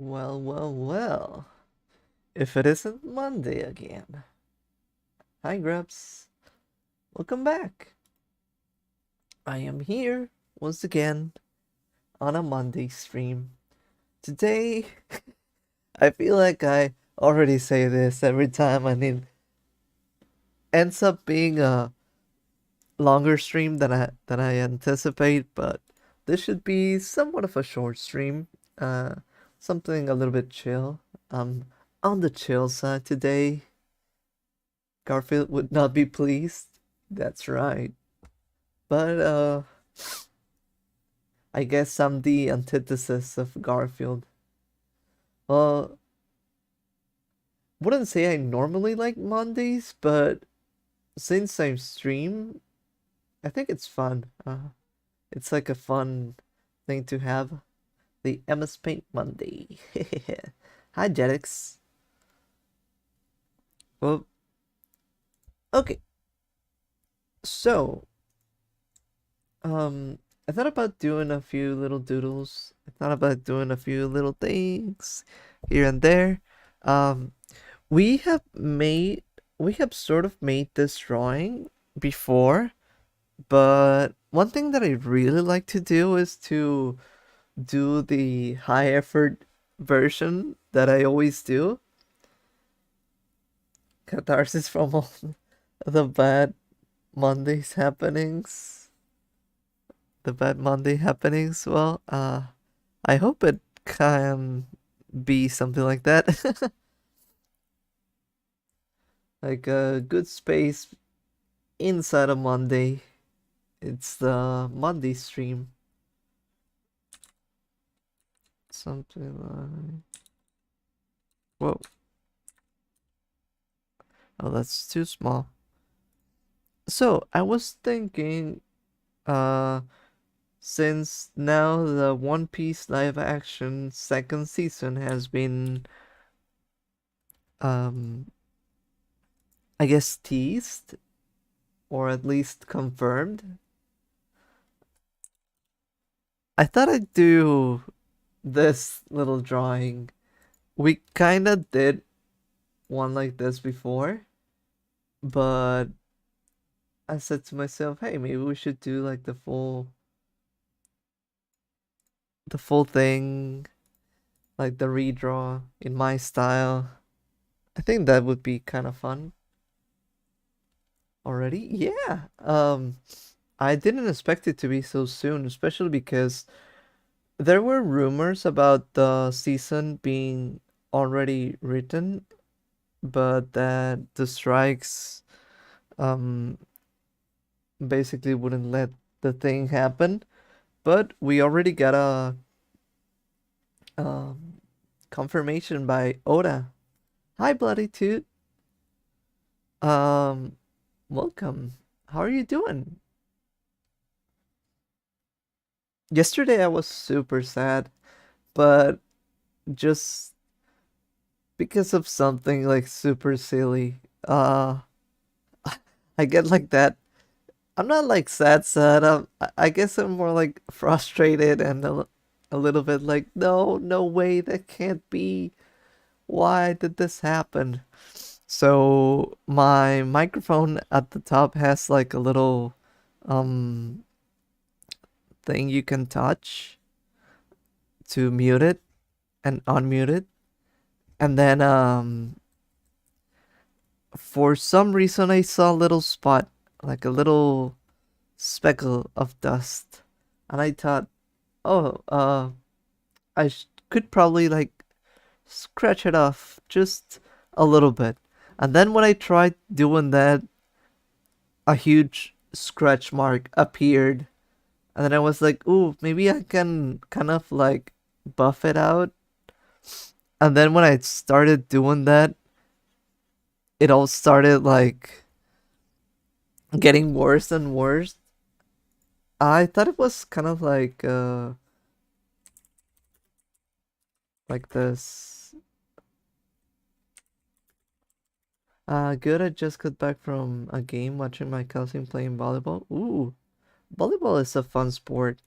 Well, well, well. If it isn't Monday again. Hi, Grubs. Welcome back. I am here once again on a Monday stream. Today, I feel like I already say this every time, ends up being a longer stream than I anticipate, but this should be somewhat of a short stream. Uh, Something a little bit chill. On the chill side today. Garfield would not be pleased. That's right. But I guess I'm the antithesis of Garfield. Well, wouldn't say I normally like Mondays, but since I stream, I think it's fun. It's like a fun thing to have. The MSPaint Monday. Hi, Jetix. Well, okay. So, I thought about doing a few little doodles. I thought about doing a few little things here and there. Um, we have made, we have sort of made this drawing before, but one thing that I really like to do is to do the high effort version that I always do. Catharsis from all the bad Mondays happenings. The bad Monday happenings. Well, I hope it can be something like that. Like a good space inside a Monday. It's the Monday stream. Something like. Whoa. Oh, that's too small. So, I was thinking, uh, since now the One Piece live action second season has been, um, I guess teased, or at least confirmed, I thought I'd do this little drawing. We kinda did one like this before, but I said to myself, hey, maybe we should do like the full thing, like the redraw in my style. I think that would be kind of fun already. Yeah. I didn't expect it to be so soon, especially because there were rumors about the season being already written, but that the strikes um basically wouldn't let the thing happen. But we already got a um confirmation by Oda. Hi, Bloody Toot. Um, Welcome. How are you doing? Yesterday I was super sad, but just because of something like super silly. I get like that. I'm not like sad. I guess I'm more like frustrated and a little bit like, no, no way, that can't be. Why did this happen? So my microphone at the top has like a little um thing you can touch to mute it and unmute it. And then for some reason I saw a little spot, like a little speckle of dust. And I thought, oh, could probably like scratch it off just a little bit. And then when I tried doing that, a huge scratch mark appeared. And then I was like, ooh, maybe I can kind of like buff it out. And then when I started doing that, it all started like getting worse and worse. I thought it was kind of like this. Good. I just got back from a game watching my cousin playing volleyball. Ooh, volleyball is a fun sport.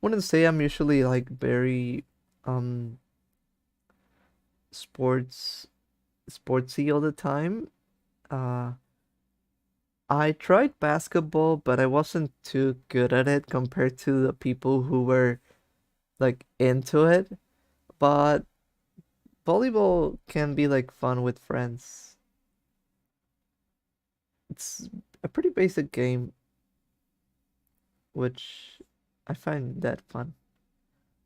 Wouldn't say I'm usually like very um sports sportsy all the time. Uh, I tried basketball, but I wasn't too good at it compared to the people who were like into it. But volleyball can be like fun with friends. It's a pretty basic game, which I find that fun.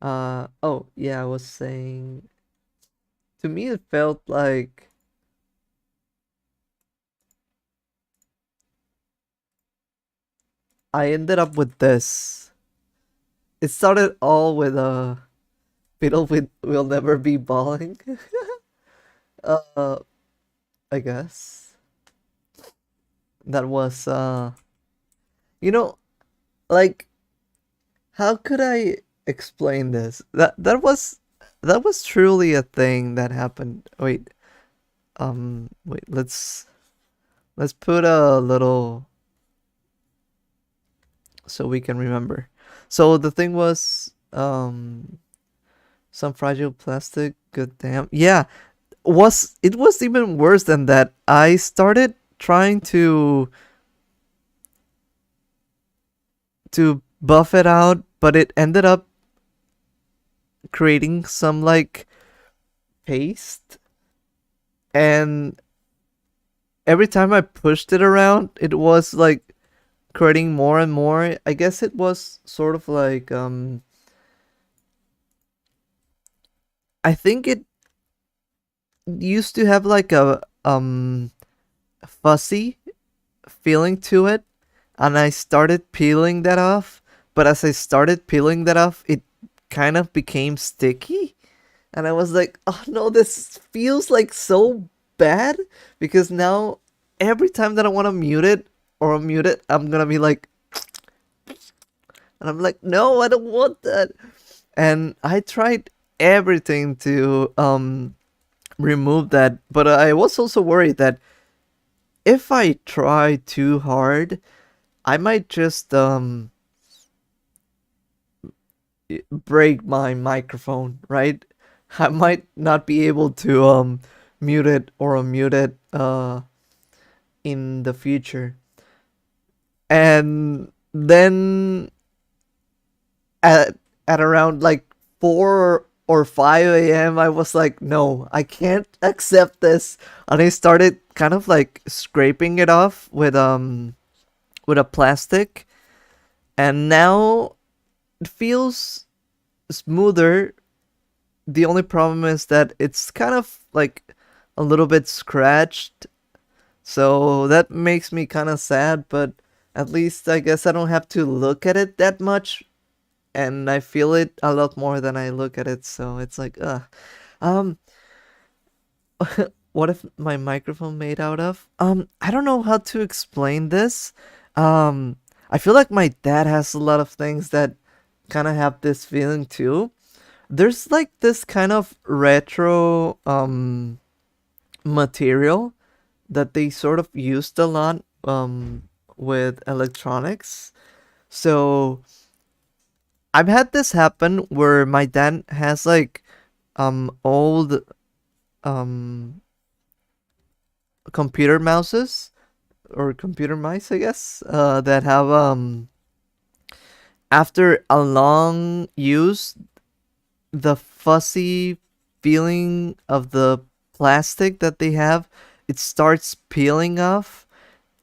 Oh yeah, I was saying to me it felt like I ended up with this. It started all with a fiddle with will never be balling. uh, I guess that was you know, like how could I explain this? That was truly a thing that happened. Wait, let's put a little so we can remember. So the thing was some fragile plastic, good damn. Yeah, it was even worse than that. I started trying to buff it out, but it ended up creating some like paste, and every time I pushed it around, it was like creating more and more. I guess it was sort of like I think it used to have like a fuzzy feeling to it, and I started peeling that off. But as I started peeling that off, it kind of became sticky, and I was like, "Oh no, this feels like so bad." Because now every time that I want to mute it or unmute it, I'm gonna be like, and I'm like, "No, I don't want that." And I tried everything to remove that, but I was also worried that if I try too hard, I might just break my microphone, right? I might not be able to mute it or unmute it in the future. And then at around like 4 or 5 a.m. I was like, no, I can't accept this. And I started kind of like scraping it off with a plastic, and now it feels smoother. The only problem is that it's kind of like a little bit scratched, so that makes me kind of sad, but at least I guess I don't have to look at it that much, and I feel it a lot more than I look at it, so it's like, um what if my microphone made out of? I don't know how to explain this. I feel like my dad has a lot of things that kind of have this feeling too. There's like this kind of retro material that they sort of used a lot with electronics. So I've had this happen where my dad has like old um computer mouses or computer mice, I guess, that have after a long use, the fuzzy feeling of the plastic that they have, it starts peeling off,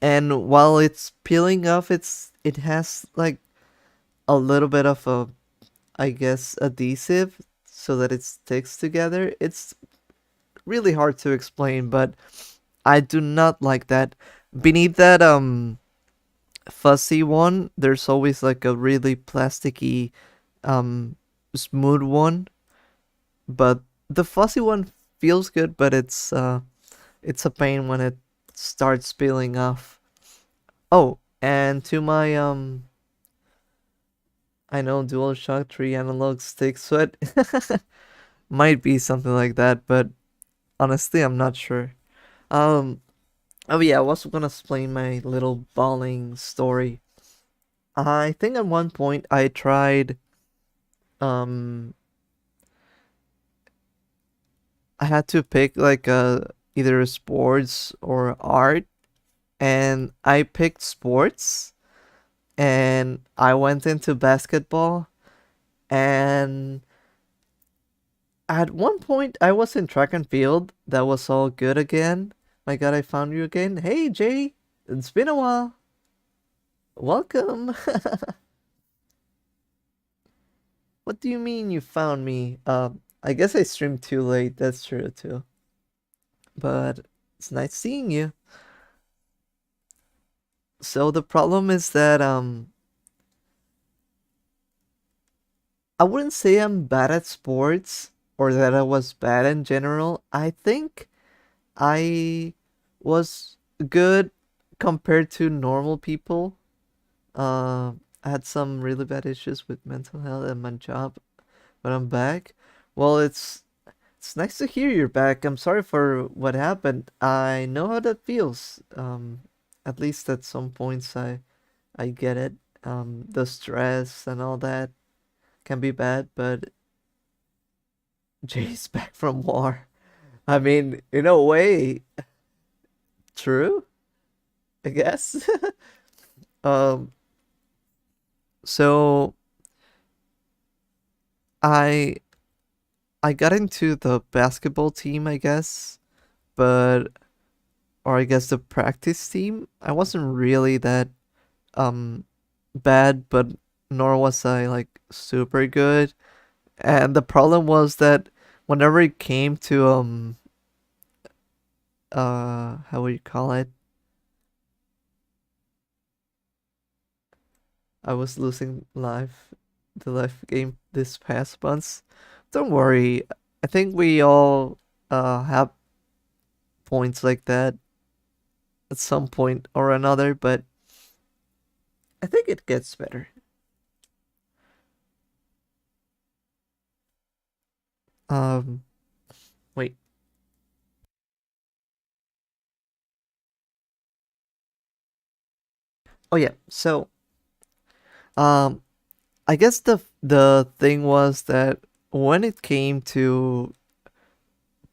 and while it's peeling off, it has like a little bit of a, I guess, adhesive so that it sticks together. It's really hard to explain, but I do not like that. Beneath that fuzzy one, there's always like a really plasticky um smooth one, but the fuzzy one feels good, but it's a pain when it starts peeling off. Oh, and to my I know DualShock 3 analog stick sweat might be something like that, but honestly I'm not sure. Um oh yeah, I was gonna explain my little balling story. I think at one point I tried um I had to pick like either sports or art, and I picked sports, and I went into basketball, and at one point I was in track and field. That was all good again. My God, I found you again. Hey Jay, it's been a while. Welcome. What do you mean you found me? I guess I streamed too late. That's true too. But it's nice seeing you. So the problem is that I wouldn't say I'm bad at sports or that I was bad in general. I think I was good compared to normal people. I had some really bad issues with mental health and my job, but I'm back. Well, it's nice to hear you're back. I'm sorry for what happened. I know how that feels. At least at some points I get it. The stress and all that can be bad, but Jay's back from war. I mean, in a way, true, I guess. um, so I I got into the basketball team, I guess, but or I guess the practice team. I wasn't really that um bad, but nor was I like super good. And the problem was that whenever it came to how would you call it? I was losing life the life game this past months. Don't worry. I think we all have points like that at some point or another, but I think it gets better. Um wait. Oh yeah. So um I guess the thing was that when it came to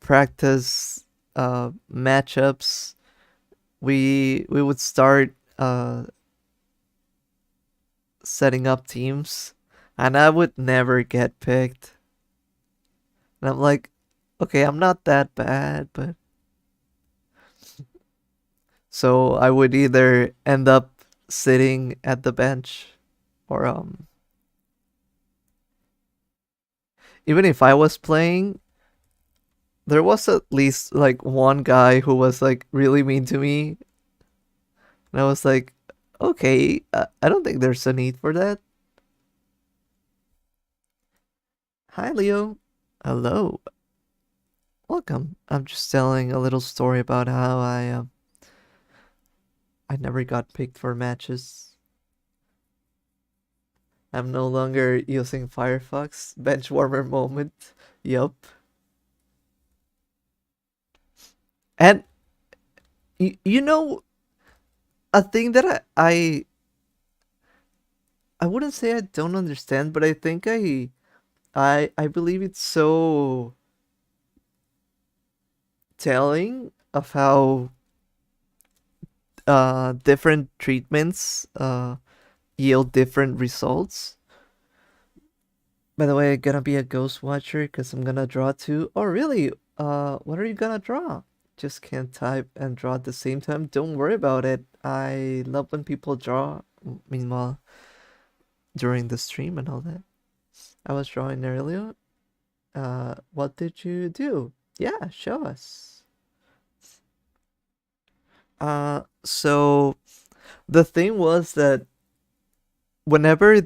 practice matchups, we would start setting up teams, and I would never get picked. And I'm like, okay, I'm not that bad, but so I would either end up sitting at the bench or even if I was playing, there was at least like one guy who was like really mean to me, and I was like, okay, I don't think there's a need for that. Hi, Leo. Hello. Welcome. I'm just telling a little story about how I never got picked for matches. I'm no longer using Firefox. Bench warmer moment. Yup. And you know a thing that I wouldn't say I don't understand, but I think I believe it's so telling of how different treatments yield different results. By the way, I'm gonna be a ghost watcher because I'm gonna draw too. Oh, really? What are you gonna draw? Just can't type and draw at the same time. Don't worry about it. I love when people draw. Meanwhile, during the stream and all that, I was drawing earlier. What did you do? Yeah, show us. So the thing was that whenever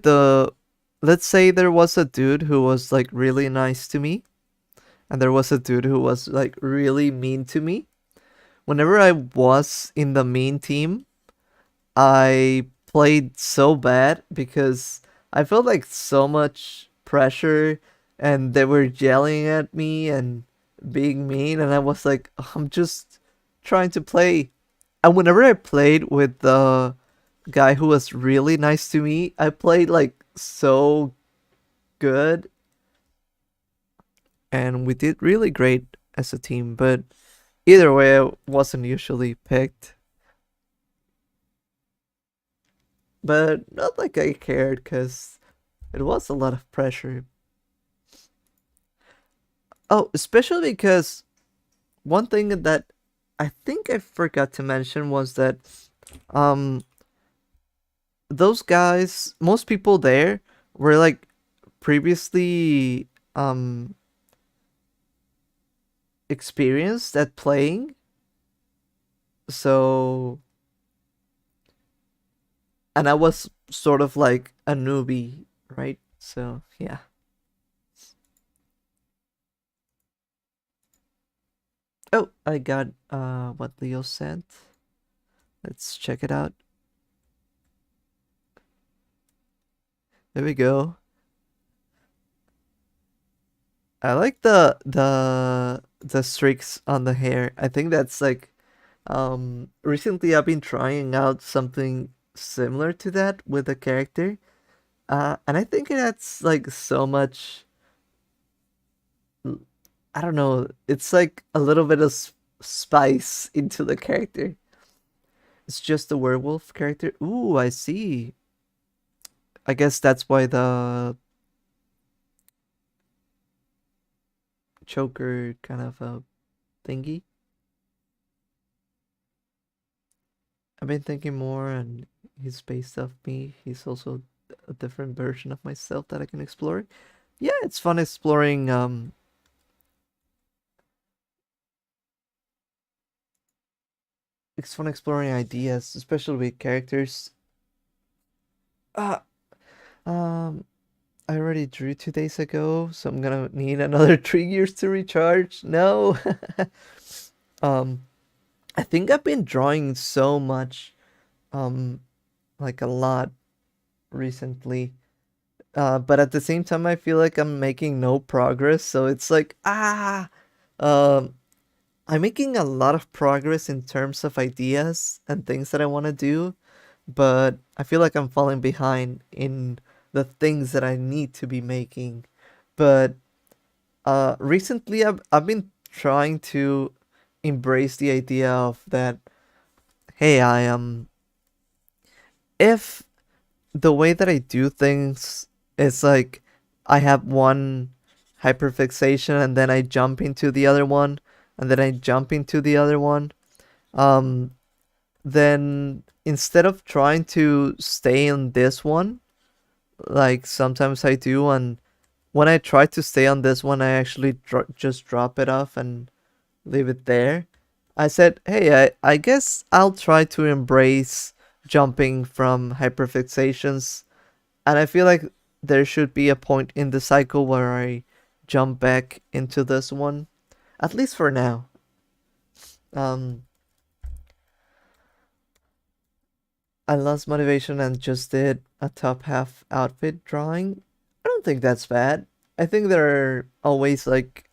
let's say there was a dude who was like really nice to me, and there was a dude who was like really mean to me. Whenever I was in the mean team, I played so bad because I felt like so much pressure and they were yelling at me and being mean, and I was like, I'm just trying to play. And whenever I played with the guy who was really nice to me, I played like so good and we did really great. as a team, but either way, I wasn't usually picked. But not like I cared, because it was a lot of pressure. Oh, especially because one thing that I think I forgot to mention was that um those guys, most people there were like previously experienced at playing. So, and I was sort of like a newbie, right? So, yeah. Oh, I got what Leo sent. Let's check it out. There we go. I like the streaks on the hair. I think that's like recently I've been trying out something similar to that with a character. And I think that's like so much, I don't know, it's like a little bit of spice into the character. It's just a werewolf character. Ooh, I see. I guess that's why the choker kind of a thingy. I've been thinking more, and he's based off me. He's also a different version of myself that I can explore. Yeah, it's fun exploring. It's fun exploring ideas, especially with characters. Ah, um, I already drew 2 days ago, so I'm gonna need another 3 years to recharge. No. um, I think I've been drawing so much, um, like a lot recently. But at the same time, I feel like I'm making no progress. So it's like, um, I'm making a lot of progress in terms of ideas and things that I want to do, but I feel like I'm falling behind in the things that I need to be making. But recently I've been trying to embrace the idea of that. Hey, if the way that I do things is like I have one hyperfixation and then I jump into the other one and then I jump into the other one. Um, then instead of trying to stay on this one, like sometimes I do, and when I try to stay on this one, I actually just drop it off and leave it there. I said, hey, I guess I'll try to embrace jumping from hyperfixations, and I feel like there should be a point in the cycle where I jump back into this one, at least for now. Um, I lost motivation and just did a top half outfit drawing. I don't think that's bad. I think there are always like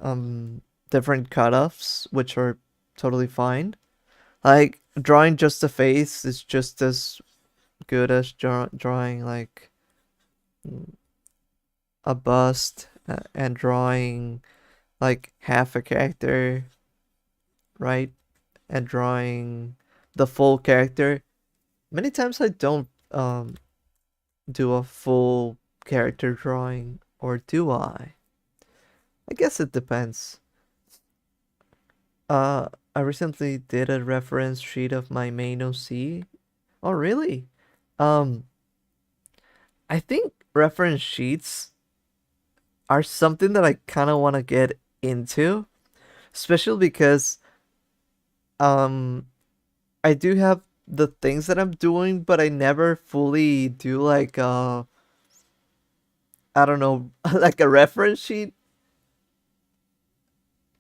um different cutoffs, which are totally fine. Like drawing just a face is just as good as drawing like a bust, and drawing like half a character, right? And drawing the full character. Many times I don't do a full character drawing, or do I? I guess it depends. Uh, I recently did a reference sheet of my main OC. Oh, really? Um, I think reference sheets are something that I kind of want to get into, especially because um I do have the things that I'm doing, but I never fully do like I don't know, like a reference sheet.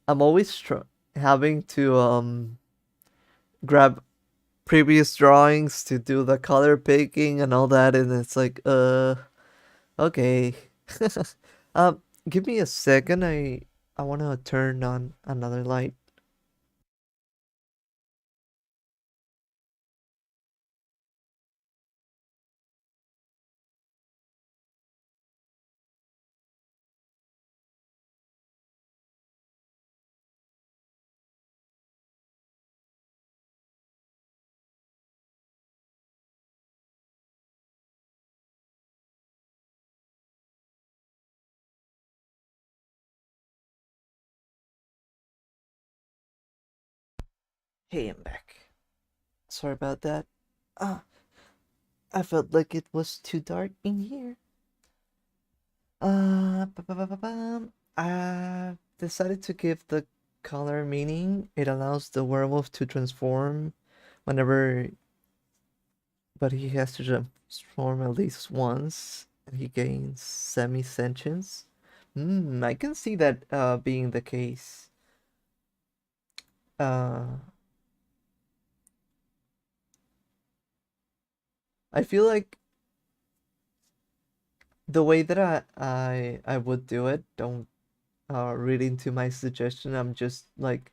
I'm always having to grab previous drawings to do the color picking and all that, and it's like okay. Give me a second. I want to turn on another light. Hey, I'm back. Sorry about that. Ah, I felt like it was too dark in here. I decided to give the color meaning. It allows the werewolf to transform whenever, but he has to transform at least once, and he gains semi-sentience. I can see that being the case. Uh, I feel like the way that I would do it, don't read into my suggestion. I'm just like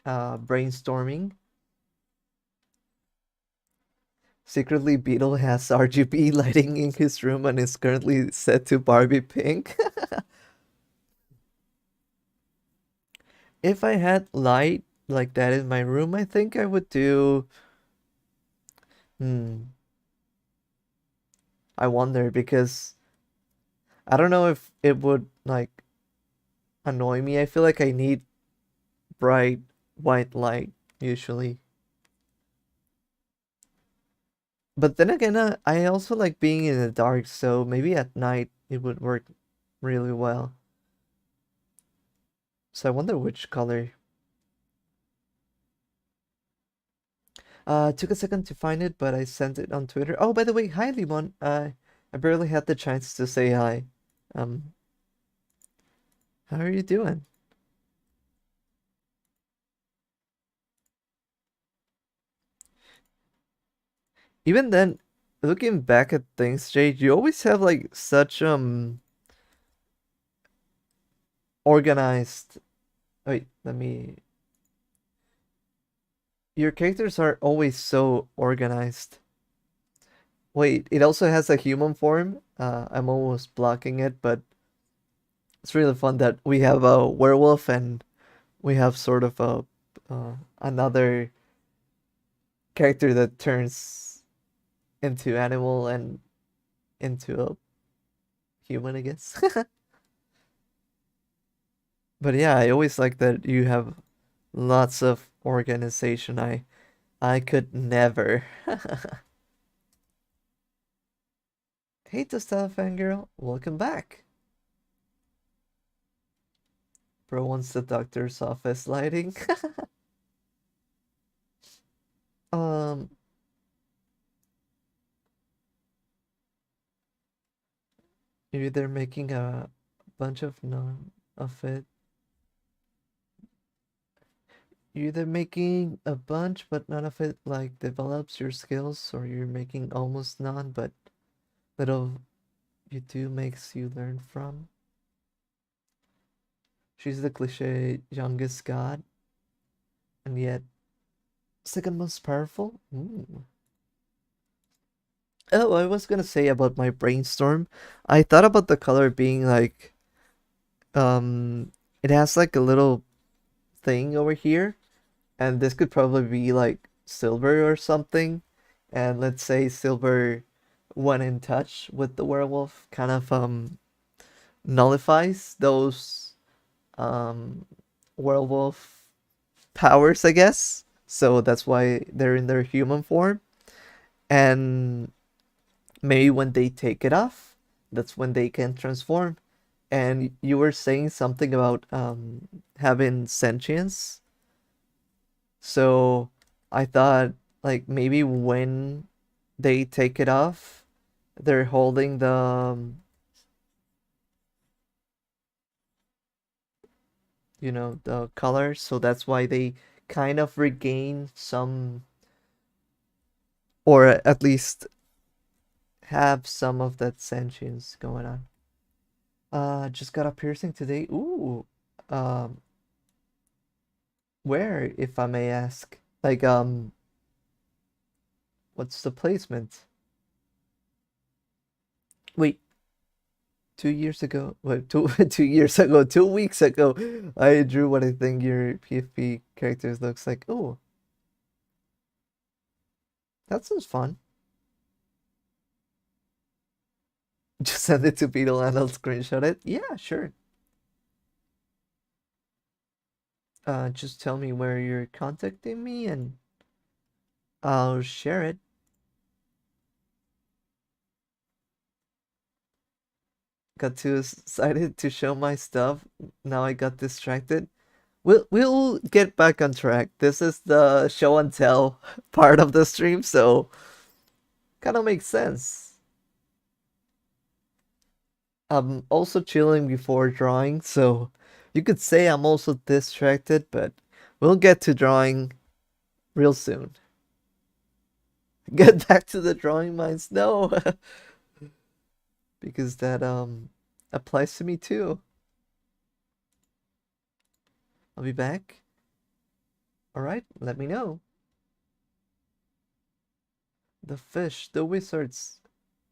brainstorming. Secretly, Beetle has RGB lighting in his room and is currently set to Barbie pink. If I had light like that in my room, I think I would do. Hmm. I wonder because I don't know if it would like annoy me. I feel like I need bright white light usually. But then again, I also like being in the dark, so maybe at night it would work really well. So I wonder which color. Took a second to find it, but I sent it on Twitter. Oh, by the way, hi Limon. I barely had the chance to say hi. Um, how are you doing? Even then, looking back at things, Jade, you always have like such organized. Wait, let me. Your characters are always so organized. Wait, it also has a human form. I'm almost blocking it, but it's really fun that we have a werewolf and we have sort of a another character that turns into animal and into a human, I guess. But yeah, I always like that you have lots of organization. I could never. Hey, Tostella fangirl, welcome back. Bro wants the doctor's office lighting. um, Maybe they're making a bunch of none of it. You're either making a bunch, but none of it like develops your skills, or you're making almost none, but little you do makes you learn from. She's the cliche youngest god, and yet second most powerful. Ooh. Oh, I was gonna say about my brainstorm. I thought about the color being like, it has like a little thing over here, and this could probably be like silver or something. And let's say silver, when in touch with the werewolf, kind of nullifies those um werewolf powers, I guess. So that's why they're in their human form. And maybe when they take it off, that's when they can transform. And you were saying something about having sentience. So I thought like maybe when they take it off, they're holding the color, so that's why they kind of regain some, or at least have some of that sentience going on. Just got a piercing today. Ooh. Um, where, if I may ask? Like, what's the placement? Wait, 2 years ago, wait, 2 2 years ago, 2 weeks ago, I drew what I think your PFP characters looks like. Oh, that sounds fun. Just send it to Beetle and I'll screenshot it. Yeah, sure. Just tell me where you're contacting me and I'll share it. Got too excited to show my stuff. Now I got distracted. We'll get back on track. This is the show and tell part of the stream, so kind of makes sense. I'm also chilling before drawing, so you could say I'm also distracted, but we'll get to drawing real soon. Get back to the drawing minds? No, because that applies to me too. I'll be back. All right, let me know. The fish, the wizards,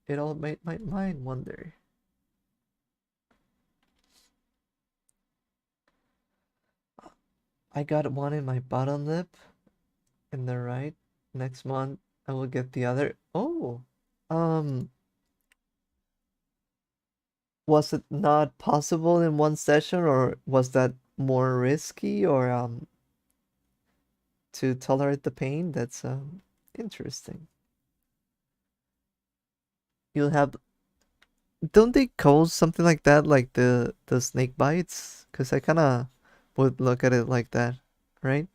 it all made my mind wonder. I got one in my bottom lip, in the right. Next month, I will get the other. Oh, um, was it not possible in one session, or was that more risky, or to tolerate the pain? That's interesting. You'll have, don't they call something like that, like the snake bites? Because I kind of would look at it like that, right?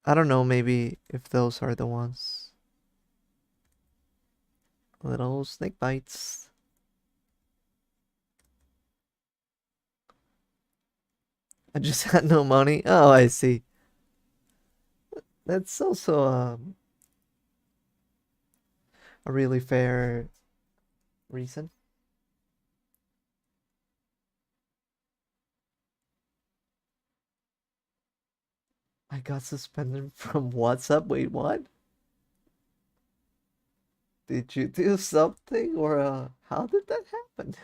I don't know, maybe if those are the ones. Little snake bites. I just had no money. Oh, I see. That's also a really fair reason. I got suspended from WhatsApp. Wait, what? Did you do something, or how did that happen?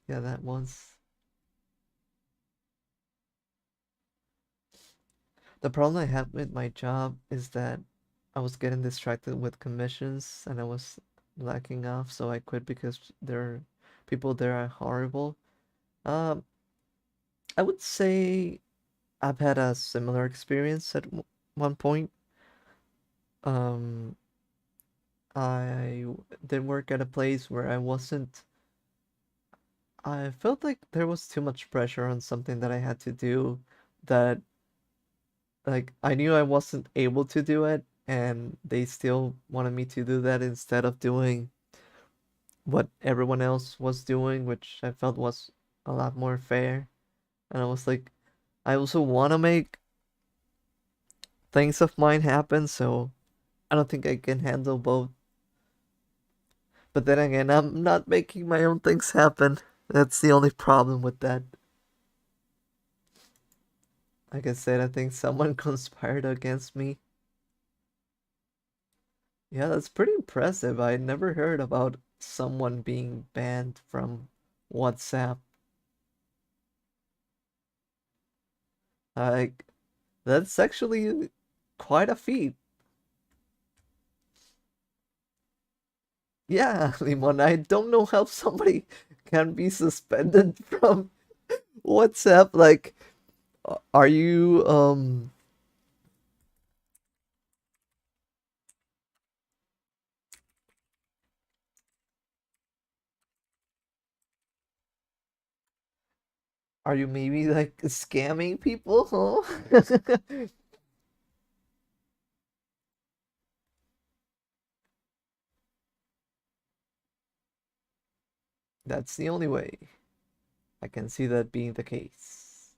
Yeah, that was the problem I had with my job is that I was getting distracted with commissions and I was lacking off, so I quit because there people there are horrible. Um, I would say I've had a similar experience at one point. Um, did work at a place where I felt like there was too much pressure on something that I had to do that like I knew I wasn't able to do it and they still wanted me to do that instead of doing what everyone else was doing, which I felt was a lot more fair. And I was like, I also want to make things of mine happen, so I don't think I can handle both. But then again, I'm not making my own things happen. That's the only problem with that. Like I said, I think someone conspired against me. Yeah, that's pretty impressive. I never heard about someone being banned from WhatsApp. Like, that's actually quite a feat. Yeah, Limon, I don't know how somebody can be suspended from WhatsApp. Like, are you are you maybe like scamming people, huh? That's the only way. I can see that being the case.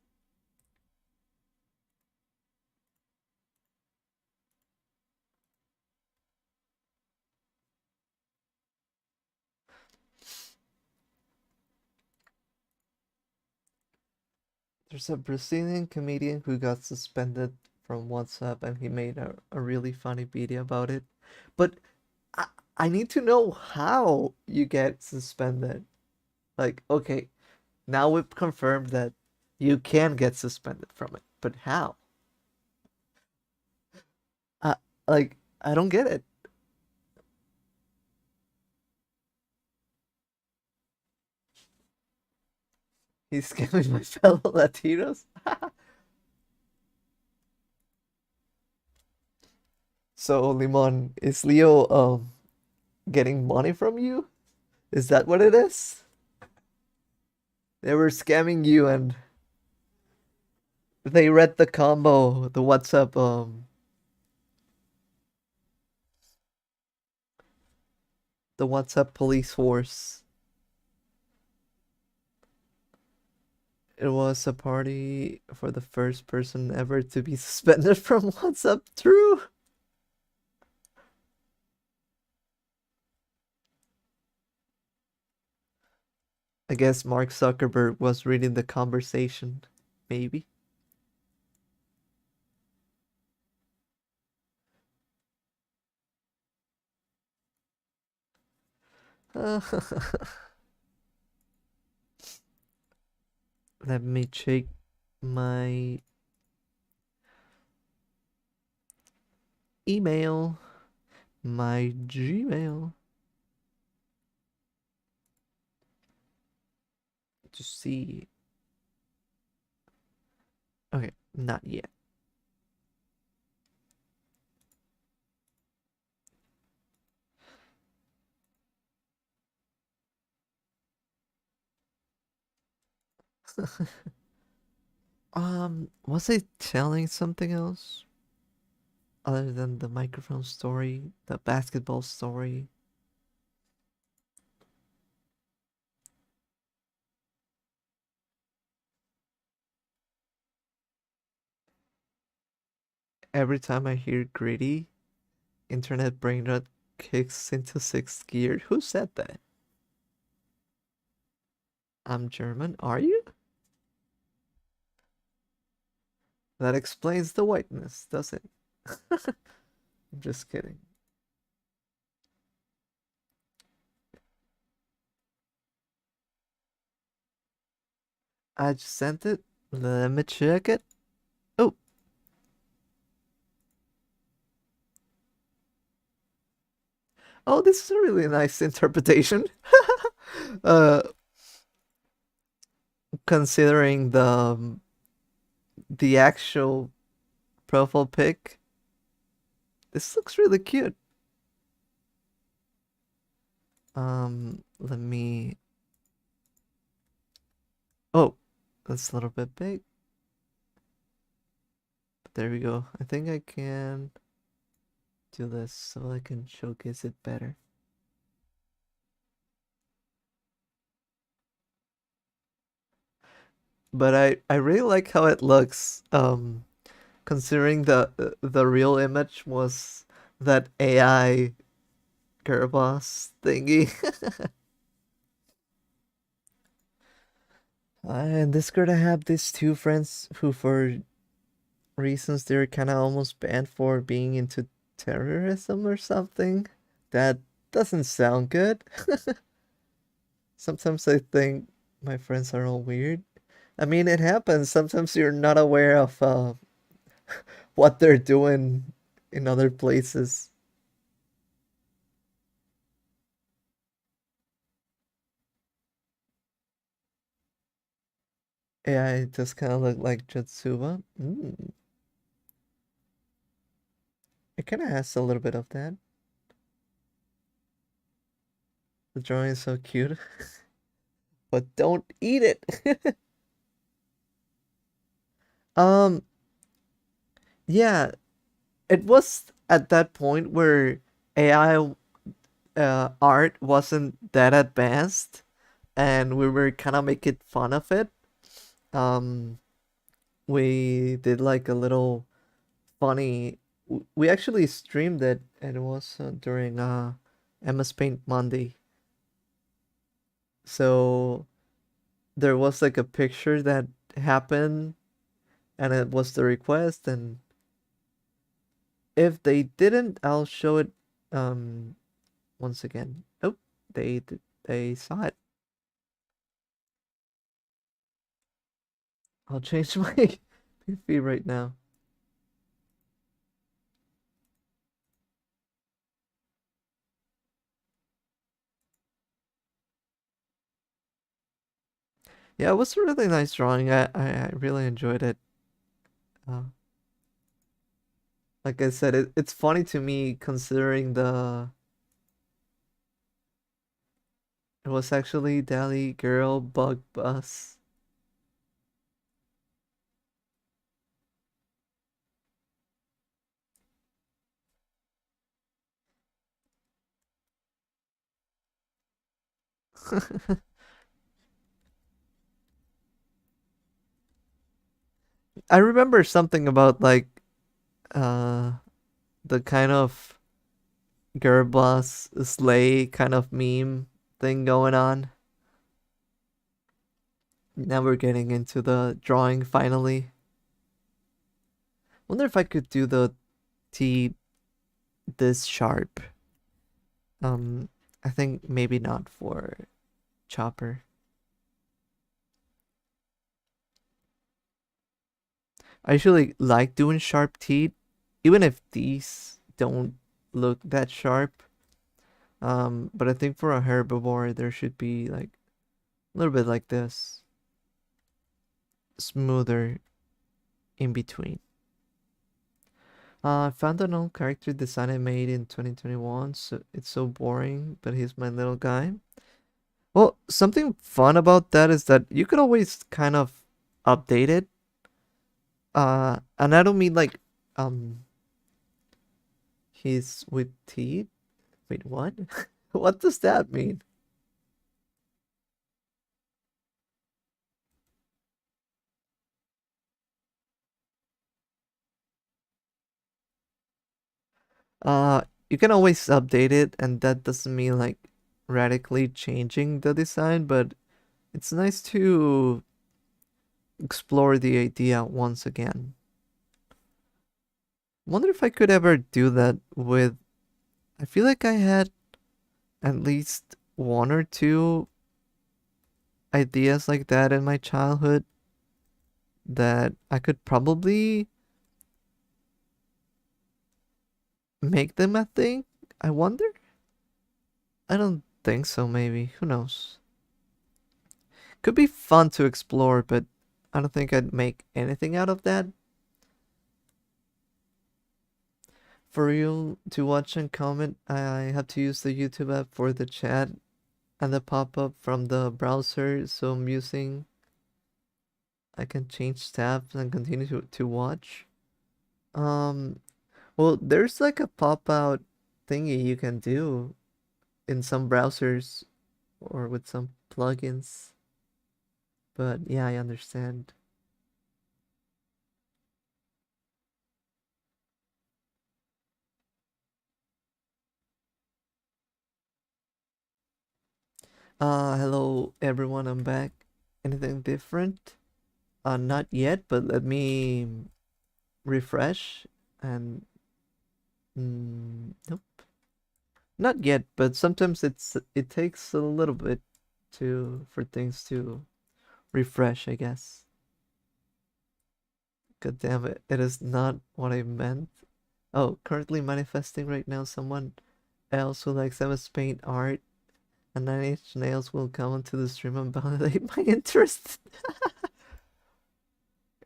There's a Brazilian comedian who got suspended from WhatsApp and he made a really funny video about it. But I, I need to know how you get suspended. Like, okay, now we've confirmed that you can get suspended from it, but how? Uh, like, I don't get it. He's scamming my fellow Latinos. So, Limon, is Leo getting money from you? Is that what it is? They were scamming you and they read the combo, the WhatsApp police force. It was a party for the first person ever to be suspended from WhatsApp. True. I guess Mark Zuckerberg was reading the conversation. Maybe. Let me check my email, my Gmail to see. Okay, not yet. Was I telling something else other than the microphone story, the basketball story? Every time I hear gritty, internet brain rot kicks into sixth gear. Who said that? I'm German. Are you? That explains the whiteness, does it? I'm just kidding. I just sent it. Let me check it. Oh, oh, this is a really nice interpretation. uh, Considering the actual profile pic, this looks really cute. Let me. Oh, that's a little bit big. But there we go. I think I can do this so I can showcase it better. But I really like how it looks. Considering the real image was that AI girl boss thingy. In Discord, I have these two friends who, for reasons, they're kind of almost banned for being into terrorism or something. That doesn't sound good. Sometimes I think my friends are all weird. I mean, it happens. Sometimes you're not aware of what they're doing in other places. Yeah, it just kind of look like Jatsuba. It kind of has a little bit of that. The drawing is so cute, but don't eat it. um, yeah, it was at that point where AI art wasn't that advanced, and we were kind of making fun of it. Um, we did like a little funny. We actually streamed it, and it was during MSPaint Monday. So there was like a picture that happened, and it was the request. And if they didn't, I'll show it um once again. Oh, they saw it. I'll change my feed right now. Yeah, it was a really nice drawing. I really enjoyed it. Uh, like I said, it's funny to me considering the it was actually Dali Girl Bug Bus. I remember something about like uh the kind of girl boss slay kind of meme thing going on. Now we're getting into the drawing finally. Wonder if I could do the T this sharp. Um, I think maybe not for Chopper. I usually like doing sharp teeth, even if these don't look that sharp. But I think for a herbivore, there should be like a little bit like this, smoother in between. I found an old character design I made in 2021, so it's so boring, but he's my little guy. Well, something fun about that is that you could always kind of update it. And I don't mean like um he's with teeth. Wait, what? What does that mean? You can always update it, and that doesn't mean like radically changing the design, but it's nice to explore the idea once again. Wonder if I could ever do that with. I feel like I had at least one or two ideas like that in my childhood that I could probably make them a thing. I wonder. I don't think so, maybe. Who knows? Could be fun to explore, but I don't think I'd make anything out of that. For you to watch and comment, I have to use the YouTube app for the chat and the pop-up from the browser, so I'm using I can change tabs and continue to watch. Um, well, there's like a pop-out thingy you can do in some browsers or with some plugins. But yeah, I understand. Hello everyone, I'm back. Anything different? Not yet, but let me refresh and nope. Not yet, but sometimes it takes a little bit to for things to refresh, I guess. God damn it, it is not what I meant. Oh, currently manifesting right now someone else who likes MSPaint art and 9 Inch Nails will come onto the stream and validate my interest.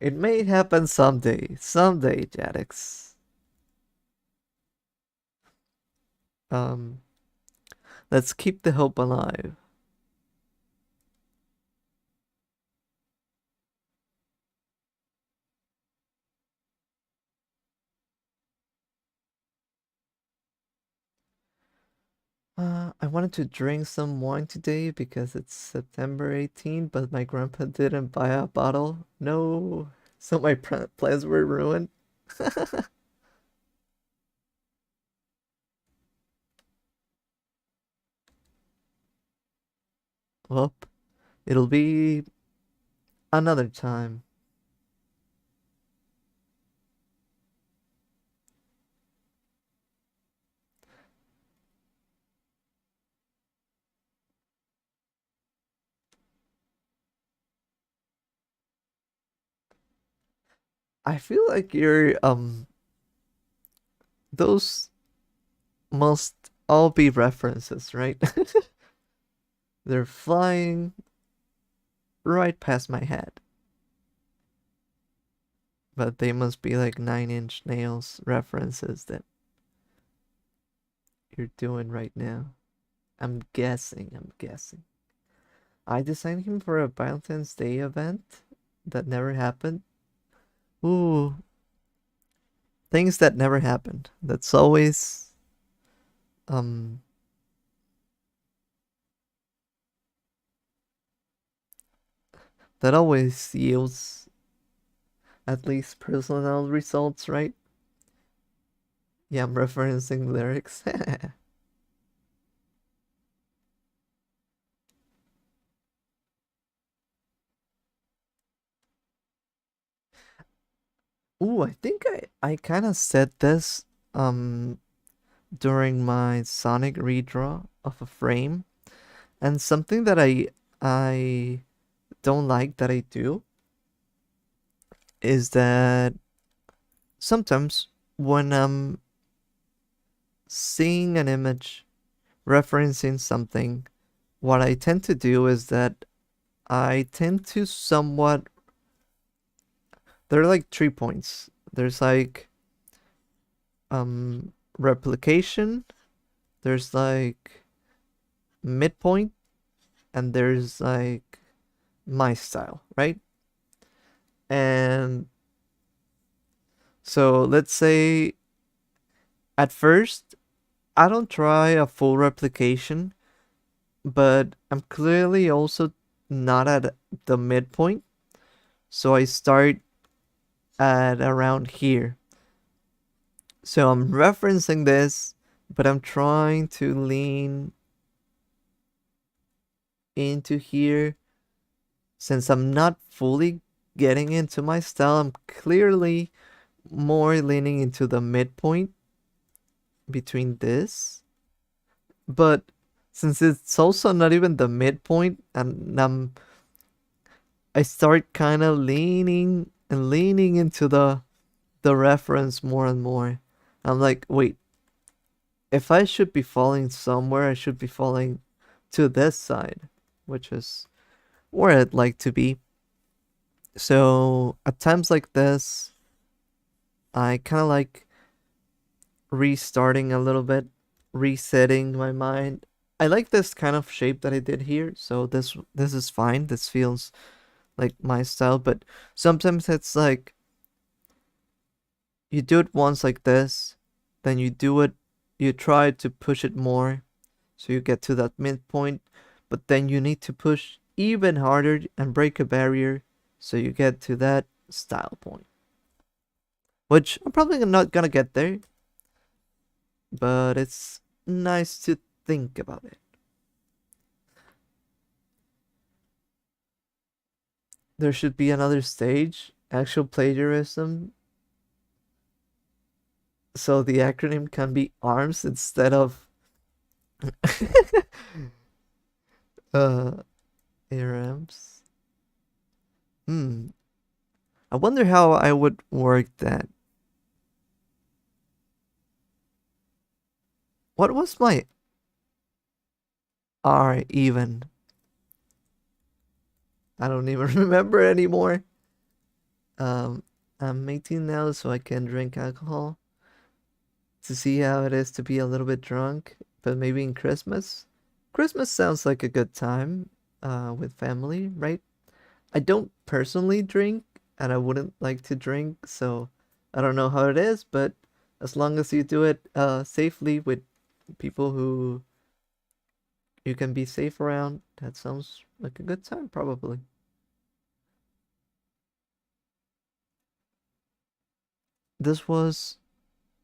It may happen someday. Someday, Jadix. Um, let's keep the hope alive. I wanted to drink some wine today because it's September 18th, but my grandpa didn't buy a bottle. No, so my plans were ruined. Well, it'll be another time. I feel like you're those must all be references, right? They're flying. right past my head. But they must be like 9-inch nails references that you're doing right now. I'm guessing, I'm guessing. I designed him for a Valentine's Day event that never happened. Ooh, things that never happened. That's always um that always yields at least personal results, right? Yeah, I'm referencing lyrics. Ooh, I think I kind of said this um during my Sonic redraw of a frame, and something that I don't like that I do is that sometimes when I'm seeing an image referencing something, what I tend to do is that I tend to somewhat, there are like 3 points. There's like replication, there's like midpoint, and there's like my style, right? And so let's say at first I don't try a full replication, but I'm clearly also not at the midpoint. So I start at around here. So I'm referencing this, but I'm trying to lean into here. Since I'm not fully getting into my style, I'm clearly more leaning into the midpoint between this. But since it's also not even the midpoint, and I start kind of leaning and leaning into the reference more and more. I'm like, wait, if I should be falling somewhere, I should be falling to this side, which is where I'd like to be. So at times like this, I kind of like restarting a little bit, resetting my mind. I like this kind of shape that I did here, so this is fine. This feels like my style, but sometimes it's like you do it once like this, then you try to push it more, so you get to that midpoint, but then you need to push even harder and break a barrier, so you get to that style point. Which I'm probably not gonna get there, but it's nice to think about it. There should be another stage, actual plagiarism, so the acronym can be ARMS instead of uh ARMS. Hmm. I wonder how I would work that. What was my R even? I don't even remember anymore. Um, I'm 18 now, so I can drink alcohol to see how it is to be a little bit drunk, but maybe in Christmas. Christmas sounds like a good time, with family, right? I don't personally drink, and I wouldn't like to drink, so I don't know how it is, but as long as you do it, safely with people who you can be safe around, that sounds like a good time, probably. This was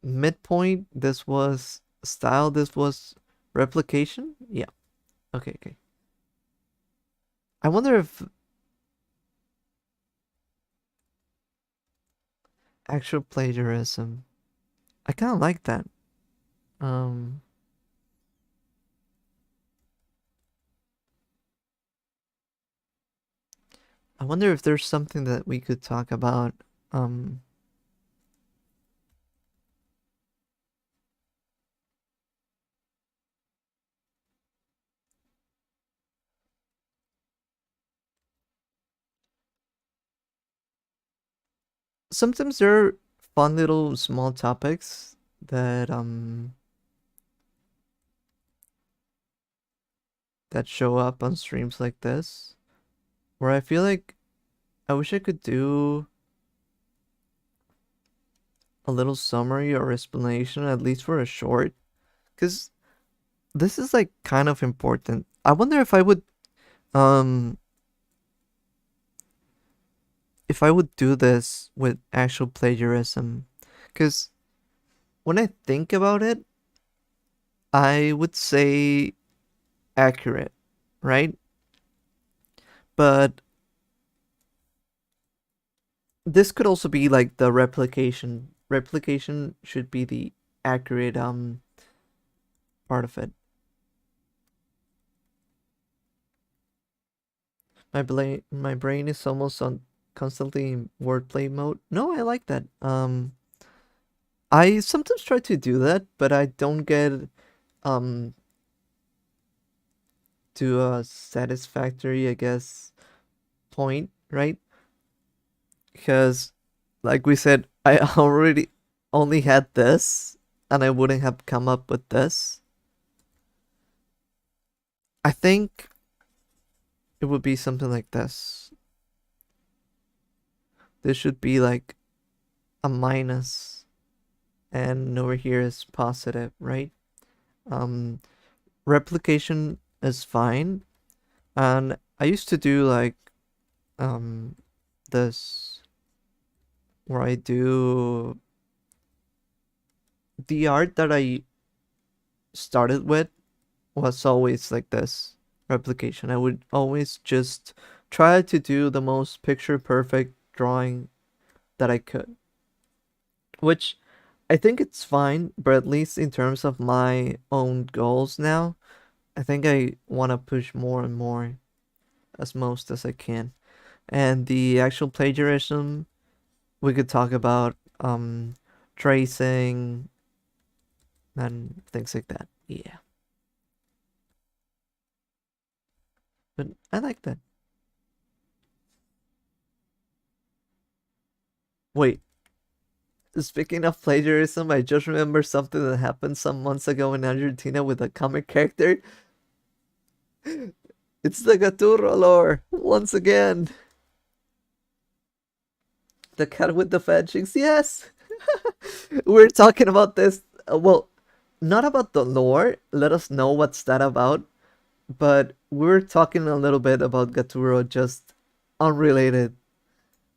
midpoint, this was style, this was replication. Yeah. Okay, okay. I wonder if actual plagiarism. I kind of like that. Um, I wonder if there's something that we could talk about. Um, sometimes there are fun little small topics that show up on streams like this, where I feel like I wish I could do a little summary or explanation, at least for a short, because this is like kind of important. I wonder um if I would do this with actual plagiarism, because when I think about it, I would say accurate, right? But this could also be like the replication. Replication should be the accurate part of it. My brain is almost on constantly in wordplay mode. No, I like that. I sometimes try to do that, but I don't get um to a satisfactory, I guess, point, right? Because like we said, I already only had this and I wouldn't have come up with this. I think it would be something like this. This should be like a minus, and over here is positive, right? Um, replication is fine, and I used to do like um this where I do the art that I started with was always like this replication. I would always just try to do the most picture perfect drawing that I could, which I think it's fine, but at least in terms of my own goals now, I think I want to push more and more as most as I can. And the actual plagiarism, we could talk about tracing and things like that. Yeah. But I like that. Wait, speaking of plagiarism, I just remember something that happened some months ago in Argentina with a comic character. It's the Gaturro lore once again. The cat with the fat cheeks. Yes, we're talking about this. Well, not about the lore. Let us know what's that about. But we're talking a little bit about Gaturro, just unrelated.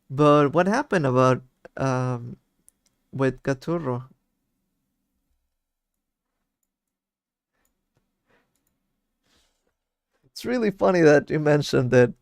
But what happened about um with Gaturro? It's really funny that you mentioned it.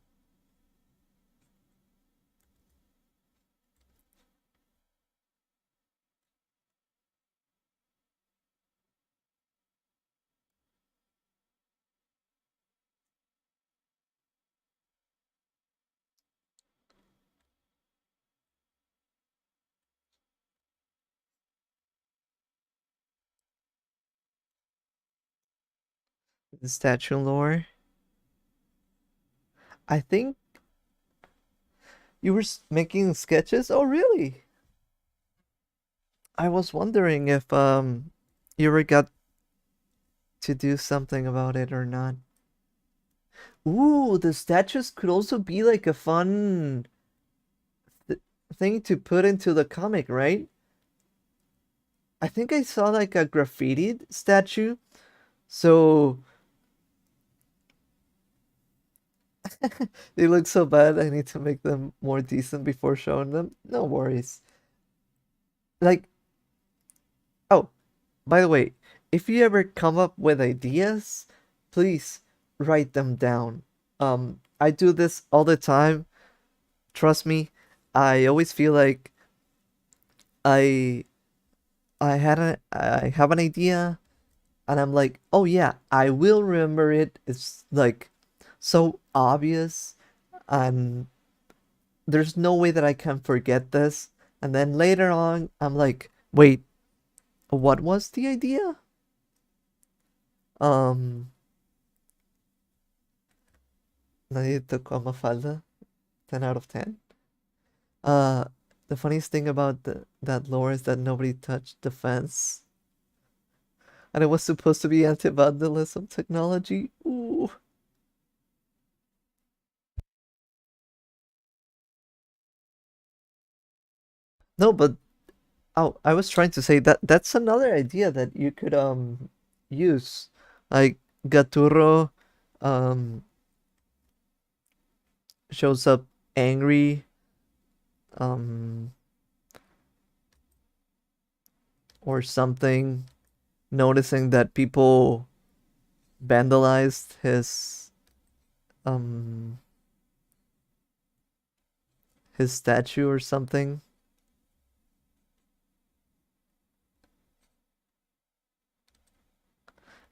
The statue lore. I think you were making sketches. Oh, really? I was wondering if you ever got to do something about it or not. Ooh, the statues could also be like a fun th thing to put into the comic, right? I think I saw like a graffitied statue. So they look so bad. I need to make them more decent before showing them. No worries. Like, oh, by the way, if you ever come up with ideas, please write them down. I do this all the time. Trust me. I always feel like I I have an idea and I'm like, "Oh yeah, I will remember it." It's like so obvious and there's no way that I can forget this. And then later on, I'm like, "Wait, what was the idea?" Um, Nadie tocó a Mafalda. 10 out of 10. Uh, The funniest thing about that lore is that nobody touched the fence, and it was supposed to be anti-vandalism technology. Ooh. No, but oh, I was trying to say that that's another idea that you could use, like Gaturro um shows up angry um or something, noticing that people vandalized um his statue or something.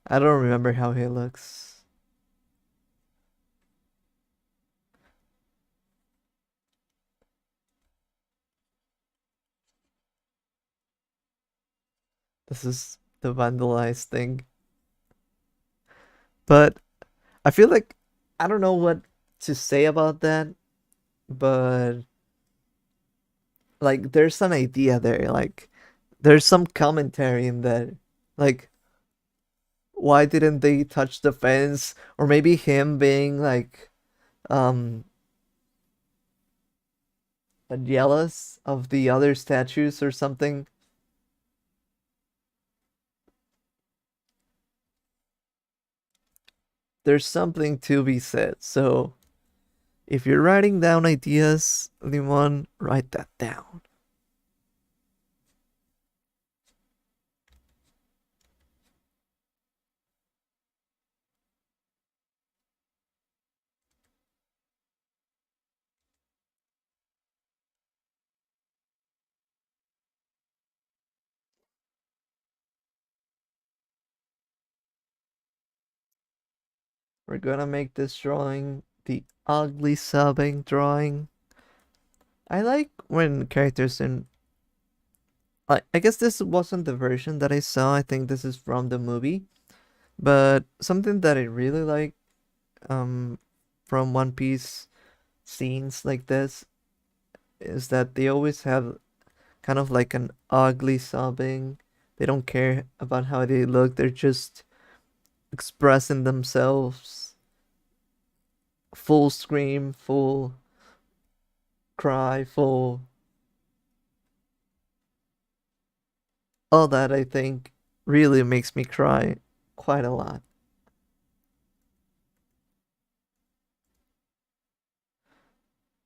I don't remember how he looks. This is the vandalized thing. But I feel like I don't know what to say about that, but like there's an idea there. Like there's some commentary in there. Like why didn't they touch the fence? Or maybe him being like um jealous of the other statues or something. There's something to be said. So if you're writing down ideas, Limon, write that down. We're gonna make this drawing the ugly sobbing drawing. I like when characters in I guess this wasn't the version that I saw. I think this is from the movie. But something that I really like um from One Piece scenes like this is that they always have kind of like an ugly sobbing. They don't care about how they look. They're just expressing themselves. Full scream, full cry, full all that I think really makes me cry quite a lot.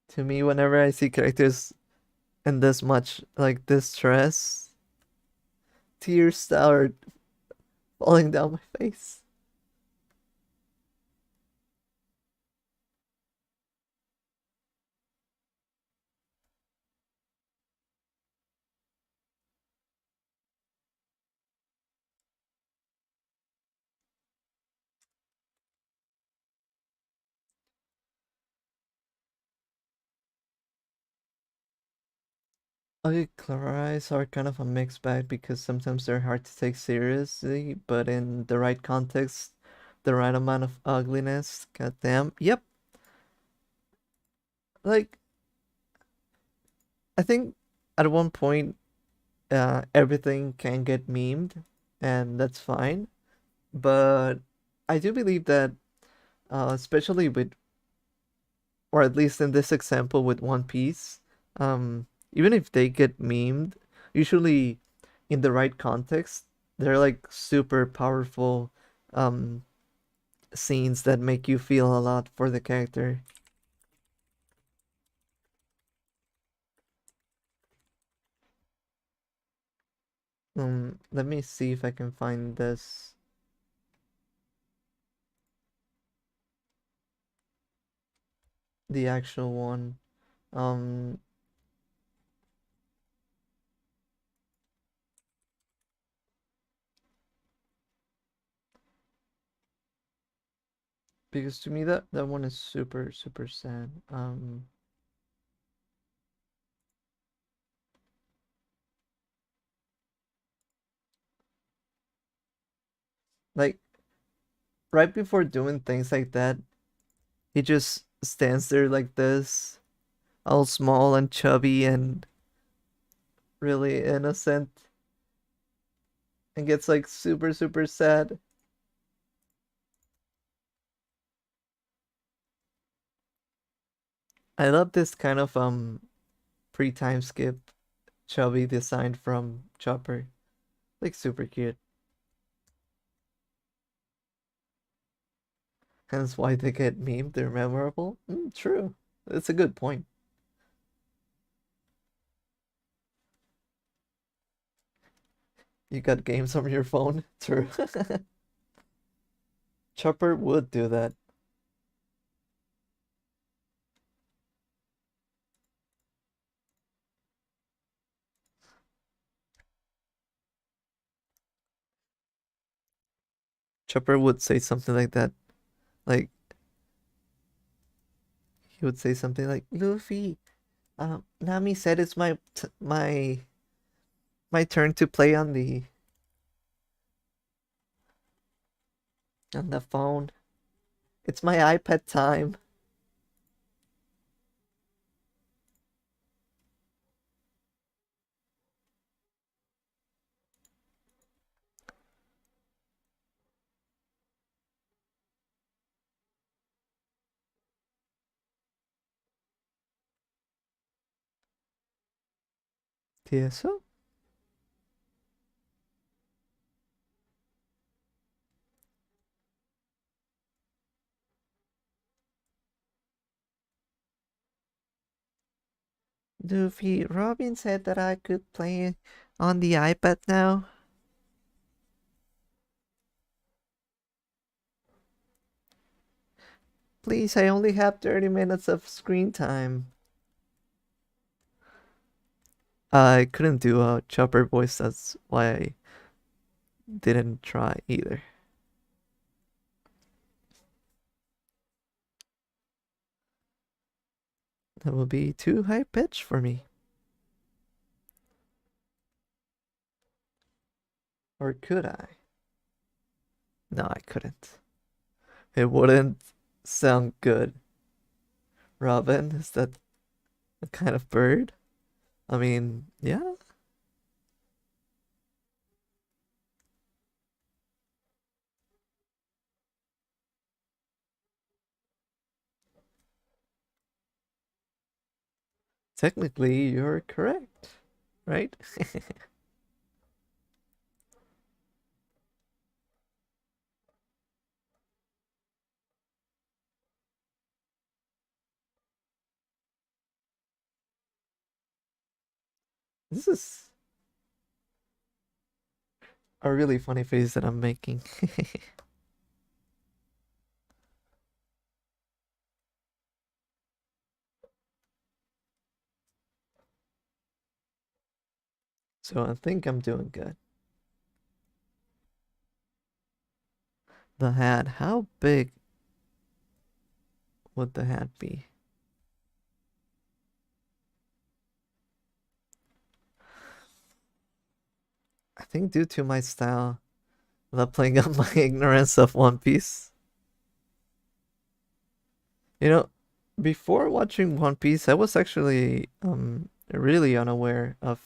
To me, whenever I see characters in this much like distress, tears start falling down my face. Okay, Clarice are kind of a mixed bag because sometimes they're hard to take seriously, but in the right context, the right amount of ugliness, goddamn. Yep, like I think at one point, everything can get memed, and that's fine. But I do believe that, especially with, or at least in this example with One Piece, even if they get memed, usually in the right context, they're like super powerful um, scenes that make you feel a lot for the character. Let me see if I can find this, the actual one. Um, because to me that one is super super sad. Like right before doing things like that, he just stands there like this, all small and chubby and really innocent and gets like super super sad. I love this kind of pre-time skip chubby design from Chopper. Like super cute. Hence why they get memed, they're memorable. True. It's a good point. You got games on your phone? True. Chopper would do that. Chopper would say something like that. Like he would say something like, "Luffy, Nami said it's my turn to play on the phone. It's my iPad time." TSO? Luffy, Robin said that I could play on the iPad now. Please, I only have 30 minutes of screen time. I couldn't do a Chopper voice, that's why I didn't try either. That would be too high pitch for me. Or could I? No, I couldn't. It wouldn't sound good. Robin, is that a kind of bird? I mean, yeah. Technically, you're correct, right? This is a really funny face that I'm making. So I think I'm doing good. The hat, how big would the hat be? I think due to my style, without playing up my ignorance of One Piece. You know, before watching One Piece, I was actually really unaware of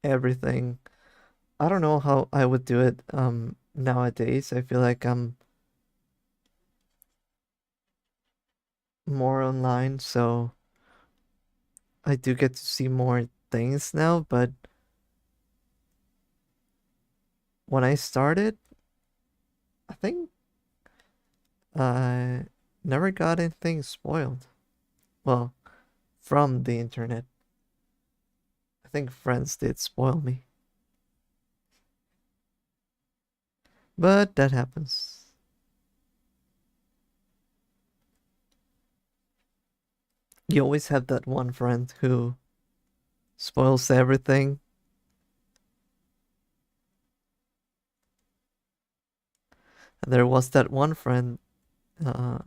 everything. I don't know how I would do it nowadays. I feel like I'm more online, so I do get to see more things now, but when I started, I think I never got anything spoiled. Well, from the internet. I think friends did spoil me. But that happens. You always have that one friend who spoils everything. And there was that one friend uh,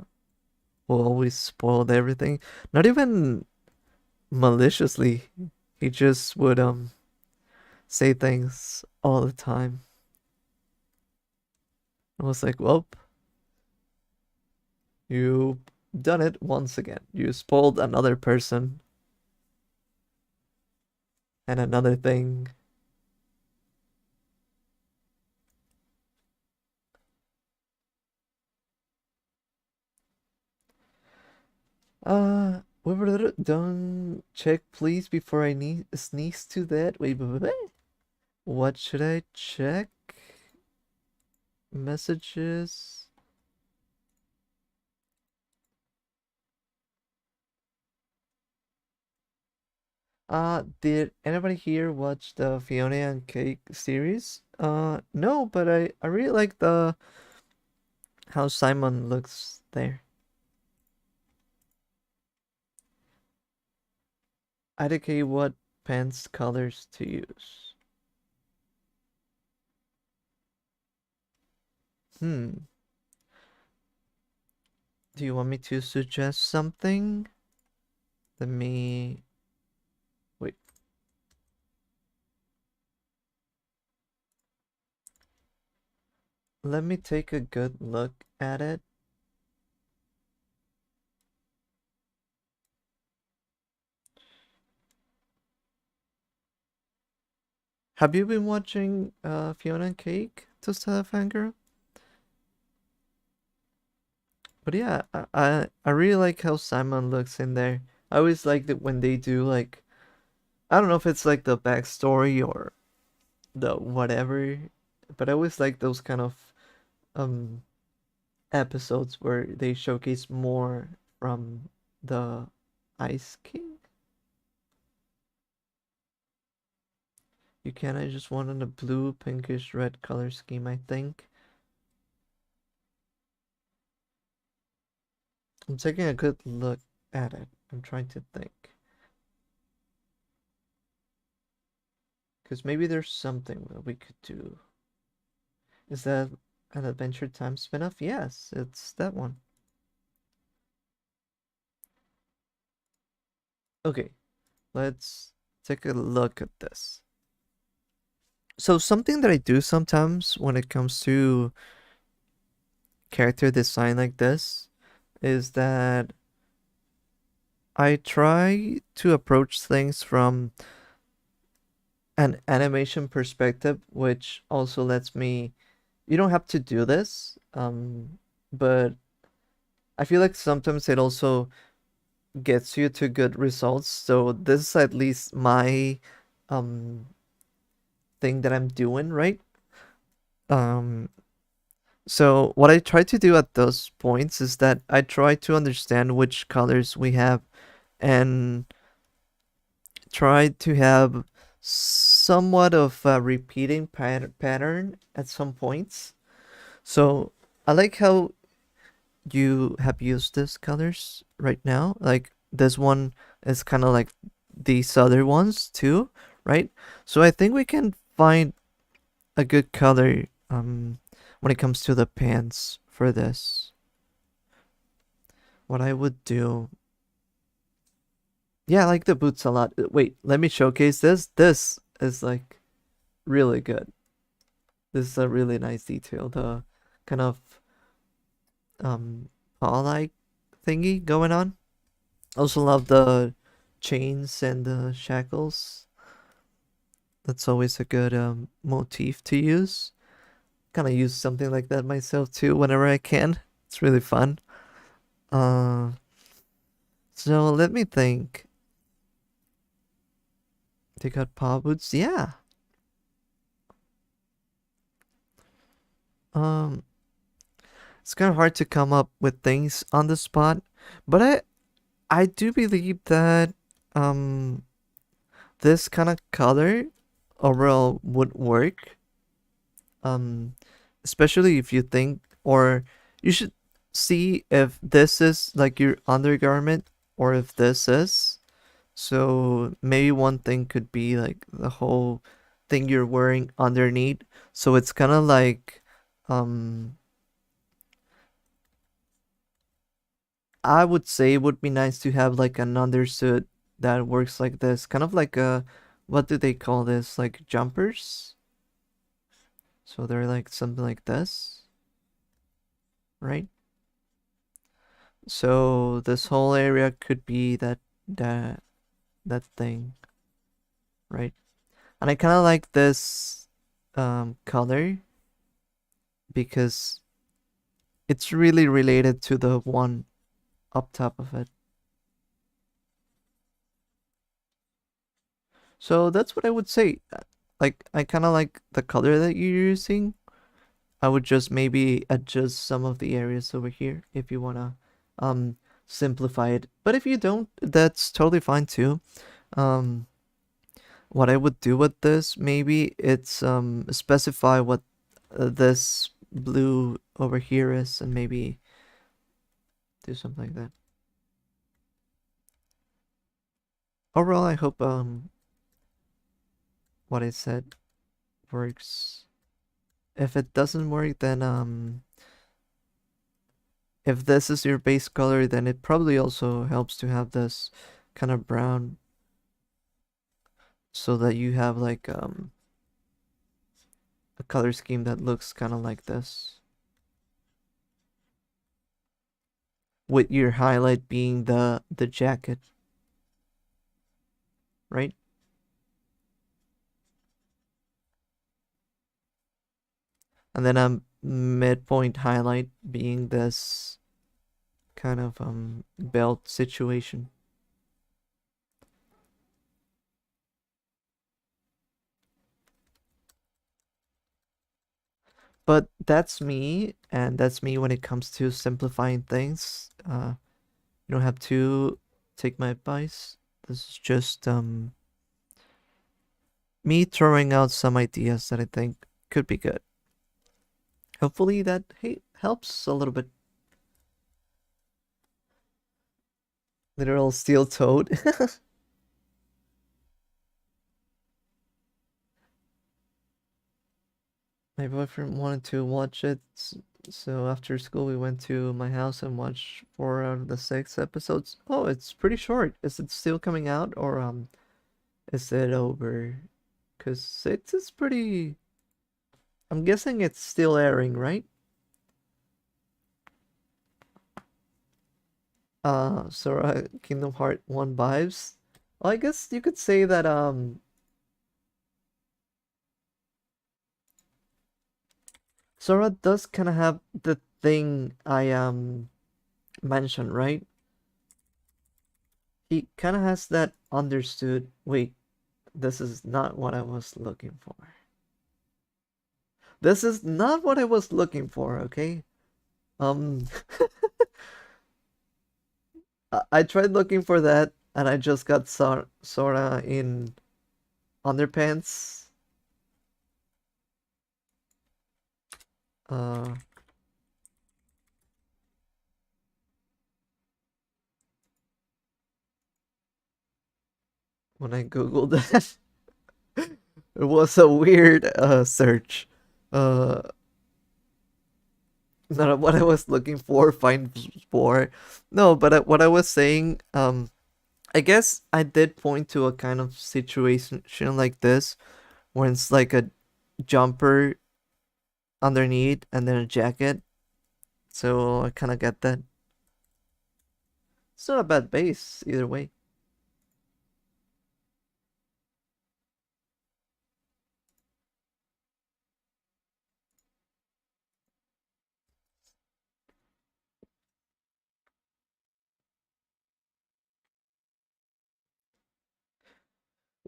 who always spoiled everything. Not even maliciously. He just would say things all the time. I was like, well, you done it once again. You spoiled another person. And another thing. Don't check please before I sneeze to that. Wait. What should I check? Messages. Did anybody here watch the Fiona and Cake series? No, but I really like the how Simon looks there. IDK what pants colors to use. Hmm. Do you want me to suggest something? Let me wait. Let me take a good look at it. Have you been watching Fiona and Cake to Stella Fangirl? But yeah, I really like how Simon looks in there. I always like that when they do like I don't know if it's like the backstory or the whatever, but I always like those kind of um episodes where they showcase more from the Ice King. You can I just want on a blue, pinkish, red color scheme, I think. I'm taking a good look at it. I'm trying to think. Because maybe there's something that we could do. Is that an Adventure Time spin-off? Yes, it's that one. Okay, let's take a look at this. So something that I do sometimes when it comes to character design like this is that I try to approach things from an animation perspective, which also lets me, you don't have to do this, but I feel like sometimes it also gets you to good results. So this is at least my um thing that I'm doing, right? Um, so what I try to do at those points is that I try to understand which colors we have and try to have somewhat of a repeating pattern at some points. So I like how you have used these colors right now. Like this one is kind of like these other ones too, right? So I think we can find a good color when it comes to the pants for this. What I would do, yeah, I like the boots a lot. Wait, let me showcase this. This is like really good. This is a really nice detail. The kind of paw-like thingy going on. Also love the chains and the shackles. That's always a good motif to use. Kind of use something like that myself too whenever I can. It's really fun. Uh, so let me think. Take out paw boots. Yeah. Um, it's kind of hard to come up with things on the spot, but I do believe that um this kind of color overall would work. Um, especially if you think, or you should see if this is like your undergarment or if this is. So maybe one thing could be like the whole thing you're wearing underneath. So it's kind of like, um, I would say it would be nice to have like an undersuit that works like this, kind of like a, what do they call this? Like jumpers. So they're like something like this, right? So this whole area could be that that thing. right? And I kind of like this color because it's really related to the one up top of it. So that's what I would say. Like, I kind of like the color that you're using. I would just maybe adjust some of the areas over here if you wanna um simplify it. But if you don't, that's totally fine too. Um, what I would do with this, maybe it's specify what this blue over here is, and maybe do something like that. Overall, I hope what I said works. If it doesn't work, then if this is your base color, then it probably also helps to have this kind of brown so that you have like a color scheme that looks kind of like this, with your highlight being the jacket, right? And then a midpoint highlight being this kind of belt situation. But that's me, and that's me when it comes to simplifying things. You don't have to take my advice. This is just me throwing out some ideas that I think could be good. Hopefully that helps a little bit. Literal steel toed. My boyfriend wanted to watch it, so after school we went to my house and watched 4 out of the 6 episodes. Oh, it's pretty short. Is it still coming out, or is it over? 'Cause 6 is pretty. I'm guessing it's still airing, right? Sora Kingdom Heart 1 vibes. Well, I guess you could say that Sora does kind of have the thing I mentioned, right? He kind of has that understood. Wait, this is not what I was looking for. This is not what I was looking for, okay? Um, I tried looking for that and I just got Sora in underpants. Uh, when I googled that, it was a weird search. Uh, not what I was looking for, find for. No, but what I was saying, I guess I did point to a kind of situation like this, where it's like a jumper underneath and then a jacket. So I kind of get that. It's not a bad base either way.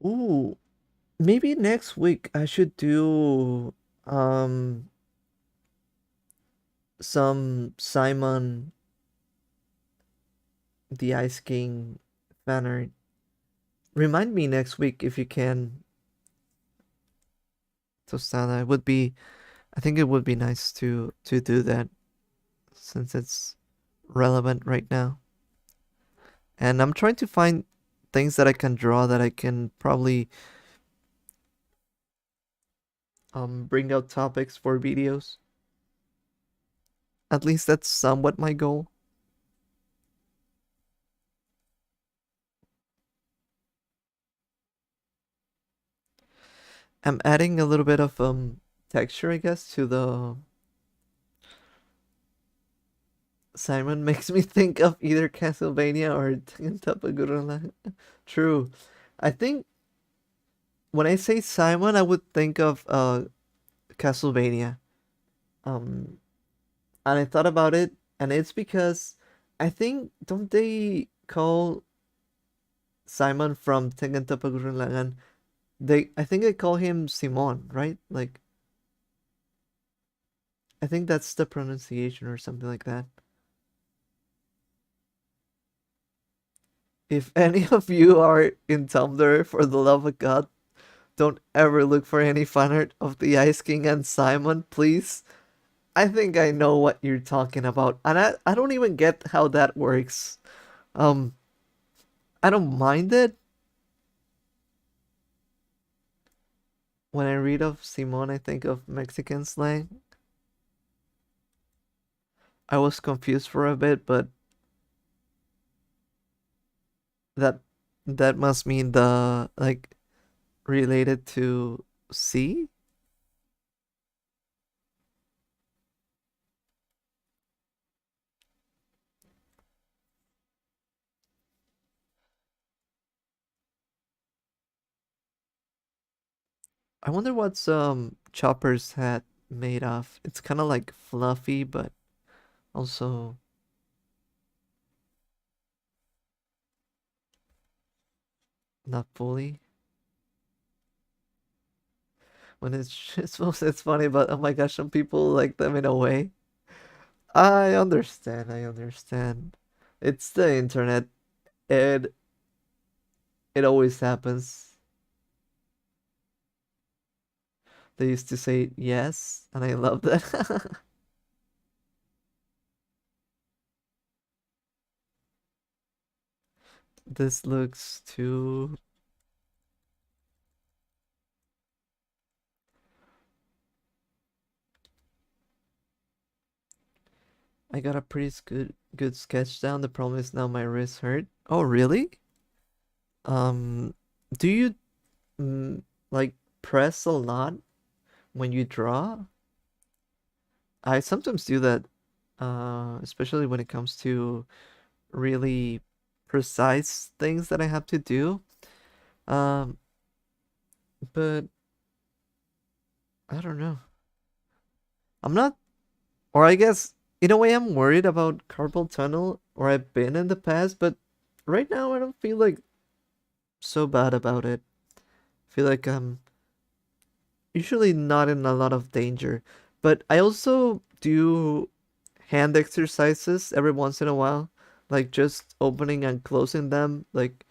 Ooh, maybe next week I should do um some Simon the Ice King fan art. Remind me next week if you can, Tostada. It would be, I think it would be nice to do that since it's relevant right now. And I'm trying to find things that I can draw that I can probably bring out topics for videos. At least that's somewhat my goal. I'm adding a little bit of texture, I guess, to the Simon makes me think of either Castlevania or Tapagurula. True. I think when I say Simon, I would think of Castlevania. Um, and I thought about it, and it's because I think don't they call Simon from Tengen Toppa Gurren Lagann? I think they call him Simon, right? Like I think that's the pronunciation or something like that. If any of you are in Tumblr, for the love of God, don't ever look for any fan art of the Ice King and Simon, please. I think I know what you're talking about, and I don't even get how that works. Um, I don't mind it when I read of Simon. I think of Mexican slang. I was confused for a bit, but that that must mean the like related to C. I wonder what's Chopper's hat made of. It's kind of like fluffy, but also not fully. When it's funny, but oh my gosh, some people like them in a way. I understand. I understand. It's the internet. It it always happens. They used to say yes, and I love that. This looks too. I got a pretty good sketch down. The problem is now my wrist hurt. Oh, really? Um, do you mm, like press a lot when you draw? I sometimes do that, especially when it comes to really precise things that I have to do. Um, but I don't know. I'm not, or I guess in a way I'm worried about carpal tunnel, or I've been in the past, but right now I don't feel like so bad about it. I feel like I'm usually not in a lot of danger. But I also do hand exercises every once in a while, like just opening and closing them, like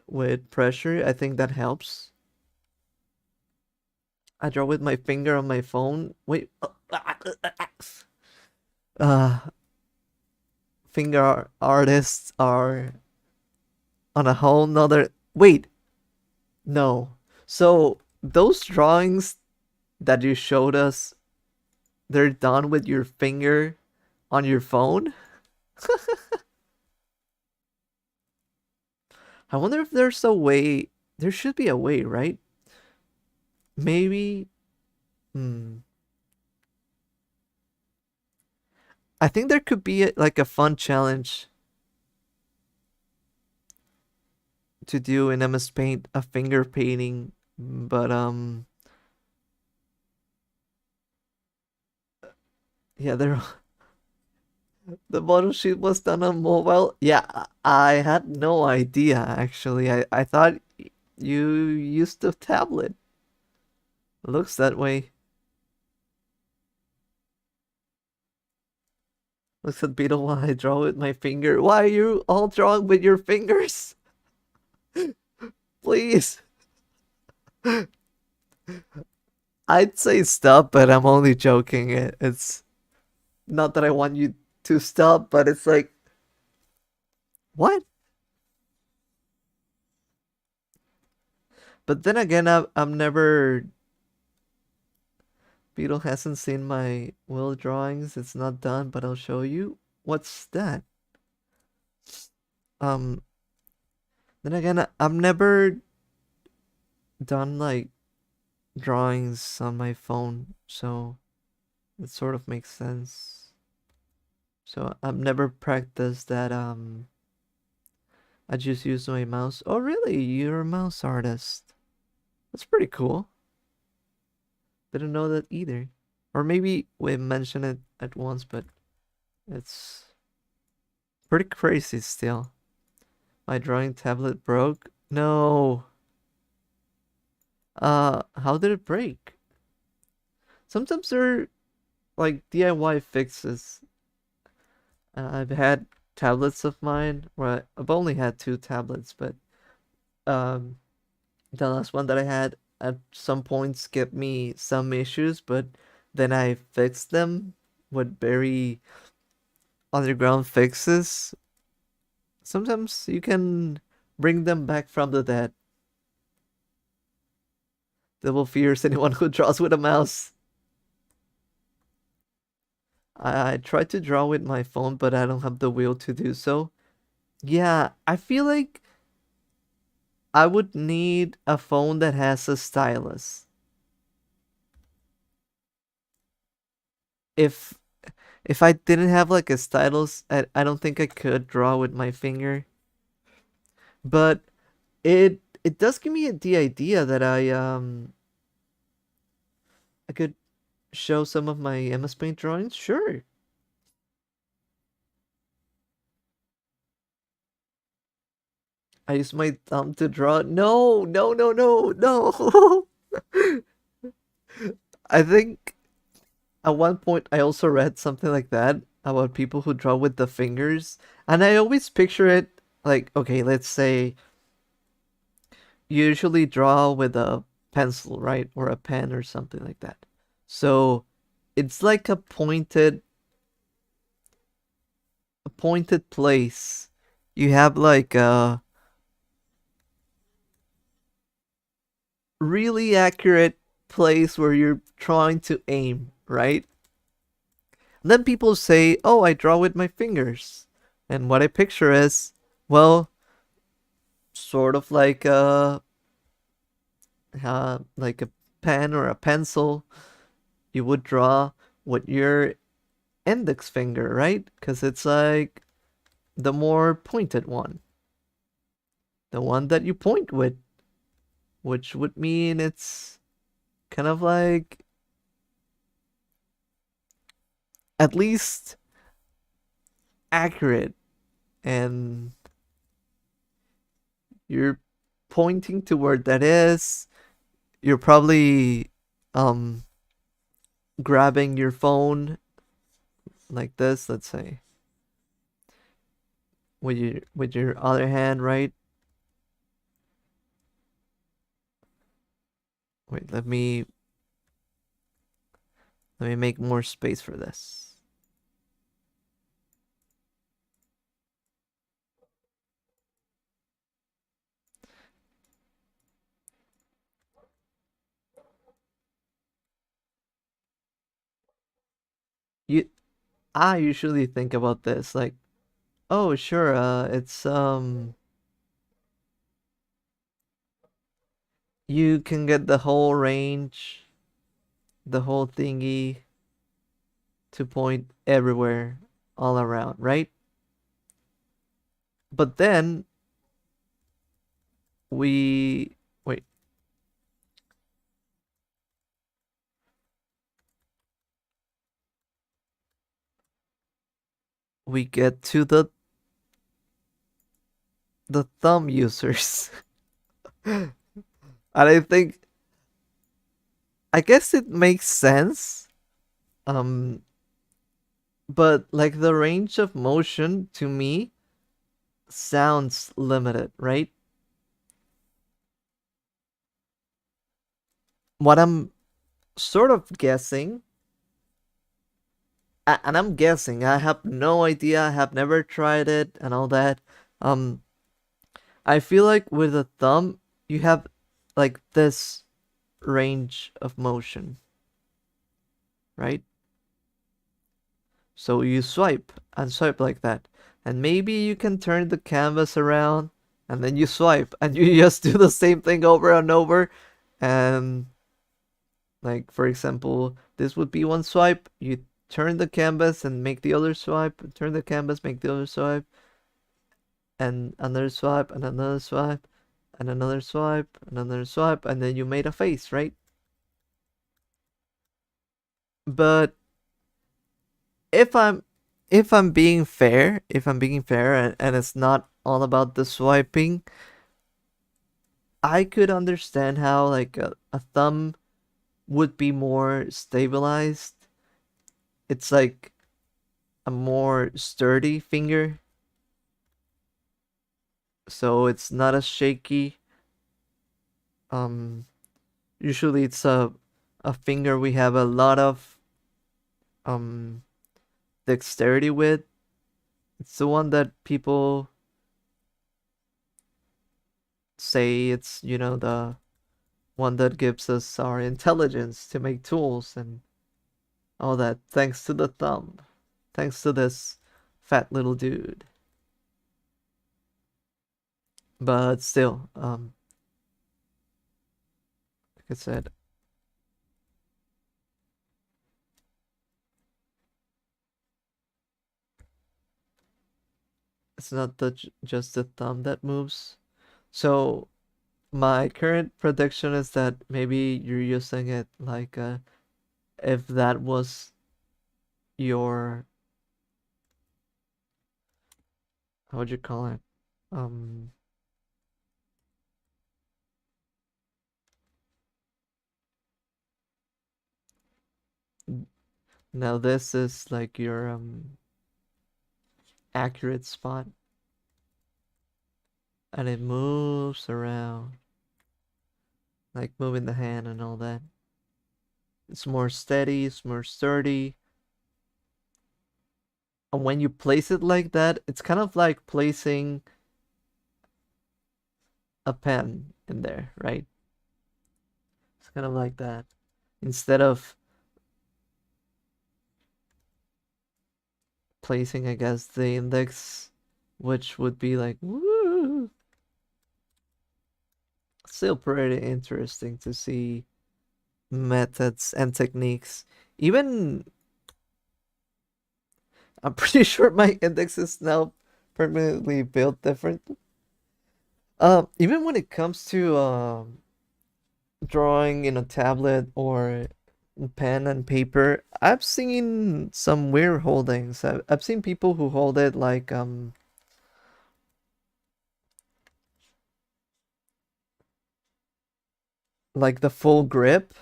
with pressure. I think that helps. I draw with my finger on my phone. Wait, uh, finger artists are on a whole nother. Wait, no. So those drawings that you showed us, they're done with your finger on your phone? I wonder if there's a way. There should be a way, right? Maybe. Hmm. I think there could be like a fun challenge to do in MS Paint, a finger painting, but yeah, there the model sheet was done on mobile. Yeah, I had no idea actually. I thought you used a tablet. Looks that way. Looks at Beetle while I draw with my finger. Why are you all drawing with your fingers? Please. I'd say stop, but I'm only joking. It's not that I want you to stop, but it's like, what? But then again, I'm never. Beetle hasn't seen my will drawings. It's not done, but I'll show you. What's that? Um, then again, I'm never done like drawings on my phone, so it sort of makes sense. So I've never practiced that. I just use my mouse. Oh, really? You're a mouse artist? That's pretty cool. Didn't know that either. Or maybe we mentioned it at once, but it's pretty crazy still. My drawing tablet broke. No. How did it break? Sometimes they're like DIY fixes. I've had tablets of mine where I've only had two tablets, but um, the last one that I had at some points gave me some issues, but then I fixed them with very underground fixes. Sometimes you can bring them back from the dead. Devil fears anyone who draws with a mouse. I tried to draw with my phone, but I don't have the will to do so. Yeah, I feel like I would need a phone that has a stylus. If if I didn't have like a stylus, I don't think I could draw with my finger. But it does give me the idea that I could show some of my MS Paint drawings. Sure. I use my thumb to draw. No, no, no, no, no. I think at one point I also read something like that about people who draw with the fingers, and I always picture it like, okay, let's say you usually draw with a pencil, right? Or a pen or something like that. So it's like a pointed place. You have like a really accurate place where you're trying to aim, right? And then people say, "Oh, I draw with my fingers." And what I picture is, well, sort of like a pen or a pencil. You would draw with your index finger, right? Because it's like the more pointed one, the one that you point with, which would mean it's kind of like at least accurate, and you're pointing to where that is. You're probably um grabbing your phone like this, let's say, with your other hand, right? Wait, let me make more space for this. You I usually think about this like, oh sure, it's you can get the whole range, the whole thingy to point everywhere all around, right? But then we wait, we get to the thumb users. And I guess it makes sense. Um but like the range of motion to me sounds limited, right? What I'm sort of guessing, and I'm guessing, I have no idea, I have never tried it and all that. Um I feel like with a thumb you have like this range of motion, right? So you swipe and swipe like that. And maybe you can turn the canvas around and then you swipe and you just do the same thing over and over. And like for example, this would be one swipe. You turn the canvas and make the other swipe, turn the canvas, make the other swipe, and another swipe and another swipe. and another swipe, and then you made a face, right? But if I'm if I'm being fair and it's not all about the swiping, I could understand how like a thumb would be more stabilized. It's like a more sturdy finger, so it's not as shaky. Um, Usually it's a finger we have a lot of um dexterity with. It's the one that people say it's, the one that gives us our intelligence to make tools and all that, thanks to the thumb. Thanks to this fat little dude. But still, like I said, it's not just the thumb that moves. So my current prediction is that maybe you're using it like if that was your, how would you call it? Um, Now this is like your accurate spot, and it moves around, like moving the hand and all that. It's more steady, it's more sturdy. And when you place it like that, it's kind of like placing a pen in there, right? It's kind of like that. Instead of placing, I guess, the index, which would be like, woo. Still pretty interesting to see methods and techniques. Even I'm pretty sure my index is now permanently built different. Even when it comes to drawing in a tablet or pen and paper, I've seen some weird holdings. I've seen people who hold it like the full grip.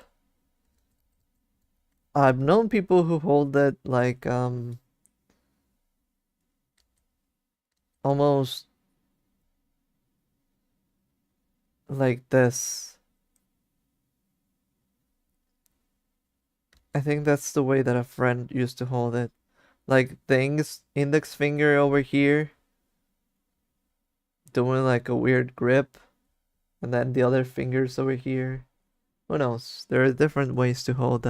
I've known people who hold it like almost like this. I think that's the way that a friend used to hold it. Like the index finger over here doing like a weird grip, and then the other fingers over here. Who knows? There are different ways to hold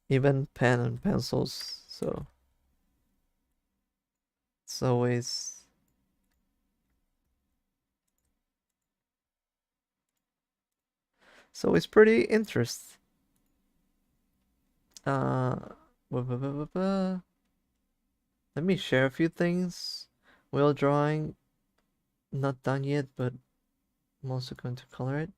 even pen and pencils, so it's always pretty interesting. Uh, Let me share a few things. Wheel drawing, not done yet, but I'm also going to color it.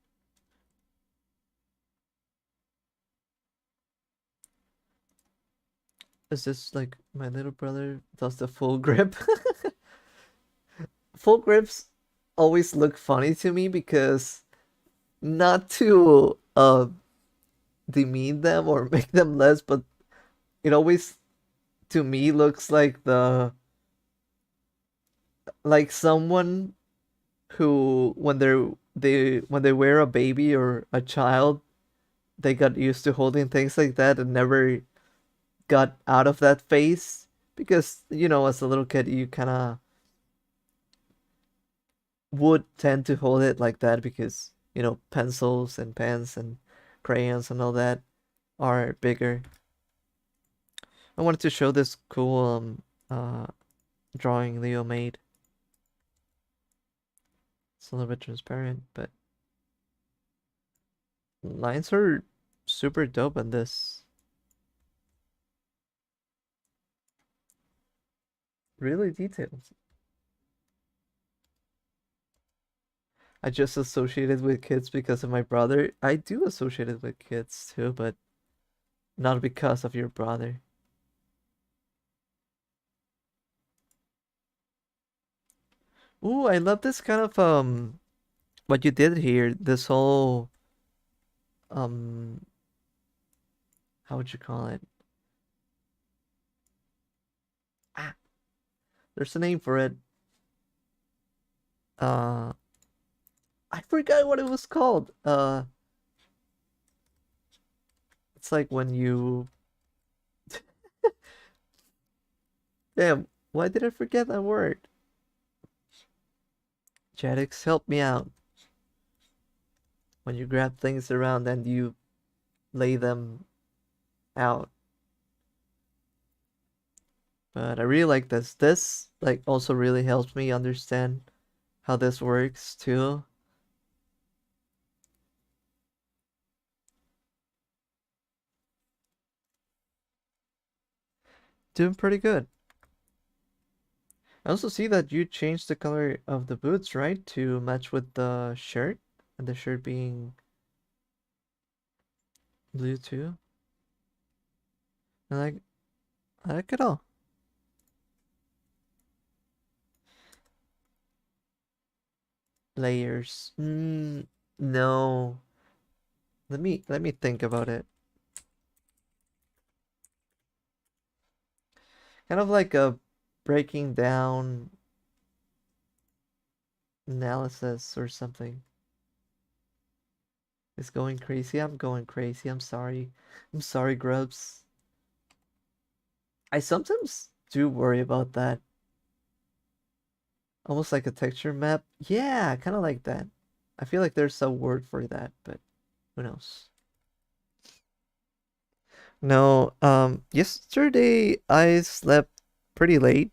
Is this like my little brother does the full grip? Full grips always look funny to me because not to demean them or make them less, but it always to me looks like someone who when they were a baby or a child, they got used to holding things like that and never got out of that phase because as a little kid you kind of would tend to hold it like that because pencils and pens and crayons and all that are bigger. I wanted to show this cool drawing Leo made. It's a little bit transparent, but lines are super dope on this. Really detailed. I just associated with kids because of my brother. I do associate it with kids too, but not because of your brother. Ooh, I love this kind of what you did here. This whole um how would you call it? Ah, there's a name for it. Uh I forgot what it was called. It's like when you damn, why did I forget that word? Jetix, help me out. When you grab things around and you lay them out. But I really like this. This like also really helps me understand how this works too. Doing pretty good. I also see that you changed the color of the boots, right? To match with the shirt, and the shirt being blue too. I like I like it all. Layers. No. Let me think about it. Kind of like a breaking down analysis or something. It's going crazy. I'm going crazy. I'm sorry. I'm sorry, Grubs. I sometimes do worry about that. Almost like a texture map. Yeah, kind of like that. I feel like there's a word for that, but who knows? No, yesterday I slept pretty late,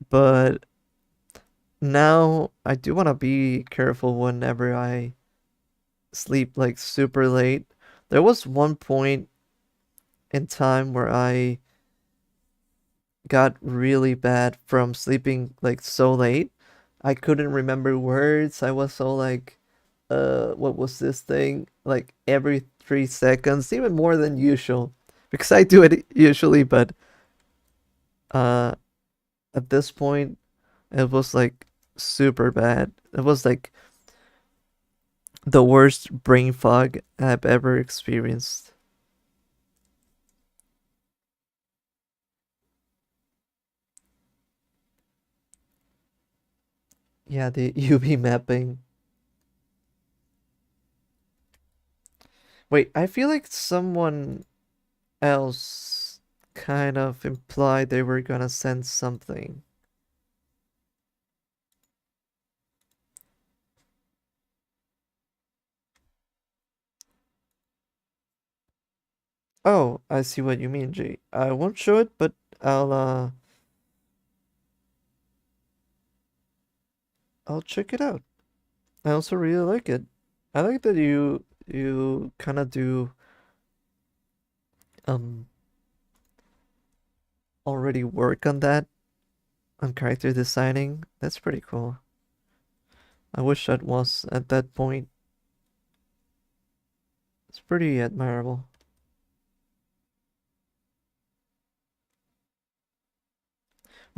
but now I do want to be careful whenever I sleep like super late. There was one point in time where I got really bad from sleeping like so late. I couldn't remember words. I was so like, what was this thing? Like every 3 seconds, even more than usual. Because I do it usually, but uh at this point it was like super bad. It was like the worst brain fog I've ever experienced. Yeah, the UV mapping. Wait, I feel like someone else kind of implied they were gonna send something. Oh, I see what you mean, G. I won't show it, but I'll uh I'll check it out. I also really like it. I like that you kind of do um already work on that on character designing. That's pretty cool. I wish that was at that point. It's pretty admirable.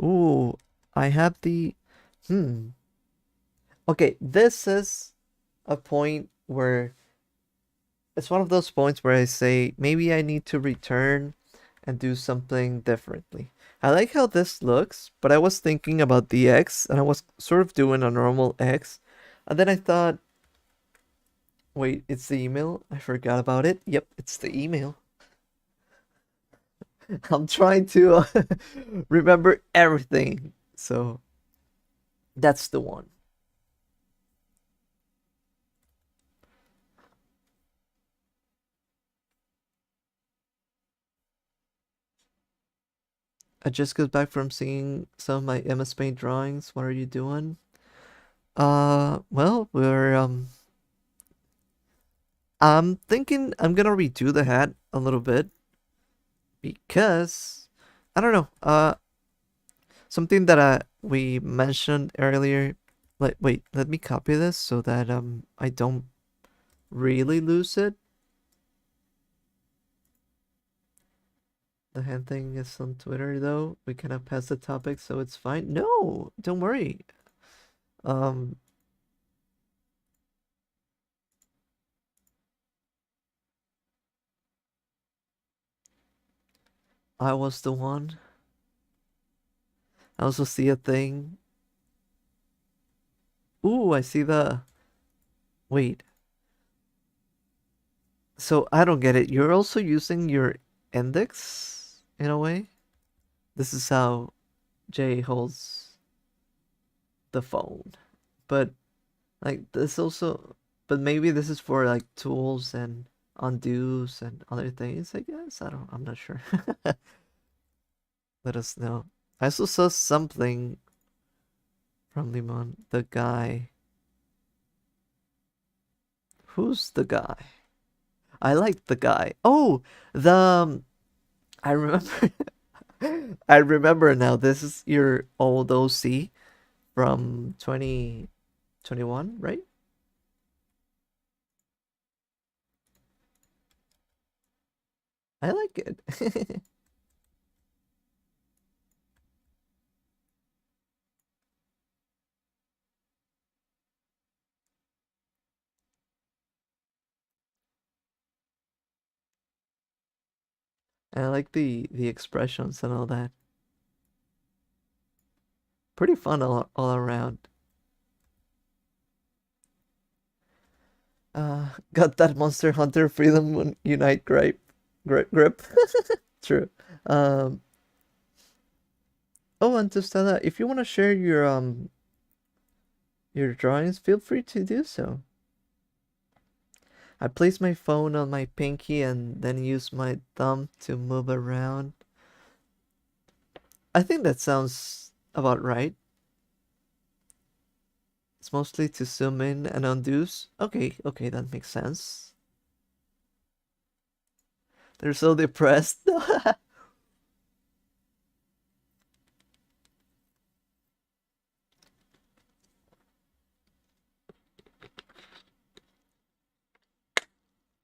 Ooh, I have the hmm. Okay, this is a point where it's one of those points where I say maybe I need to return and do something differently. I like how this looks, but I was thinking about the X and I was sort of doing a normal X. And then I thought, wait, it's the email? I forgot about it. Yep, it's the email. I'm trying to remember everything. So that's the one. I just got back from seeing some of my MSPaint drawings. What are you doing? Well, I'm thinking I'm gonna redo the hat a little bit because I don't know. Something that we mentioned earlier. Wait, let me copy this so that I don't really lose it. The hand thing is on Twitter though. We cannot pass the topic, so it's fine. No, don't worry. Um, I was the one. I also see a thing. Ooh, I see the. Wait. So I don't get it. You're also using your index in a way? This is how Jay holds the phone. But like this also, but maybe this is for like tools and undos and other things, I guess. I'm not sure. Let us know. I also saw something from Limon, the guy. Who's the guy? I like the guy. Oh, the I remember I remember now. This is your old OC from 2021, right? I like it. I like the expressions and all that. Pretty fun all around. Got that Monster Hunter Freedom Unite grip. True. Um, oh, and to Stella, if you want to share your drawings, feel free to do so. I place my phone on my pinky and then use my thumb to move around. I think that sounds about right. It's mostly to zoom in and undoes. Okay, okay, that makes sense. They're so depressed.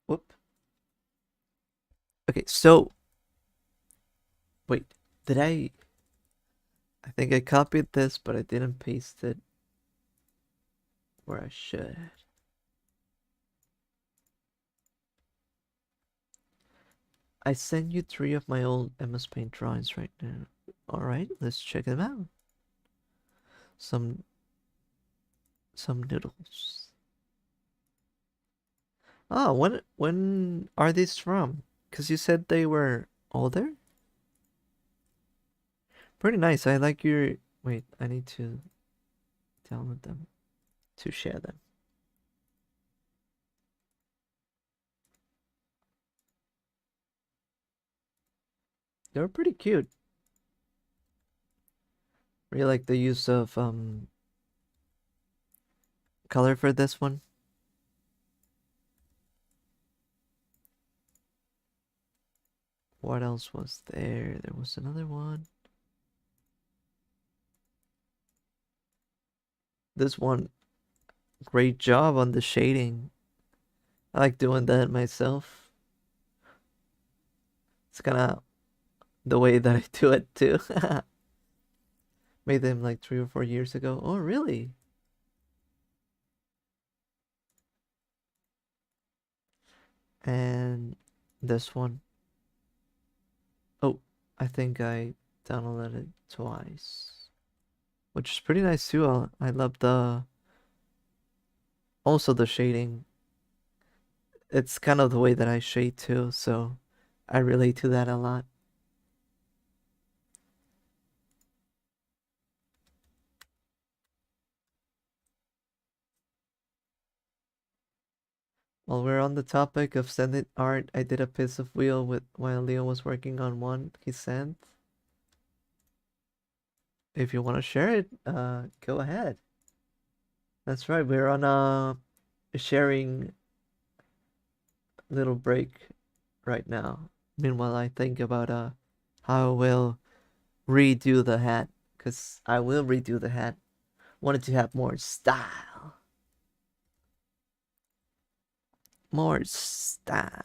Whoop. Okay, so wait, did I think I copied this, but I didn't paste it where I should. I sent you 3 of my old MSPaint drawings right now. Alright, let's check them out. Some noodles. Oh, when are these from? Because you said they were older? Pretty nice. I like your. Wait, I need to download them to share them. They're pretty cute. Really like the use of color for this one. What else was there? There was another one. This one, great job on the shading. I like doing that myself. It's kind of the way that I do it too. Made them like 3 or 4 years ago. Oh, really? And this one. Oh, I think I downloaded it twice, which is pretty nice too. I love the also the shading. It's kind of the way that I shade too, so I relate to that a lot. While we're on the topic of sending art, I did a piece of wheel with while Leo was working on one he sent. If you want to share it, go ahead. That's right. We're on a sharing little break right now. Meanwhile, I think about how I will redo the hat, because I will redo the hat Wanted to have more style. More style.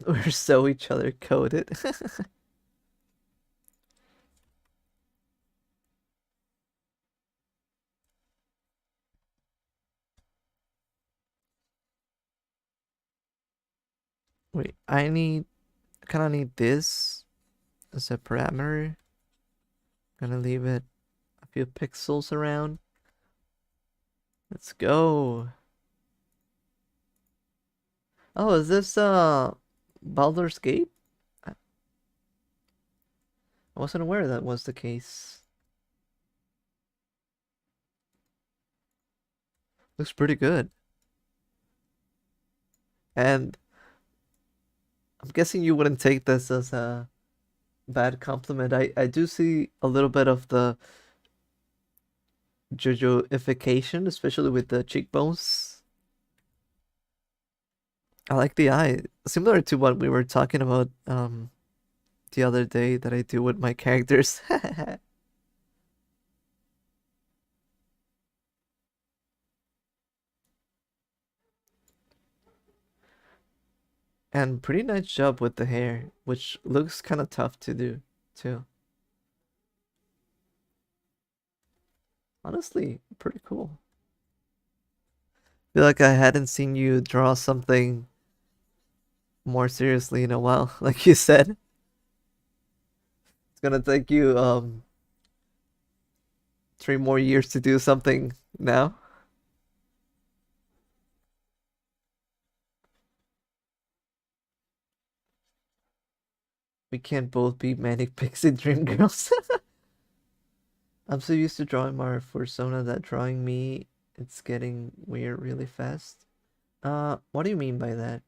We're so each other coded. Wait, kind of need this as a parameter. Gonna leave it a few pixels around. Let's go. Oh, is this Baldur's Gate? I wasn't aware that was the case. Looks pretty good. And I'm guessing you wouldn't take this as a bad compliment. I do see a little bit of the JoJoification, especially with the cheekbones. I like the eye. Similar to what we were talking about the other day that I do with my characters. And pretty nice job with the hair, which looks kind of tough to do too. Honestly, pretty cool. Feel like I hadn't seen you draw something more seriously in a while. Like you said, it's gonna take you 3 more years to do something now. We can't both be manic pixie dream girls. I'm so used to drawing my persona that drawing me, it's getting weird really fast. What do you mean by that?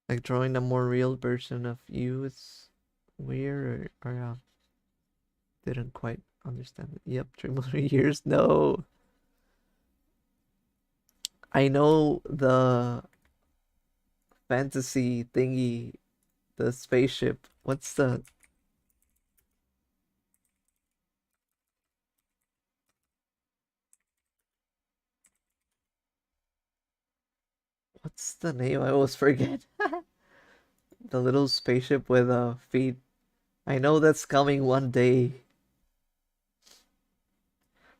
Like drawing a more real version of you is weird, or didn't quite understand it. Yep, 3 more years. No, I know the fantasy thingy, the spaceship. What's the name? I always forget. The little spaceship with feet. I know that's coming one day.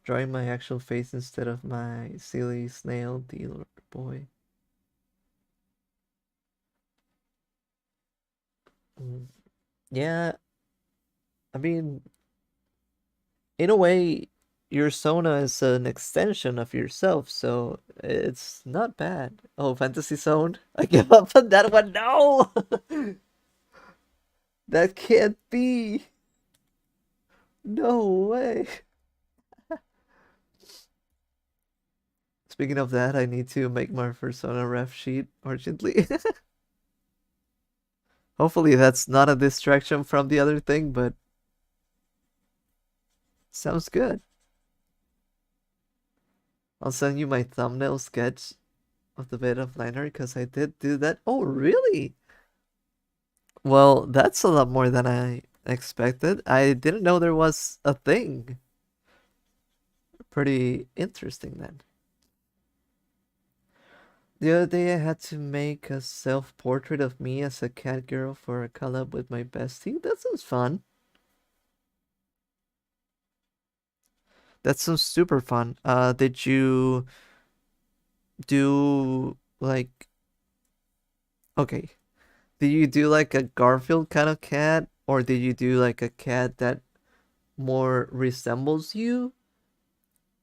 Drawing my actual face instead of my silly snail dealer boy. Mm. Yeah, I mean, in a way, your Sona is an extension of yourself, so it's not bad. Oh, Fantasy Zone? I give up on that one. No! That can't be. No way. Speaking of that, I need to make my Persona ref sheet urgently. Hopefully that's not a distraction from the other thing, but sounds good. I'll send you my thumbnail sketch of the bit of liner because I did do that. Oh, really? Well, that's a lot more than I expected. I didn't know there was a thing. Pretty interesting then. The other day I had to make a self-portrait of me as a cat girl for a collab with my bestie. That sounds fun. That sounds super fun. Did you do like okay. Did you do like a Garfield kind of cat or did you do like a cat that more resembles you?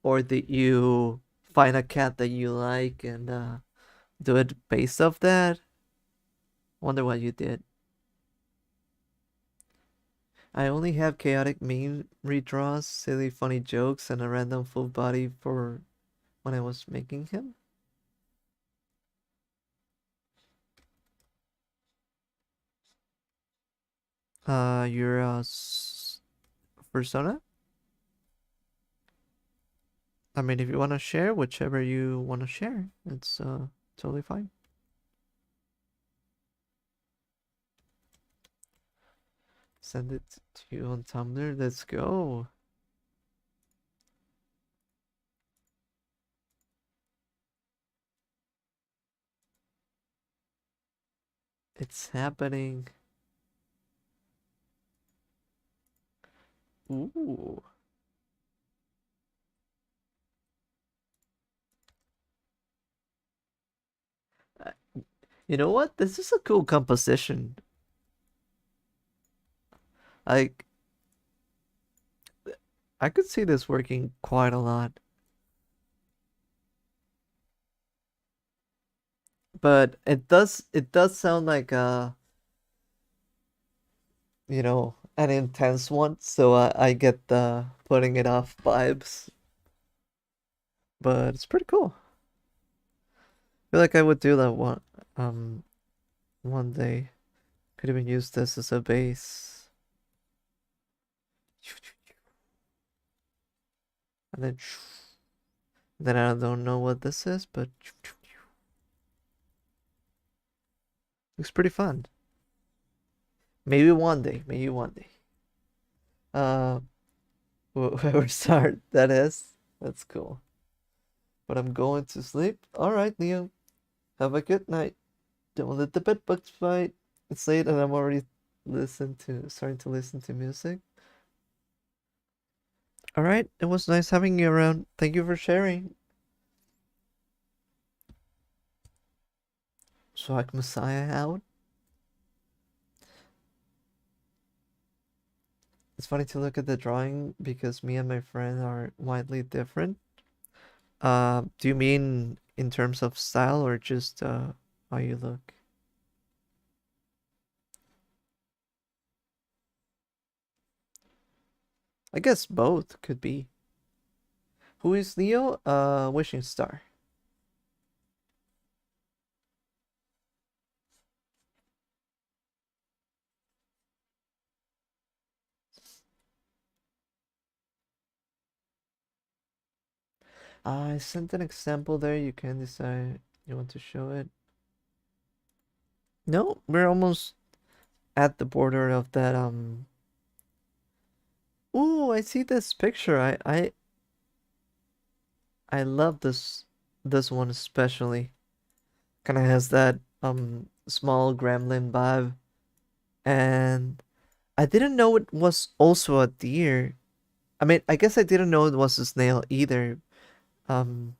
Or did you find a cat that you like and do it based off that? Wonder what you did. I only have chaotic meme redraws, silly funny jokes, and a random full body for when I was making him. Your persona? I mean, if you want to share, whichever you want to share, it's totally fine. Send it to you on Tumblr. Let's go. It's happening. Ooh. Uh, You know what? This is a cool composition. Like, I could see this working quite a lot. But it does sound like an intense one, so I get the putting it off vibes. But it's pretty cool. I feel like I would do that um one day. Could even use this as a base. And then I don't know what this is, but looks pretty fun. Maybe one day, maybe one day. Uh, whoever start that is, that's cool. But I'm going to sleep. All right, Leo. Have a good night. Don't let the bed bugs bite. It's late and I'm already starting to listen to music. All right, it was nice having you around. Thank you for sharing. Swag Messiah out. It's funny to look at the drawing because me and my friend are widely different. Do you mean in terms of style or just how you look? I guess both could be. Who is Leo? Wishing Star. I sent an example there. You can decide you want to show it. No, we're almost at the border of that. Ooh, I see this picture. I love this one especially. Kind of has that small gremlin vibe, and I didn't know it was also a deer. I mean, I guess I didn't know it was a snail either. Um,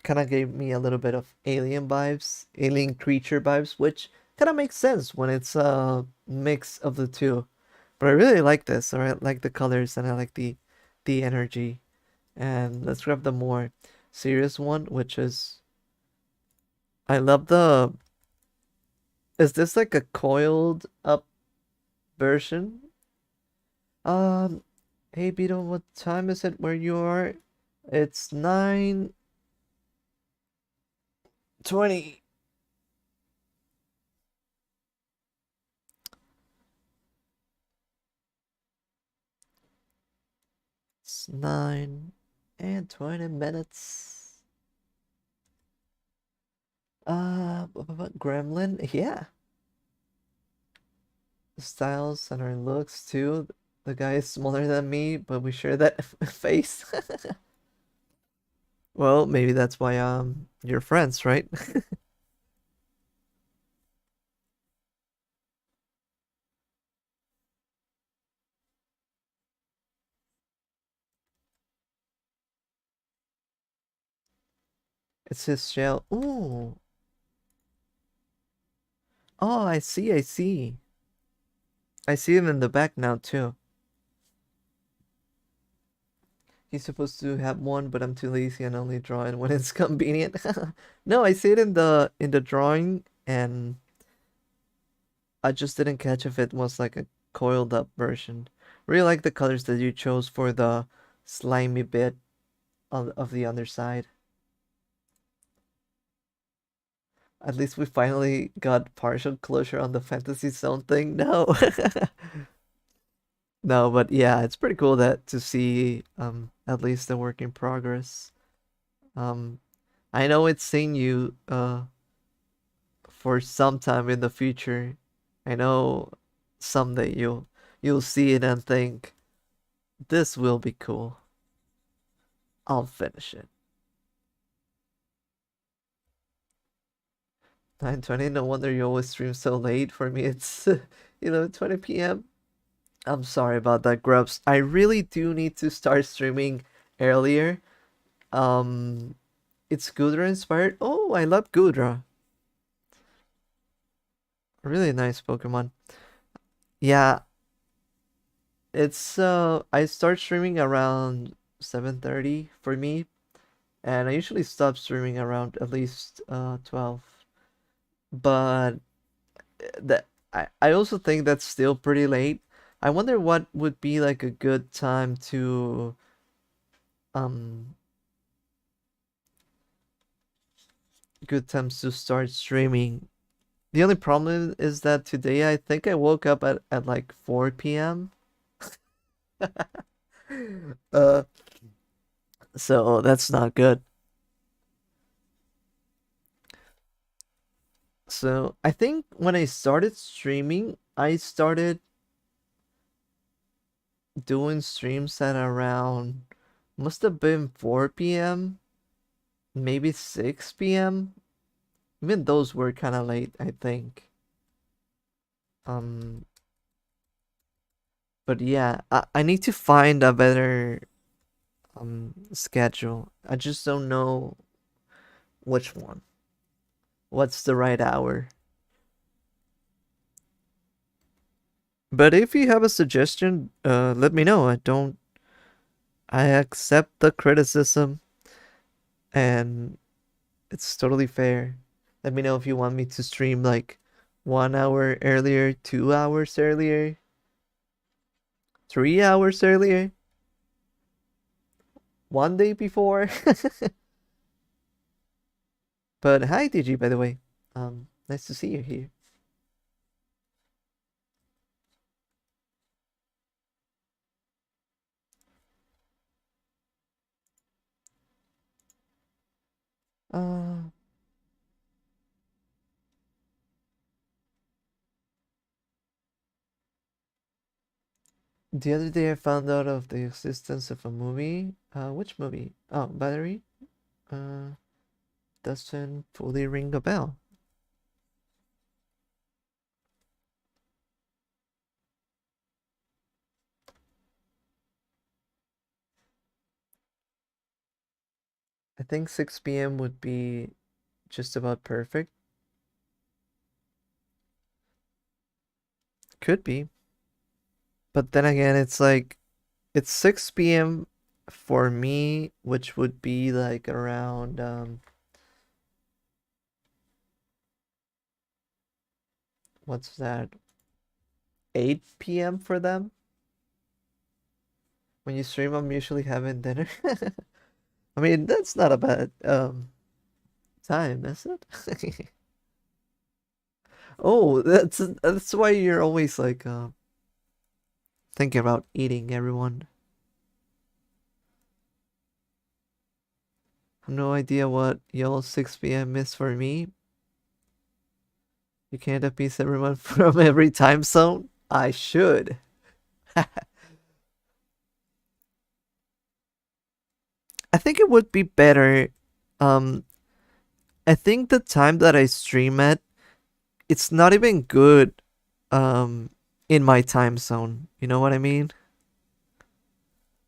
Kind of gave me a little bit of alien vibes, alien creature vibes, which kind of makes sense when it's a mix of the two. But I really like this. Or I like the colors and I like the energy. And let's grab the more serious one, which is I love the. Is this like a coiled up version? Um, hey Beetle, what time is it where you are? It's 9:20. It's 9 and 20 minutes. Gremlin, yeah. The styles and our looks too. The guy is smaller than me, but we share that face. Well, maybe that's why you're friends, right? It's his shell. Ooh. Oh, I see, I see. I see him in the back now too. He's supposed to have one, but I'm too lazy and only draw it when it's convenient. No, I see it in the drawing, and I just didn't catch if it was like a coiled up version. Really like the colors that you chose for the slimy bit of the underside. At least we finally got partial closure on the fantasy zone thing. No. No, but yeah, it's pretty cool that to see at least the work in progress. Um I know it's seen you for some time in the future. I know someday you'll see it and think this will be cool. I'll finish it. 9:20. No wonder you always stream so late. For me, it's 20 p.m. I'm sorry about that, Grubs. I really do need to start streaming earlier. Um, it's Gudra inspired. Oh, I love Gudra. Really nice Pokemon. Yeah, it's I start streaming around 7:30 for me, and I usually stop streaming around at least 12. But that I also think that's still pretty late. I wonder what would be like a good time to um good times to start streaming. The only problem is that today I think I woke up at like 4 p.m. Uh, so that's not good. So I think when I started streaming, I started doing streams at around must have been 4 p.m., maybe 6 p.m. Even those were kind of late, I think. Um, but yeah, I need to find a better schedule. I just don't know which one. What's the right hour? But if you have a suggestion, let me know. I accept the criticism and it's totally fair. Let me know if you want me to stream like 1 hour earlier, 2 hours earlier, 3 hours earlier, one day before. But hi, DG, by the way. Nice to see you here. Uh, the other day I found out of the existence of a movie. Which movie? Oh, Battery. Uh, doesn't fully ring a bell. I think 6 p.m. would be just about perfect. Could be. But then again, it's like it's 6 p.m. for me, which would be like around what's that? 8 p.m. for them. When you stream, I'm usually having dinner. I mean, that's not a bad time, is it? Oh, that's why you're always like thinking about eating everyone. I have no idea what y'all 6 p.m. is for me. You can't appease everyone from every time zone. I should. I think it would be better. Um, I think the time that I stream at, it's not even good. In my time zone. You know what I mean?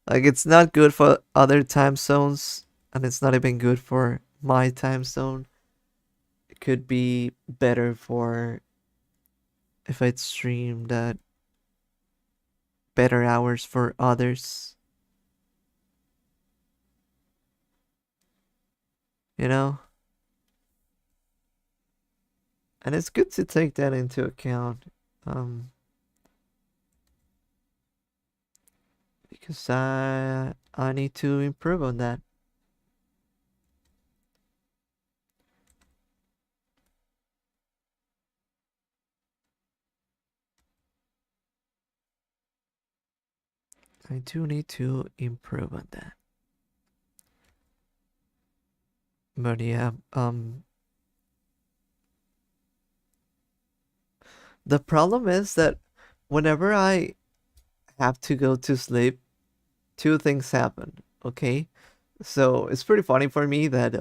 Like it's not good for other time zones, and it's not even good for my time zone. It could be better for if I'd streamed at better hours for others. You know? And it's good to take that into account. Um, because I need to improve on that. I do need to improve on that. But yeah, the problem is that whenever I have to go to sleep, two things happen. Okay, so it's pretty funny for me that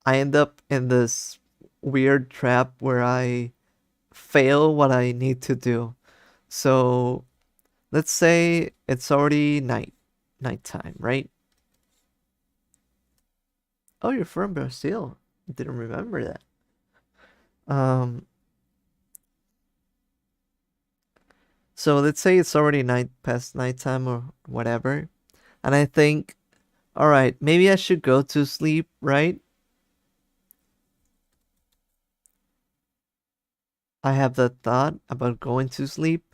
I end up in this weird trap where I fail what I need to do. So let's say it's already nighttime, right? Oh, you're from Brazil. Didn't remember that. Um, so let's say it's already night past nighttime or whatever, and I think, all right, maybe I should go to sleep, right? I have the thought about going to sleep,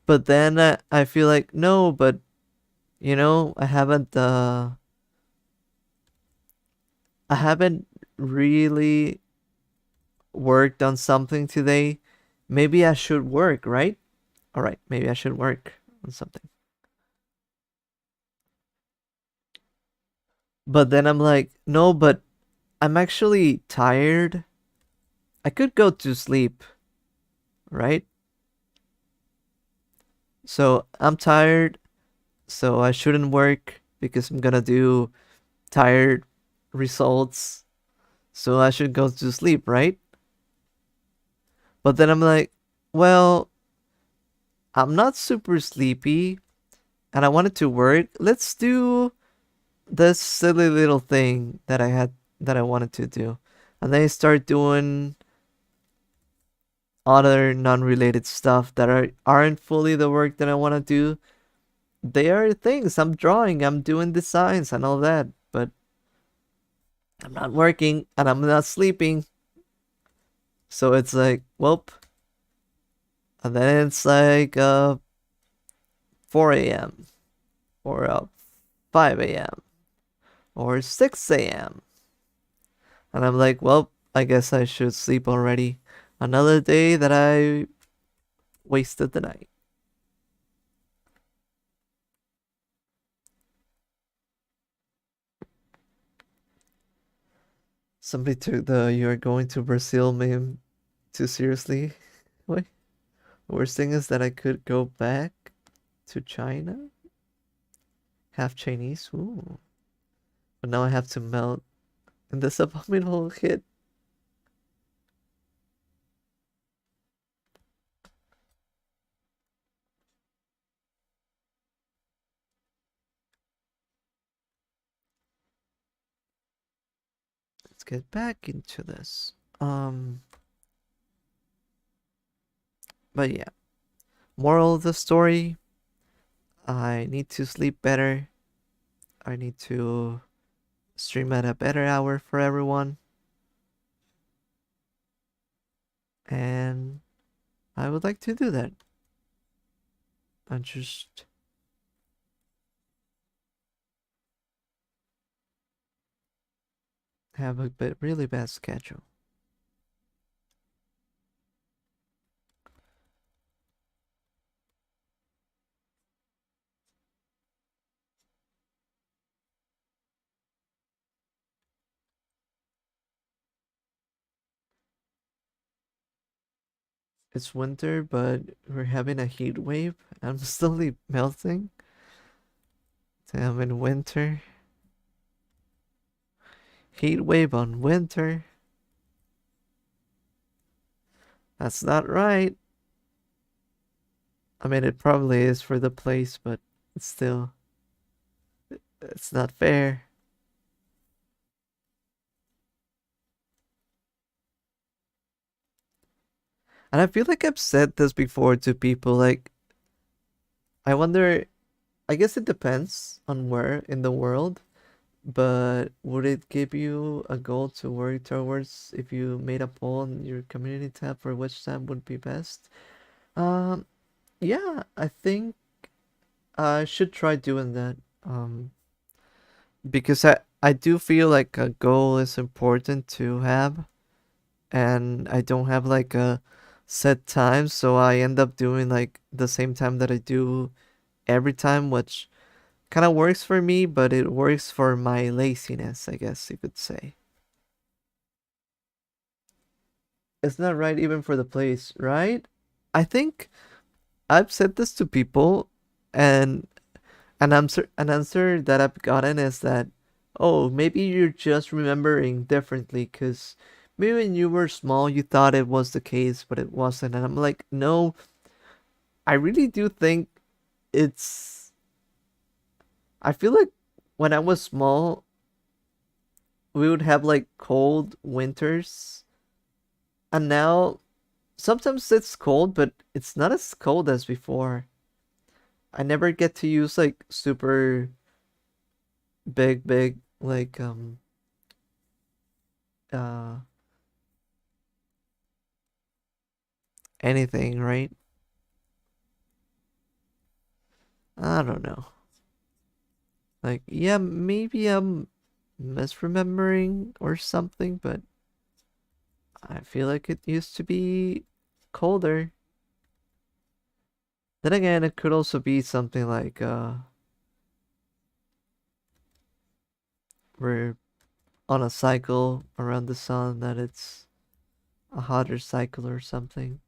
but then I feel like no, but I haven't really worked on something today. Maybe I should work, right? All right, maybe I should work on something. But then I'm like, no, but I'm actually tired. I could go to sleep, right? So I'm tired, so I shouldn't work because I'm gonna do tired results. So I should go to sleep, right? But then I'm like, well, I'm not super sleepy and I wanted to work. Let's do this silly little thing that I wanted to do. And then I start doing other non-related stuff that aren't fully the work that I want to do. They are things I'm drawing, I'm doing designs and all that, but I'm not working and I'm not sleeping. So it's like, well, and then it's like 4 a.m. or 5 a.m. or 6 a.m. And I'm like, well, I guess I should sleep already. Another day that I wasted the night. Somebody took the "you're going to Brazil" meme too seriously. Wait, the worst thing is that I could go back to China, half Chinese. Ooh. But now I have to melt in this abominable hit. Let's get back into this. Um, but yeah, moral of the story, I need to sleep better. I need to stream at a better hour for everyone. And I would like to do that. I just have a really bad schedule. It's winter, but we're having a heat wave. I'm slowly melting. I'm in winter. Heat wave on winter. That's not right. I mean, it probably is for the place, but it's still, it's not fair. And I feel like I've said this before to people. Like, I wonder, I guess it depends on where in the world, but would it give you a goal to work towards if you made a poll on your community tab for which tab would be best? Um, yeah, I think I should try doing that. Because I do feel like a goal is important to have, and I don't have like a set time, so I end up doing like the same time that I do every time, which kind of works for me, but it works for my laziness, I guess you could say. It's not right even for the place, right? I think I've said this to people, and an answer that I've gotten is that, oh, maybe you're just remembering differently, because maybe when you were small you thought it was the case, but it wasn't. And I'm like, no, I really do think it's. I feel like when I was small, we would have like cold winters, and now sometimes it's cold, but it's not as cold as before. I never get to use like super big like uh anything, right? I don't know. Like, yeah, maybe I'm misremembering or something, but I feel like it used to be colder. Then again, it could also be something like we're on a cycle around the sun, that it's a hotter cycle or something.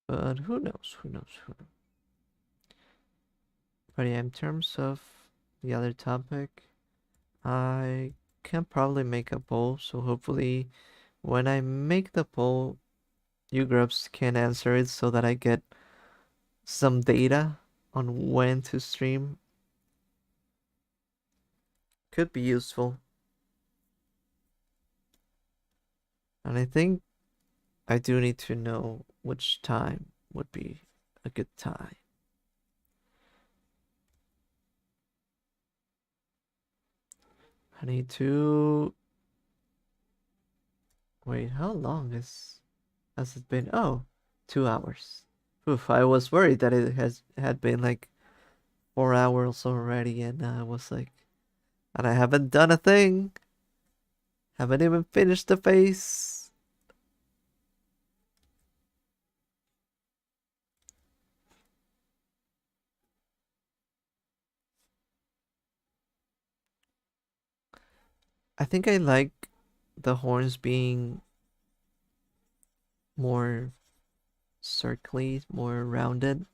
But who knows? Who knows? Who knows? But yeah, in terms of the other topic, I can probably make a poll, so hopefully when I make the poll, you Grubs can answer it so that I get some data on when to stream. Could be useful. And I think I do need to know which time would be a good time. I need to wait, how long has it been? Oh, 2 hours. Oof, I was worried that it has had been like 4 hours already, and I was like, and I haven't done a thing. Haven't even finished the face. I think I like the horns being more circly, more rounded.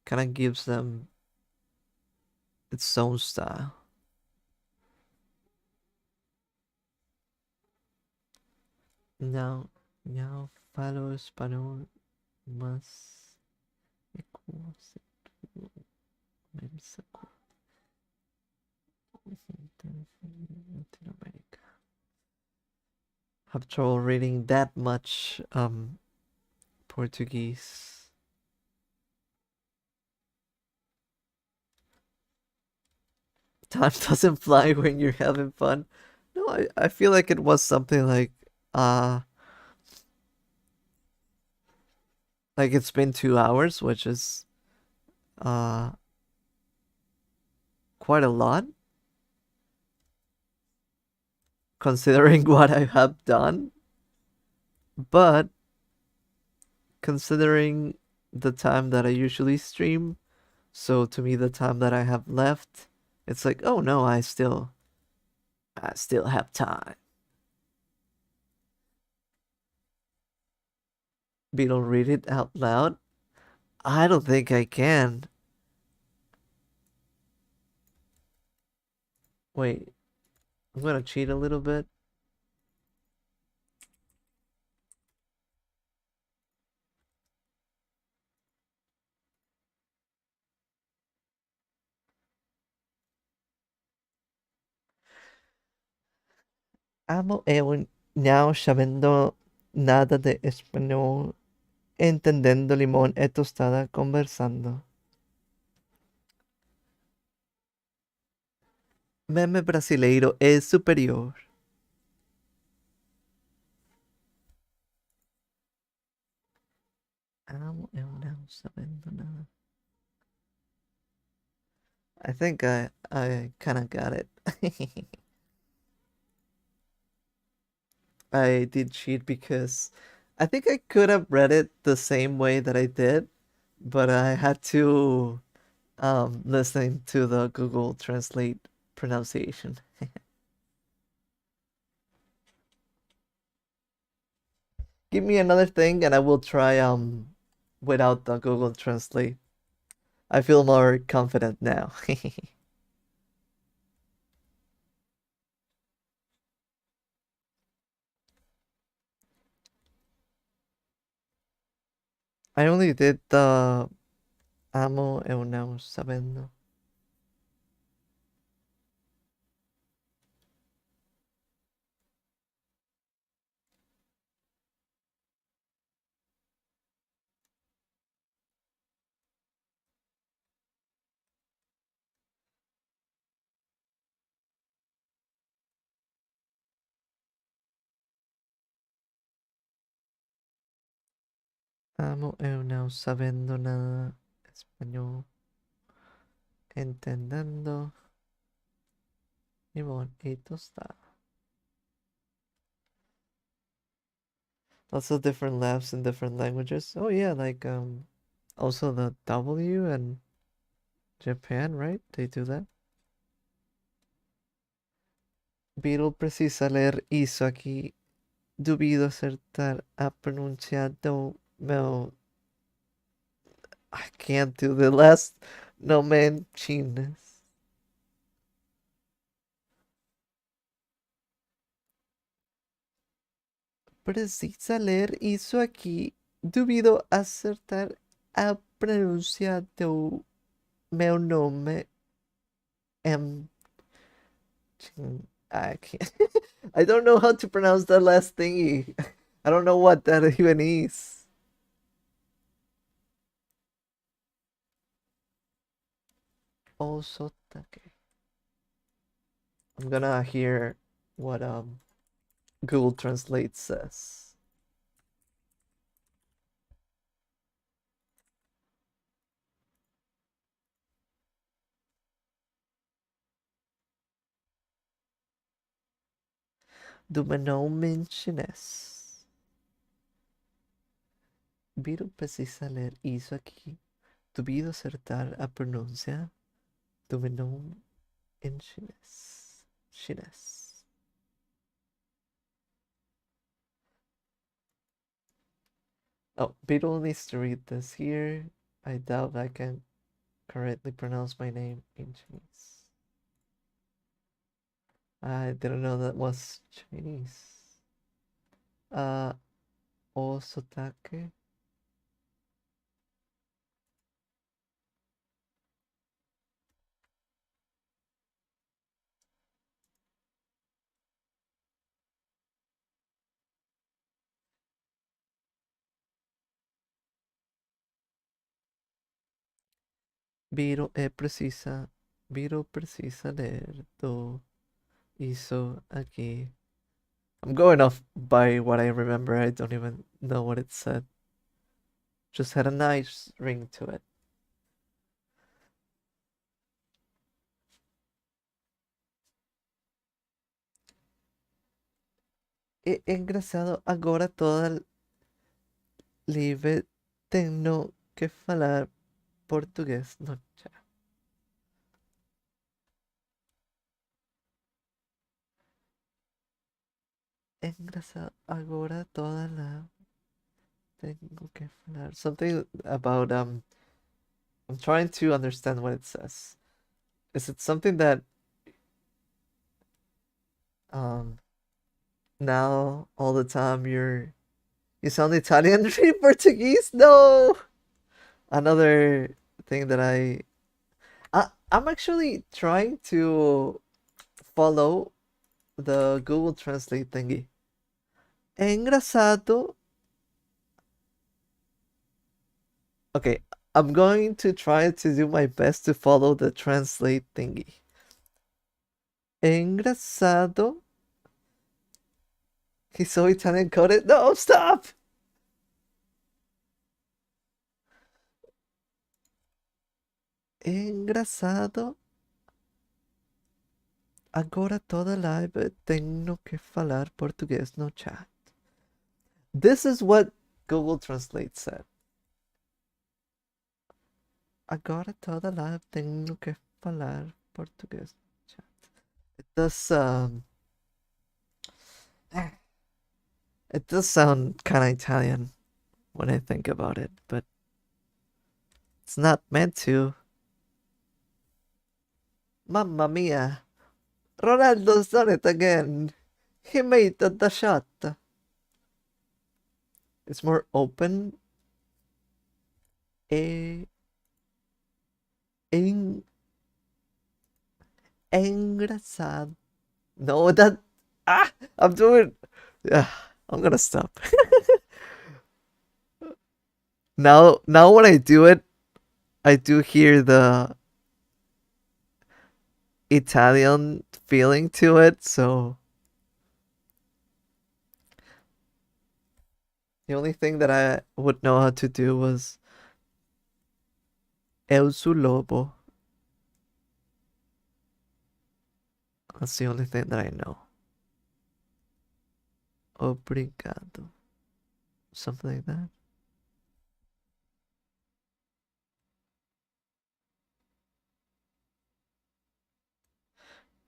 Kind of gives them its own style. Now, now follow español más equals Latinoamérica. Have trouble reading that much Portuguese. Time doesn't fly when you're having fun. No, I feel like it was something like it's been 2 hours, which is uh quite a lot considering what I have done. But considering the time that I usually stream, so to me the time that I have left, it's like, oh no, I still have time. Beetle, read it out loud. I don't think I can. Wait, I'm gonna cheat a little bit. Amo Ewan. Now sabiendo nada de español, entendendo limón e tostada conversando. Meme brasileiro es superior. Amo eu não sabendo nada. I think I kind of got it. I did cheat because I think I could have read it the same way that I did, but I had to listen to the Google Translate pronunciation. Give me another thing and I will try without the Google Translate. I feel more confident now. I only did the amo eu não sabendo. Amo eu não sabendo nada espanhol. Entendendo. Limón y tostada. Lots of different laughs in different languages. Oh yeah, like also the W and Japan, right? They do that. Beetle precisa ler isso aqui. Duvido acertar a pronúncia do meu. I can't do the last nome chinês. Precisa ler isso aqui. Duvido acertar a pronúncia do meu nome em I can't. I don't know how to pronounce that last thingy. I don't know what that even is. Also, okay. I'm gonna hear what Google Translate says. Do meu nome em chinês. Viro precisa ler isso aqui. Duvido acertar a pronúncia do meu nome em chinês. Chinês. Oh, Beetle needs to read this here. I doubt I can correctly pronounce my name in Chinese. I didn't know that was Chinese. Osotake. Viro precisa ler do isso aqui. I'm going off by what I remember. I don't even know what it said. Just had a nice ring to it. É engraçado, agora toda livre tenho que falar português. Não, já. É engraçado, agora toda la tenho que falar. Something about I'm trying to understand what it says. Is it something that um now all the time you sound Italian read Portuguese? No. Another thing that I'm actually trying to follow the Google Translate thingy. Engraçado. Okay, I'm going to try to do my best to follow the translate thingy. Engraçado. He's so Italian coded. No, stop! Engraçado. Agora toda live tenho que falar português no chat. This is what Google Translate said. Agora toda live tenho que falar português no chat. It does it does sound kind of Italian when I think about it, but it's not meant to. Mamma mia! Ronaldo's done it again. He made the shot. It's more open. E en engraçado. No, that I'm doing. Yeah, I'm gonna stop. Now when I do it, I do hear the Italian feeling to it, so the only thing that I would know how to do was Eu sou lobo. That's the only thing that I know. Obrigado. Something like that.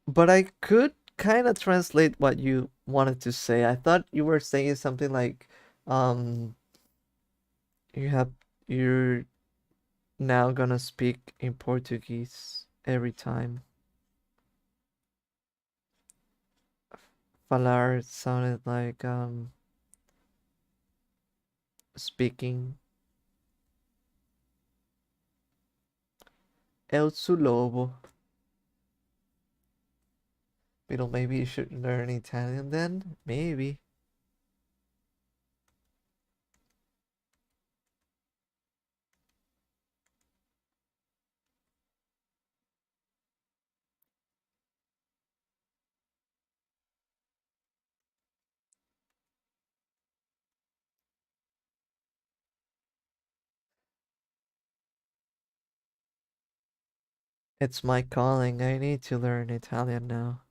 But I could kind of translate what you wanted to say. I thought you were saying something like, um, you're now gonna speak in Portuguese every time. Falar sounded like speaking. Eu sou lobo. Beetle, maybe you should learn Italian then? Maybe. It's my calling. I need to learn Italian now.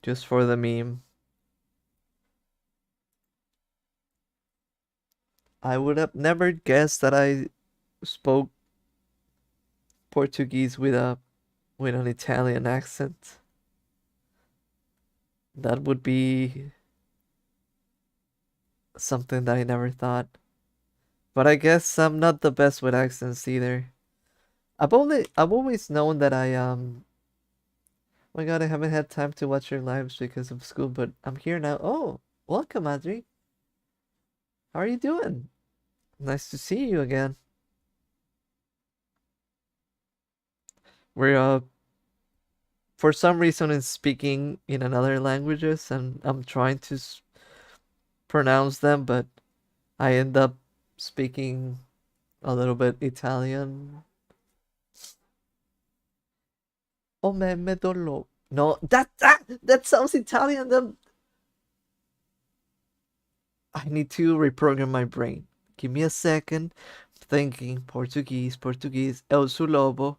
Just for the meme. I would have never guessed that I spoke Portuguese with an Italian accent. That would be something that I never thought. But I guess I'm not the best with accents either. I've always known that oh my god, I haven't had time to watch your lives because of school, but I'm here now. Oh, welcome, Adri. How are you doing? Nice to see you again. We're for some reason is speaking in another languages, and I'm trying to pronounce them, but I end up speaking a little bit Italian. Oh man, medolo. No, that sounds Italian. I need to reprogram my brain. Give me a second. Thinking Portuguese, Portuguese. Eu sou lobo.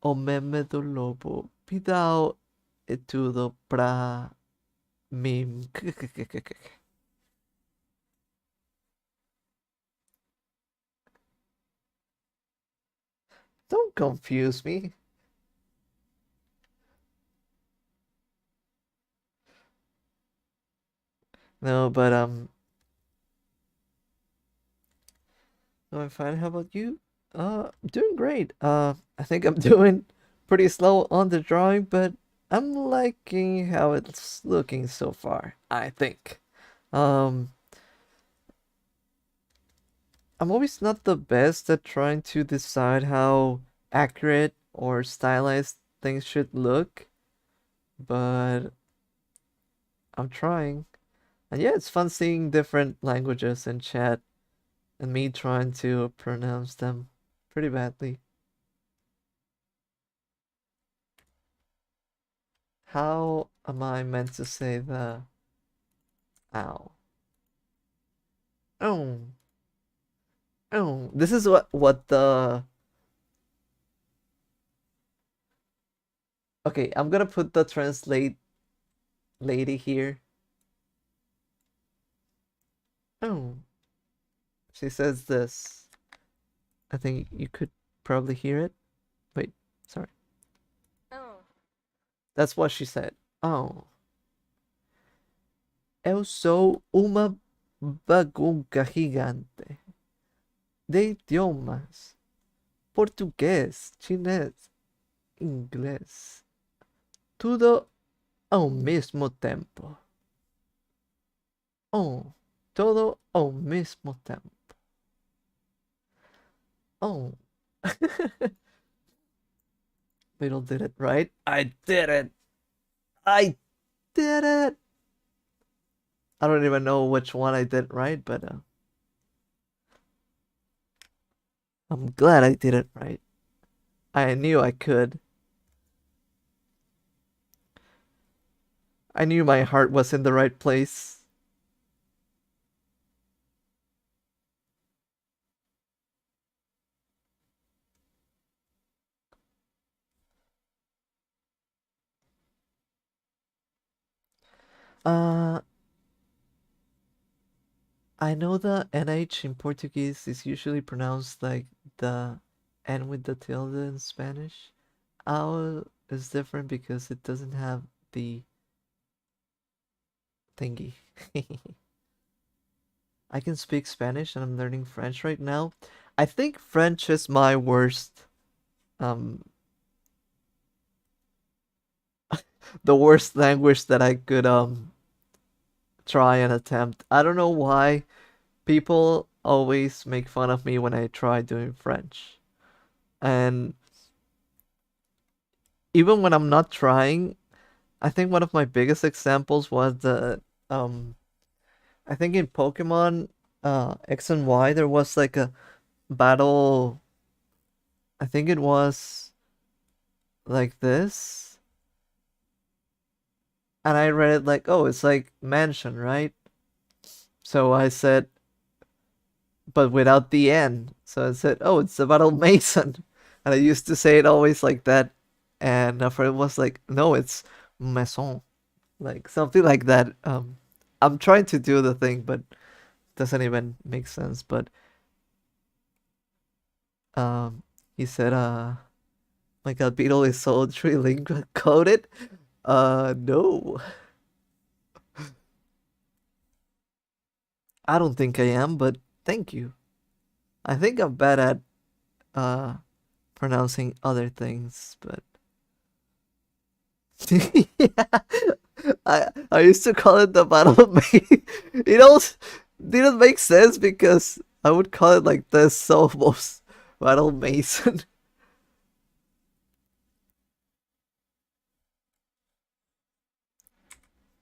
O meme do lobo. Pidao e tudo pra mim. Don't confuse me. No, but no, I'm fine. How about you? Doing great. I think I'm doing pretty slow on the drawing, but I'm liking how it's looking so far, I think. Um, I'm always not the best at trying to decide how accurate or stylized things should look, but I'm trying. And yeah, it's fun seeing different languages in chat and me trying to pronounce them pretty badly. How am I meant to say the ow? Oh, oh. This is what the okay. I'm gonna put the translate lady here. Oh, she says this. I think you could probably hear it. Wait, sorry. Oh. That's what she said. Oh, eu sou uma bagunça gigante de idiomas. Português, chinês, inglês. Tudo ao mesmo tempo. Oh, todo ao mesmo tempo. Oh. Beetle did it, right? I did it! I did it! I don't even know which one I did right, but I'm glad I did it right. I knew I could. I knew my heart was in the right place. Uh, I know the NH in Portuguese is usually pronounced like the N with the tilde in Spanish. Owl is different because it doesn't have the thingy. I can speak Spanish and I'm learning French right now. I think French is my worst, um, the worst language that I could try and attempt. I don't know why people always make fun of me when I try doing French. And even when I'm not trying, I think one of my biggest examples was the um I think in Pokemon X and Y there was like a battle. I think it was like this, and I read it like, oh, it's like mansion, right? So I said, but without the N. So I said, oh, it's the battle mason. And I used to say it always like that. And a friend was like, no, it's maison. Like something like that. I'm trying to do the thing, but doesn't even make sense. But um, he said, my God, Beetle is so trilingual coded. No, I don't think I am, but thank you. I think I'm bad at uh pronouncing other things, but yeah. I used to call it the battle of May. It also didn't make sense because I would call it like this so most battle mason.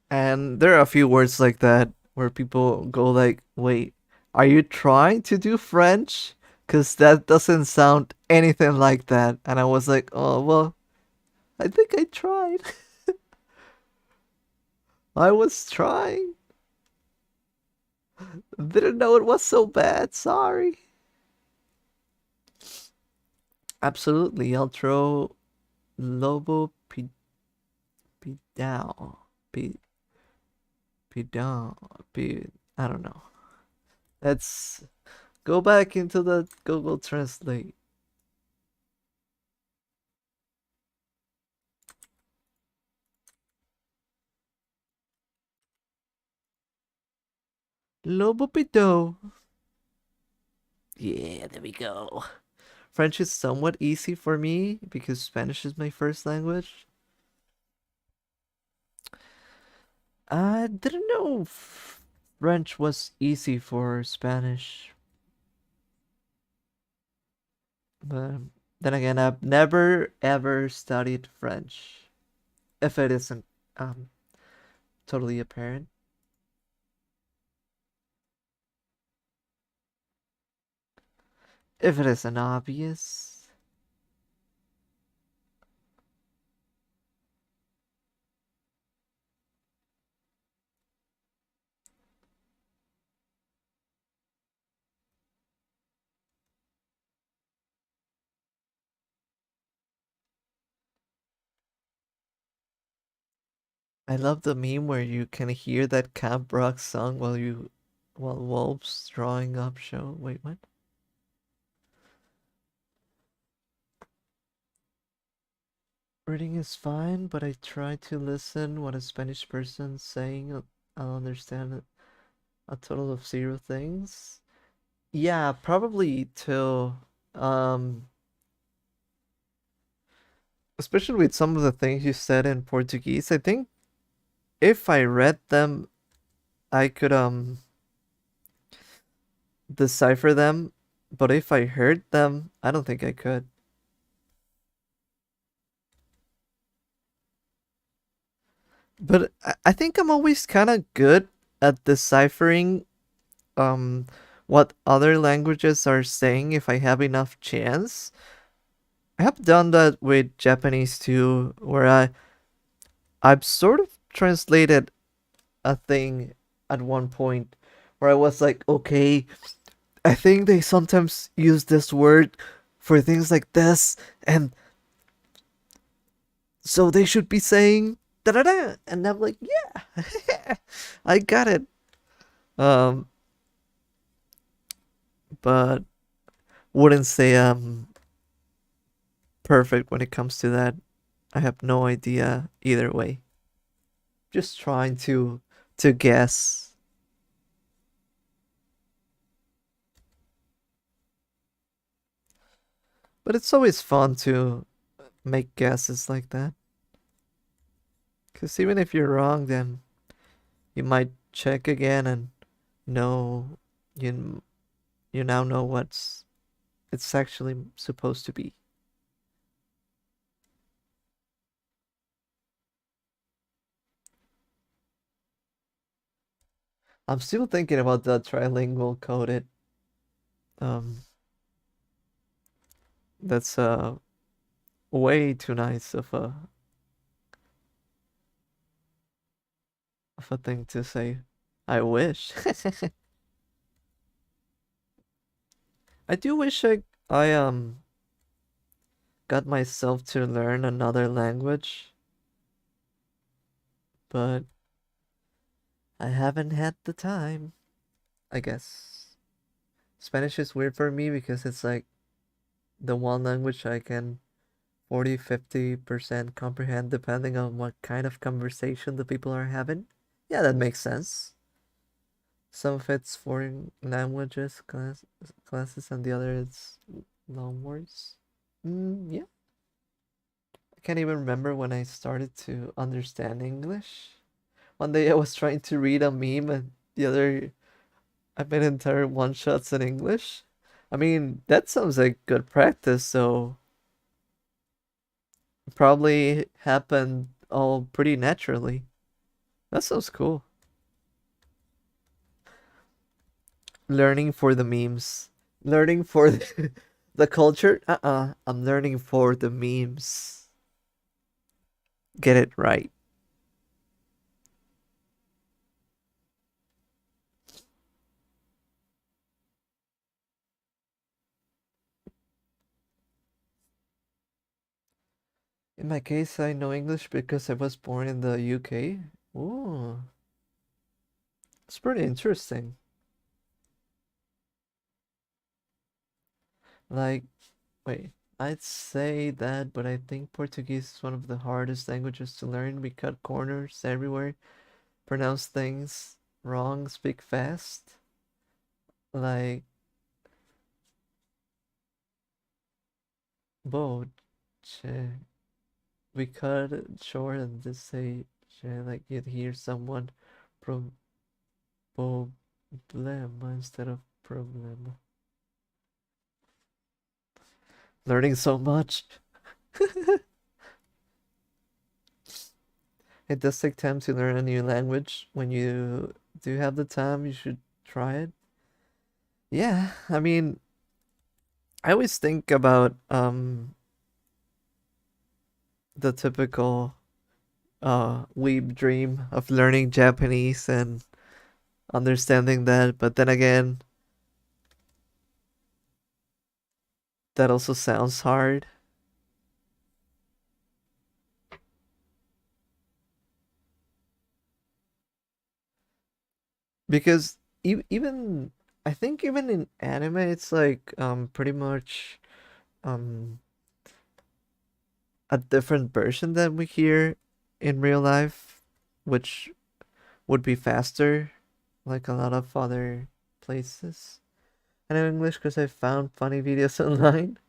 And there are a few words like that where people go like, "Wait, are you trying to do French? Cause that doesn't sound anything like that." And I was like, "Oh well, I think I tried. I was trying. Didn't know it was so bad. Sorry." Absolutely, I'll throw Lobo Pidal. Pidal. I don't know. Let's go back into the Google Translate. Lobo Pido. Yeah, there we go. French is somewhat easy for me because Spanish is my first language. I didn't know French was easy for Spanish. But then again, I've never ever studied French. If it isn't um totally apparent. If it isn't obvious. I love the meme where you can hear that Camp Rock song while Wolf's drawing up show. Wait, what? Reading is fine, but I try to listen what a Spanish person's saying. I'll understand a total of zero things. Yeah, probably too. Um, especially with some of the things you said in Portuguese. I think if I read them, I could decipher them, but if I heard them, I don't think I could. But I think I'm always kind of good at deciphering um what other languages are saying if I have enough chance. I have done that with Japanese too, where I've sort of translated a thing at one point where I was like, okay, I think they sometimes use this word for things like this, and so they should be saying da da da, and I'm like, yeah, I got it. Um, but wouldn't say perfect when it comes to that. I have no idea either way. Just trying to guess. But it's always fun to make guesses like that. Because even if you're wrong, then you might check again and know you you now know what's it's actually supposed to be. I'm still thinking about the trilingual coded. Um, that's way too nice of a thing to say. I wish. I do wish I got myself to learn another language, but I haven't had the time, I guess. Spanish is weird for me because it's like the one language I can 40-50% comprehend depending on what kind of conversation the people are having. Yeah, that makes sense. Some of it's foreign languages classes and the other is long words. Yeah. I can't even remember when I started to understand English. One day I was trying to read a meme and the other I made entire one shots in English. I mean, that sounds like good practice, so probably happened all pretty naturally. That sounds cool. Learning for the memes. Learning for the culture. I'm learning for the memes. Get it right. In my case, I know English because I was born in the UK. Ooh, it's pretty interesting. Like, wait, I'd say that, but I think Portuguese is one of the hardest languages to learn. We cut corners everywhere, pronounce things wrong, speak fast. Like, bo, che. We cut it short and just say, che, like you'd hear someone pro problema instead of problema. Learning so much. It does take time to learn a new language. When you do have the time, you should try it. Yeah, I mean, I always think about the typical weeb dream of learning Japanese and understanding that, but then again, that also sounds hard because even I think even in anime it's like pretty much um a different version than we hear in real life, which would be faster, like a lot of other places. I know English because I found funny videos online.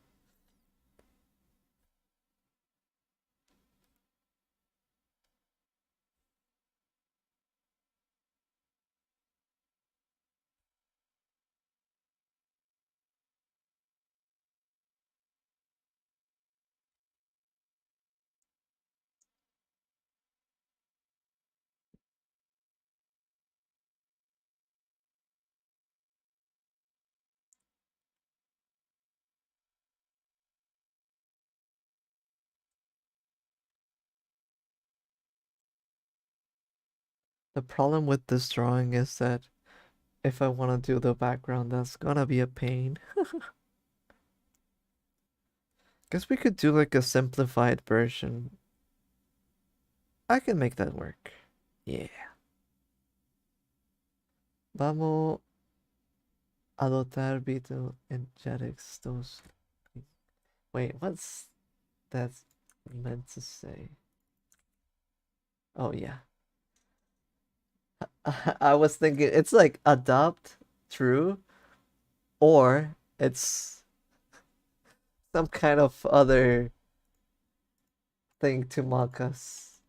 The problem with this drawing is that if I want to do the background, that's gonna be a pain. Guess we could do like a simplified version. I can make that work. Yeah. Vamos a dotar Beetle energetics those. Wait, what's that meant to say? Oh yeah. I was thinking it's like adopt true or it's some kind of other thing to mock us.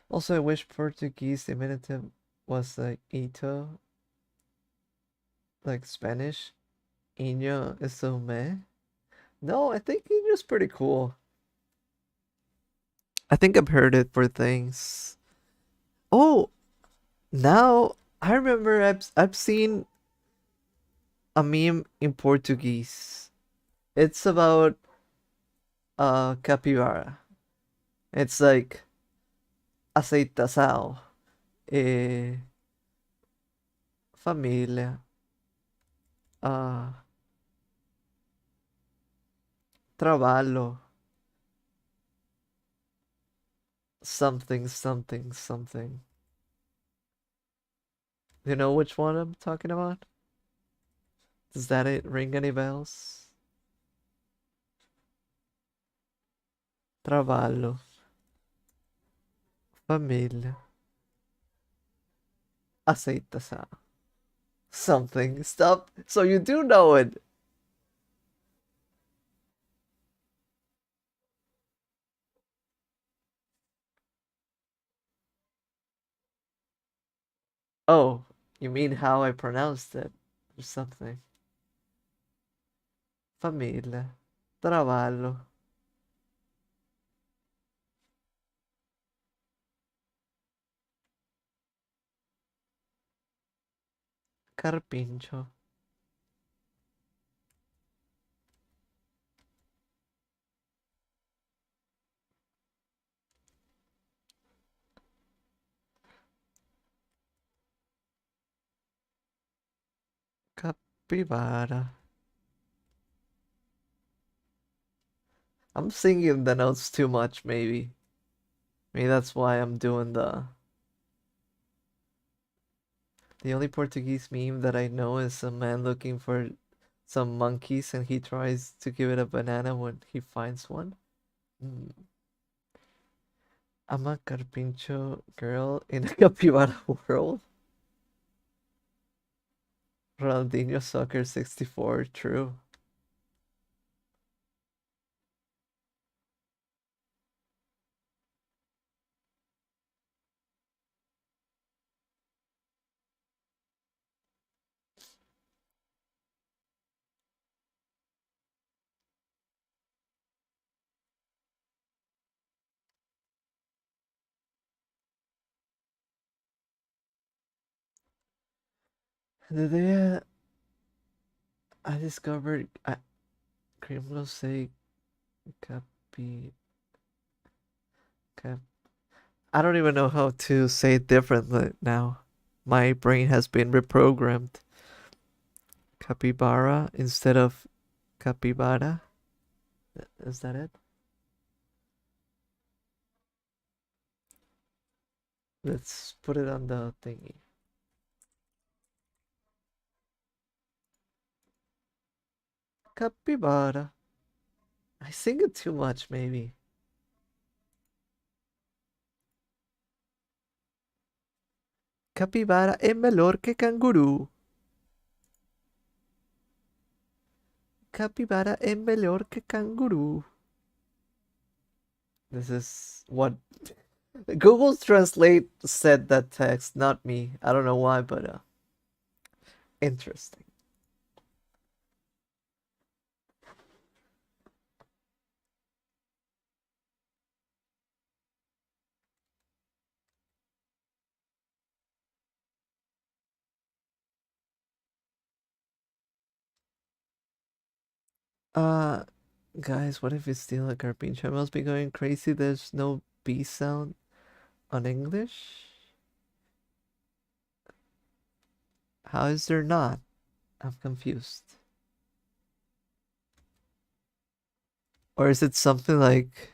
Also, I wish Portuguese diminutive was like ito, like Spanish. Iño is so meh. No, I think Iño's pretty cool. I think I've heard it for things. Oh, now I remember I've seen a meme in Portuguese. It's about capybara. It's like aceitação, família, trabalho, something, something, something. You know which one I'm talking about? Does that it ring any bells? Trabalho, família, aceitação. Something. Stop. So you do know it. Oh, you mean how I pronounced it or something? Família, trabalho, carpincho, capivara. I'm singing the notes too much, maybe. Maybe that's why I'm doing the only Portuguese meme that I know is a man looking for some monkeys and he tries to give it a banana when he finds one. Hmm. I'm a carpincho girl in a capybara world. Ronaldinho Soccer 64, true. The day I discovered criminals say capi cap. I don't even know how to say it differently now. My brain has been reprogrammed. Capybara instead of capybara. Is that it? Let's put it on the thingy. Capybara. I sing it too much, maybe. Capybara è melhor que canguru. Capybara è melhor que canguru. This is what Google Translate said that text, not me. I don't know why, but interesting. Uh, guys, what if it's still a garbage? I must be going crazy. There's no B sound on English. How is there not? I'm confused. Or is it something like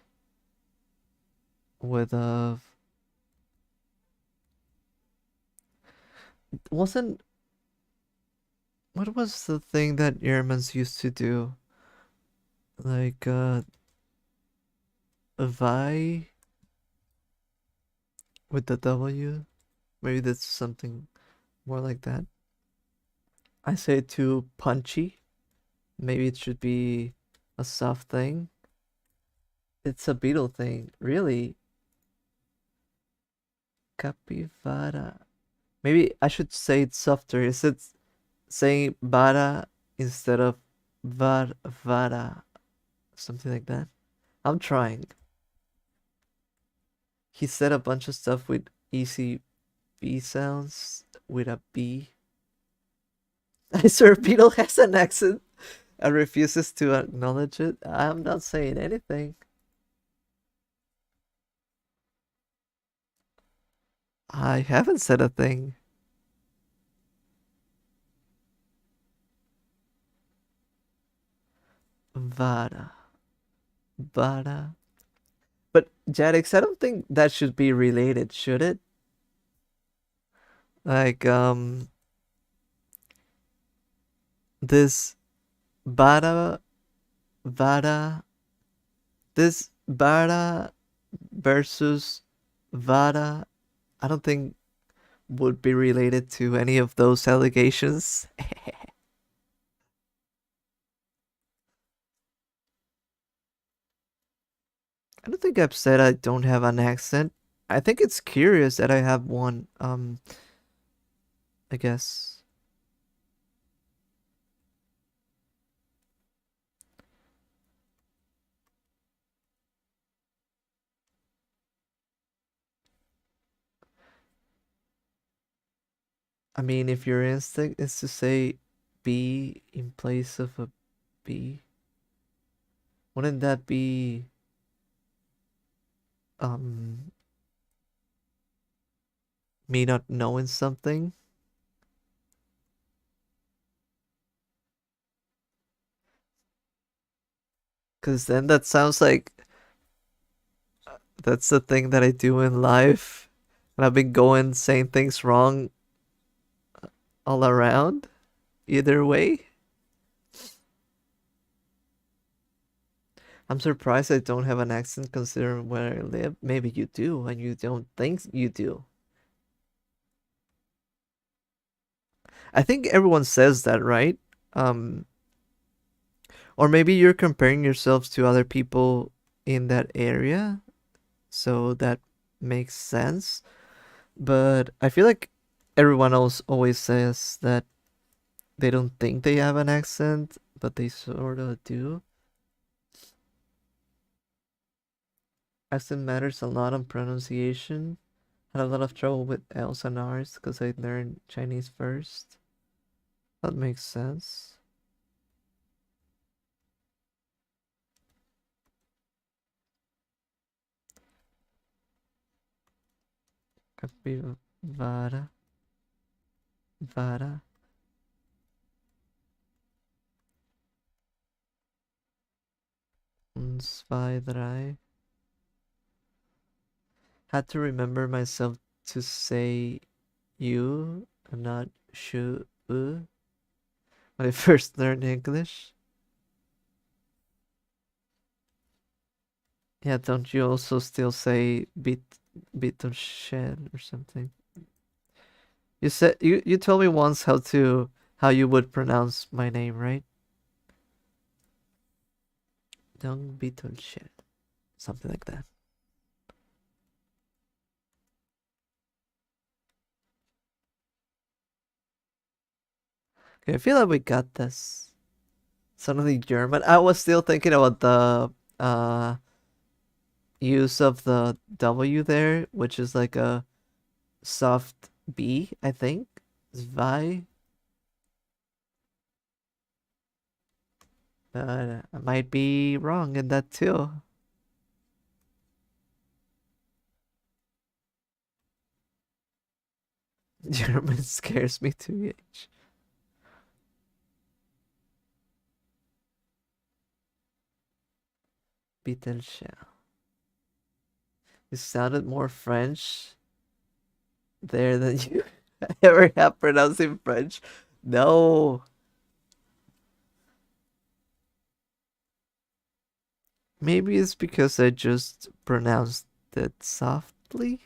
with a wasn't what was the thing that Germans used to do? Like a Vi with the W? Maybe that's something more like that. I say too punchy. Maybe it should be a soft thing. It's a beetle thing. Really? Capivara. Maybe I should say it softer. Is it saying bara instead of vara? Something like that. I'm trying. He said a bunch of stuff with easy B sounds with a B. I swear Beetle has an accent and refuses to acknowledge it. I'm not saying anything. I haven't said a thing. Vara. Vara. But Jadix, I don't think that should be related, should it? Like, this Vara, Vara, this Vara versus Vara, I don't think would be related to any of those allegations. I don't think I've said I don't have an accent. I think it's curious that I have one. I guess. I mean, if your instinct is to say B in place of a B, wouldn't that be um me not knowing something? Because then that sounds like that's the thing that I do in life. And I've been going saying things wrong all around, either way. I'm surprised I don't have an accent considering where I live. Maybe you do, and you don't think you do. I think everyone says that, right? Um, or maybe you're comparing yourselves to other people in that area, so that makes sense. But I feel like everyone else always says that they don't think they have an accent, but they sort of do. Accent matters a lot on pronunciation. Had a lot of trouble with L's and R's because I learned Chinese first. That makes sense. Capivara. Vara. Zwei, drei. Had to remember myself to say you and not shu when I first learned English. Yeah, don't you also still say bit of shit or something? You said you told me once how you would pronounce my name, right? Don't bit of shit. Something like that. Okay, I feel like we got this. Suddenly German. I was still thinking about the use of the W there, which is like a soft B, I think. Zwei. I might be wrong in that too. German scares me too much. Bittelschell. You sounded more French there than you ever have pronouncing French. No. Maybe it's because I just pronounced it softly.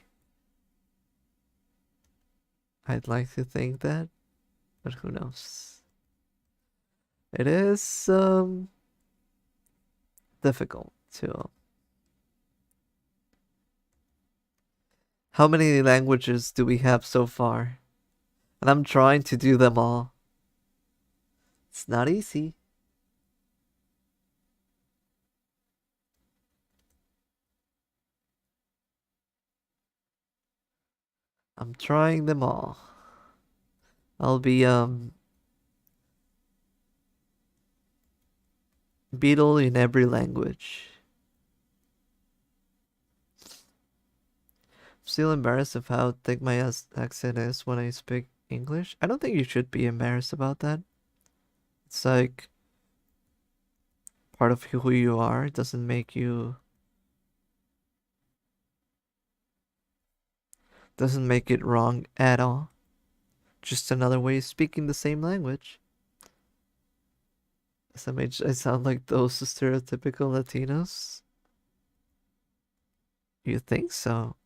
I'd like to think that, but who knows? It is difficult to. How many languages do we have so far? And I'm trying to do them all. It's not easy. I'm trying them all. I'll be beetle in every language. Still embarrassed of how thick my accent is when I speak English. I don't think you should be embarrassed about that. It's like part of who you are. It doesn't make it wrong at all. Just another way of speaking the same language. SMH, I sound like those stereotypical Latinos. You think so?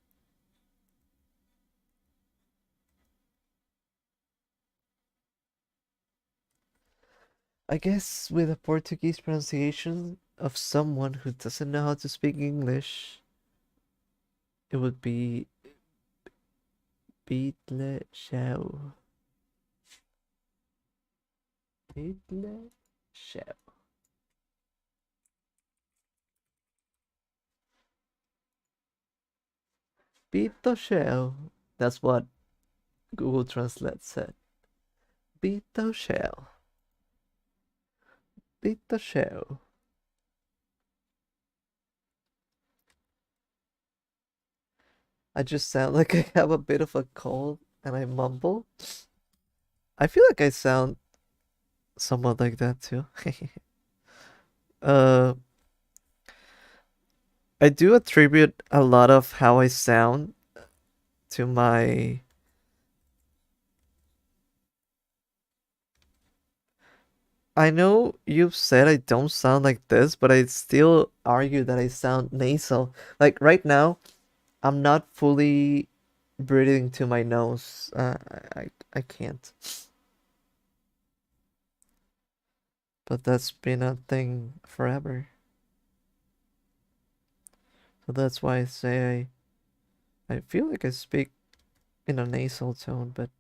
I guess with a Portuguese pronunciation of someone who doesn't know how to speak English, it would be Beatle Show. Beatle Show. Beat Show. That's what Google Translate said. Beat Show. Beat Show. I just sound like I have a bit of a cold and I mumble. I feel like I sound somewhat like that too. uh, I do attribute a lot of how I sound to my. I know you've said I don't sound like this, but I still argue that I sound nasal. Like right now, I'm not fully breathing to my nose. I can't. But that's been a thing forever. So that's why I say I feel like I speak in a nasal tone, but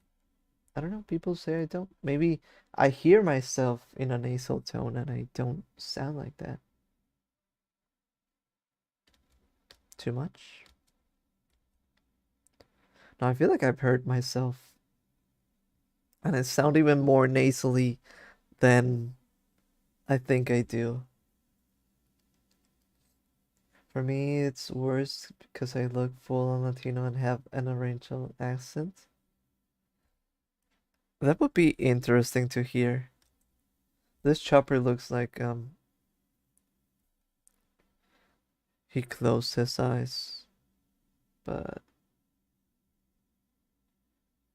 I don't know. People say I don't. Maybe I hear myself in a nasal tone and I don't sound like that. Too much? No, I feel like I've heard myself And I sound even more nasally than I think I do. For me, it's worse because I look full on Latino and have an oriental accent. That would be interesting to hear. This chopper looks like he closed his eyes, but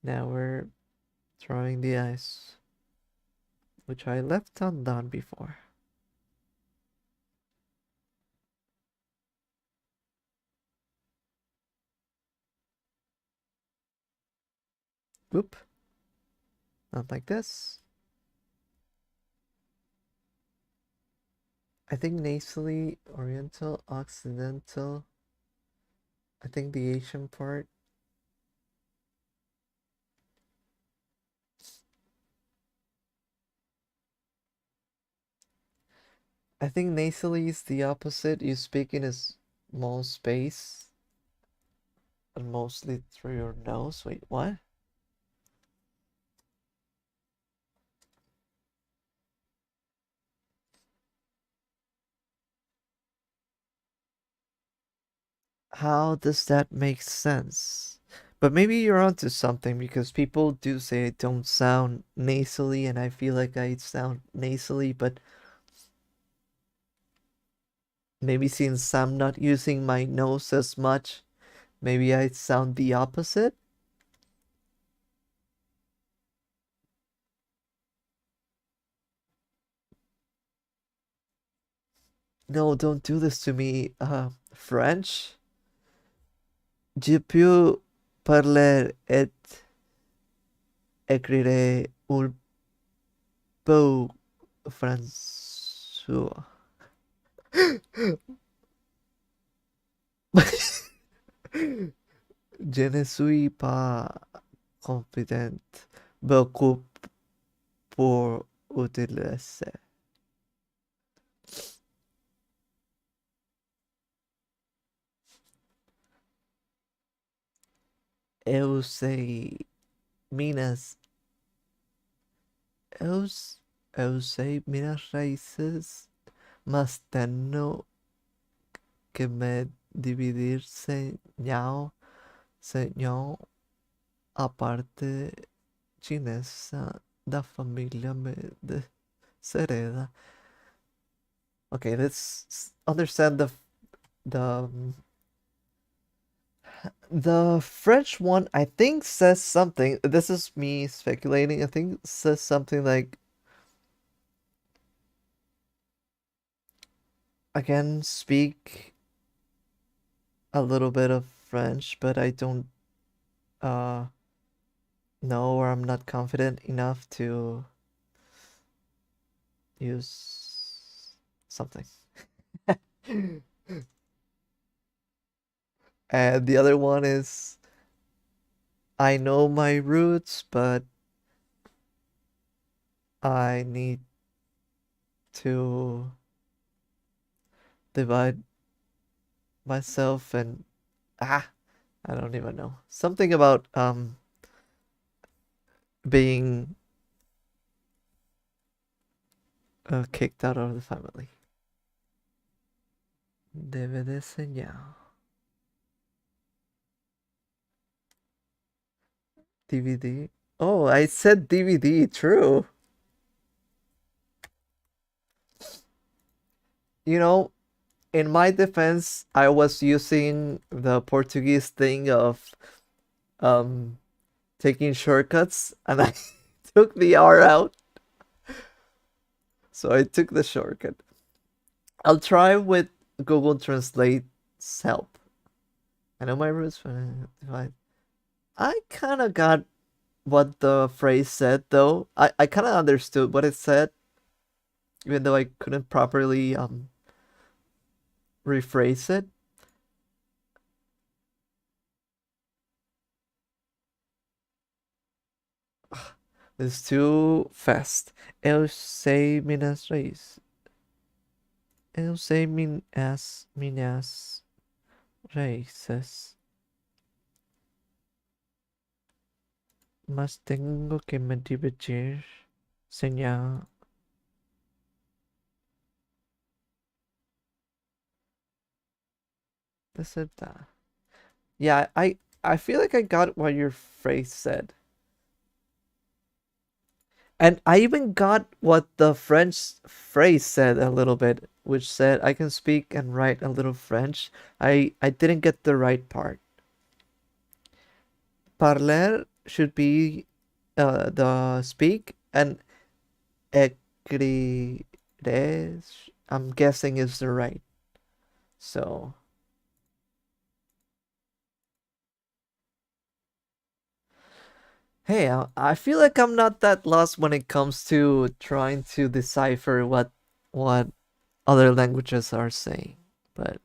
now we're drawing the eyes, which I left undone before. Whoop. Not like this. I think nasally, oriental, occidental. I think the Asian part. I think nasally is the opposite. You speak in a small space and mostly through your nose. Wait, what? How does that make sense? But maybe you're onto something because people do say I don't sound nasally, and I feel like I sound nasally, but maybe since I'm not using my nose as much, maybe I sound the opposite? No, don't do this to me. French? Je peux parler et écrire un peu français. Je ne suis pas confident beaucoup pour utiliser. Eu sei Minas. Eu, eu sei Minas Raíces, mas tenho que me dividir senhor, a parte chinesa da família me deshereda. Okay, let's understand the French one. I think says something. This is me speculating. I think it says something like I can speak a little bit of French, but I don't uh know, or I'm not confident enough to use something. And the other one is I know my roots, but I need to divide myself and ah, I don't even know. Something about being kicked out of the family. Debe de enseñar. DVD. Oh, I said DVD. True. You know, in my defense, I was using the Portuguese thing of um taking shortcuts, and I took the R out. So I took the shortcut. I'll try with Google Translate's help. I know my roots, but I kind of got what the phrase said, though. I kind of understood what it said, even though I couldn't properly rephrase it. It's too fast. Eu sei Minas Raízes. Eu sei minhas raízes. Mas tengo que me divertir. Señal. This is that. Yeah, I feel like I got what your phrase said. And I even got what the French phrase said a little bit, which said I can speak and write a little French. I didn't get the right part. Parler should be the speak, and écrire, I'm guessing is the right. So, hey, I feel like I'm not that lost when it comes to trying to decipher what other languages are saying, but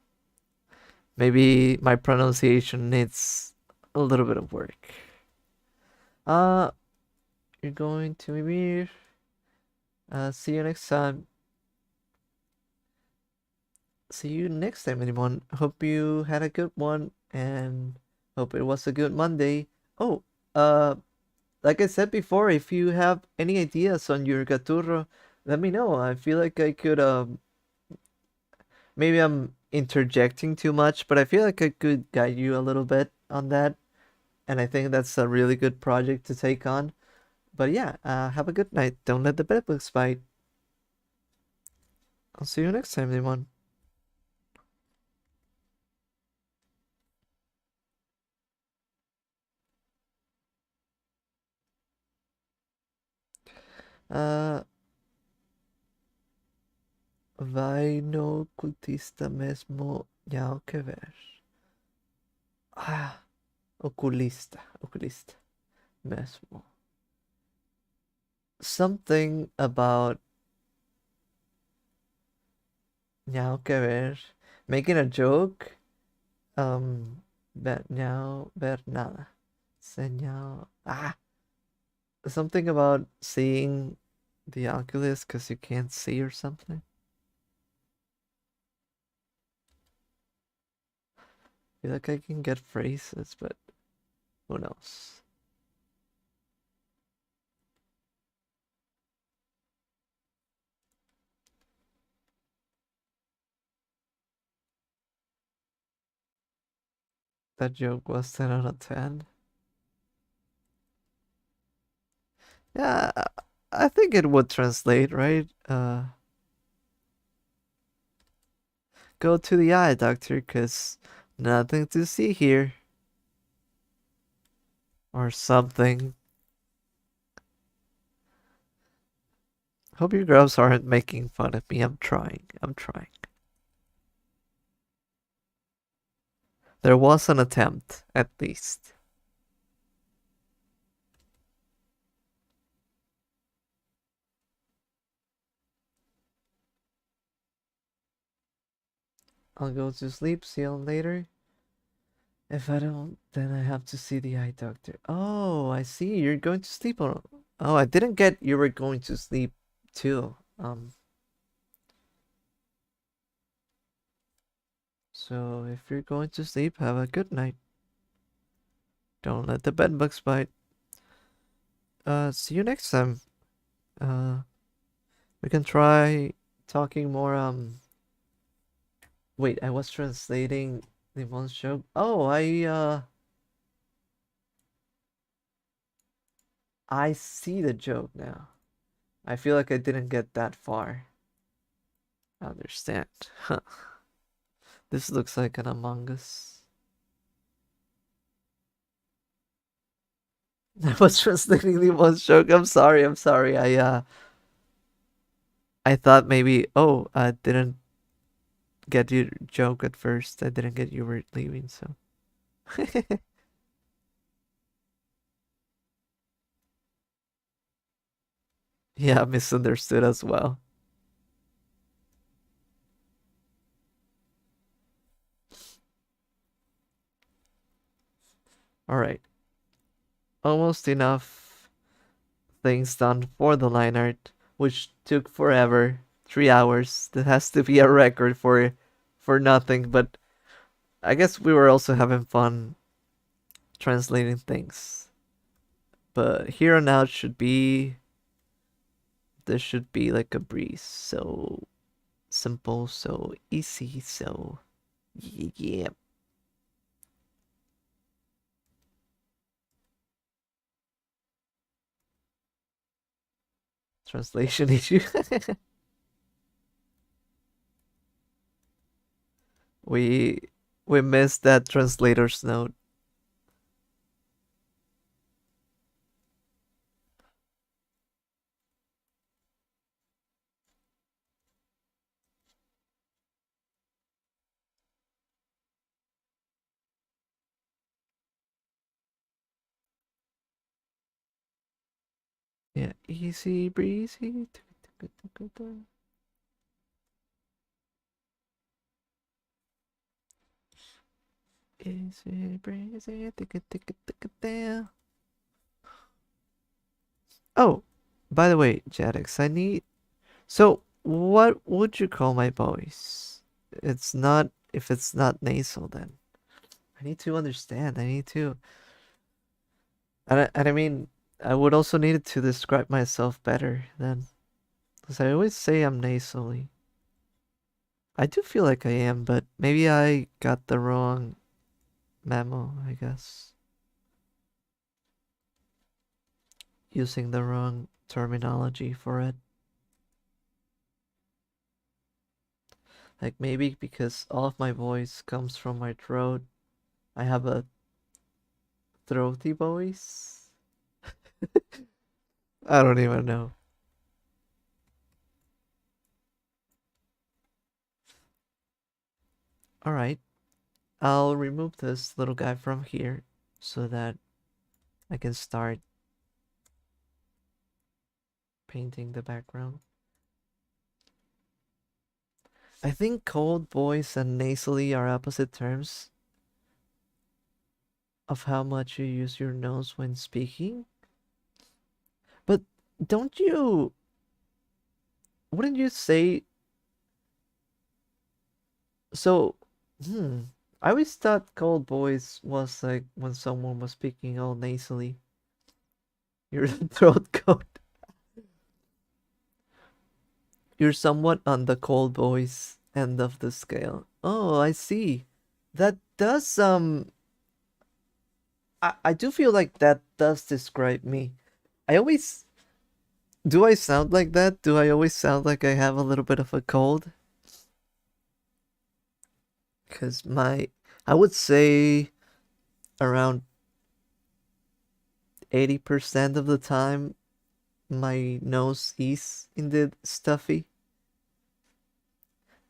maybe my pronunciation needs a little bit of work. Uh, you're going to maybe see you next time. See you next time, anyone. Hope you had a good one and hope it was a good Monday. Oh, uh, like I said before, if you have any ideas on your gaturro, let me know. I feel like I could maybe I'm interjecting too much, but I feel like I could guide you a little bit on that, and I think that's a really good project to take on. But yeah, have a good night. Don't let the bedbugs bite. I'll see you next time, everyone. Uh, vai no ocultista mesmo, ya o que ver. Ah, oculista mesmo. Something about ya o que ver. Making a joke. Ver, ver nada. Señal. Something about seeing the Oculus because you can't see or something. I feel like I can get phrases, but who knows? That joke was 10 out of 10. Yeah, I think it would translate, right? Go to the eye doctor because nothing to see here. Or something. Hope your grubs aren't making fun of me. I'm trying. I'm trying. There was an attempt, at least. I'll go to sleep. See you later. If I don't, then I have to see the eye doctor. Oh, I see. You're going to sleep on. Oh, I didn't get you were going to sleep too. So if you're going to sleep, have a good night. Don't let the bed bugs bite. See you next time. Uh, we can try talking more. Wait, I was translating the one joke. Oh, I see the joke now. I feel like I didn't get that far. I understand. This looks like an Among Us. I was translating the one joke. I'm sorry. I'm sorry. I thought maybe. Oh, I didn't get your joke at first. I didn't get you were leaving. So. Yeah, misunderstood as well. All right. Almost enough things done for the line art, which took forever. 3 hours. That has to be a record for nothing. But I guess we were also having fun translating things. But here on out should be this should be like a breeze. So simple, so easy, so yeah. Translation issue. we we missed that translator's note. Yeah, easy breezy. Easy breezy. Oh, by the way, Jadix, I need. So, what would you call my voice? It's not. If it's not nasal, then I need to understand. I need to. And I mean, I would also need to describe myself better then. Because I always say I'm nasally. I do feel like I am, but maybe I got the wrong memo, I guess. Using the wrong terminology for it. Like maybe because all of my voice comes from my throat, I have a throaty voice. I don't even know. Alright, I'll remove this little guy from here so that I can start painting the background. I think cold voice and nasally are opposite terms of how much you use your nose when speaking. But don't you, wouldn't you say so? Hmm. I always thought cold voice was like when someone was speaking all nasally. Your throat coat. You're somewhat on the cold voice end of the scale. Oh, I see. That does I do feel like that does describe me. I always do I sound like that? Do I always sound like I have a little bit of a cold? Cause I would say around 80% of the time my nose is indeed stuffy.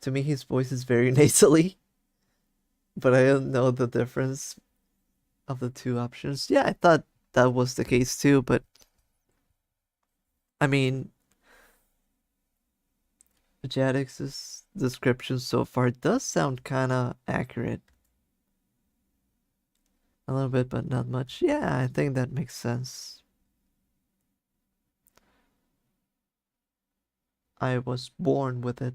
To me his voice is very nasally, but I don't know the difference of the two options. Yeah, I thought that was the case too, but I mean, Jadix's description so far does sound kind of accurate. A little bit, but not much. Yeah, I think that makes sense. I was born with it.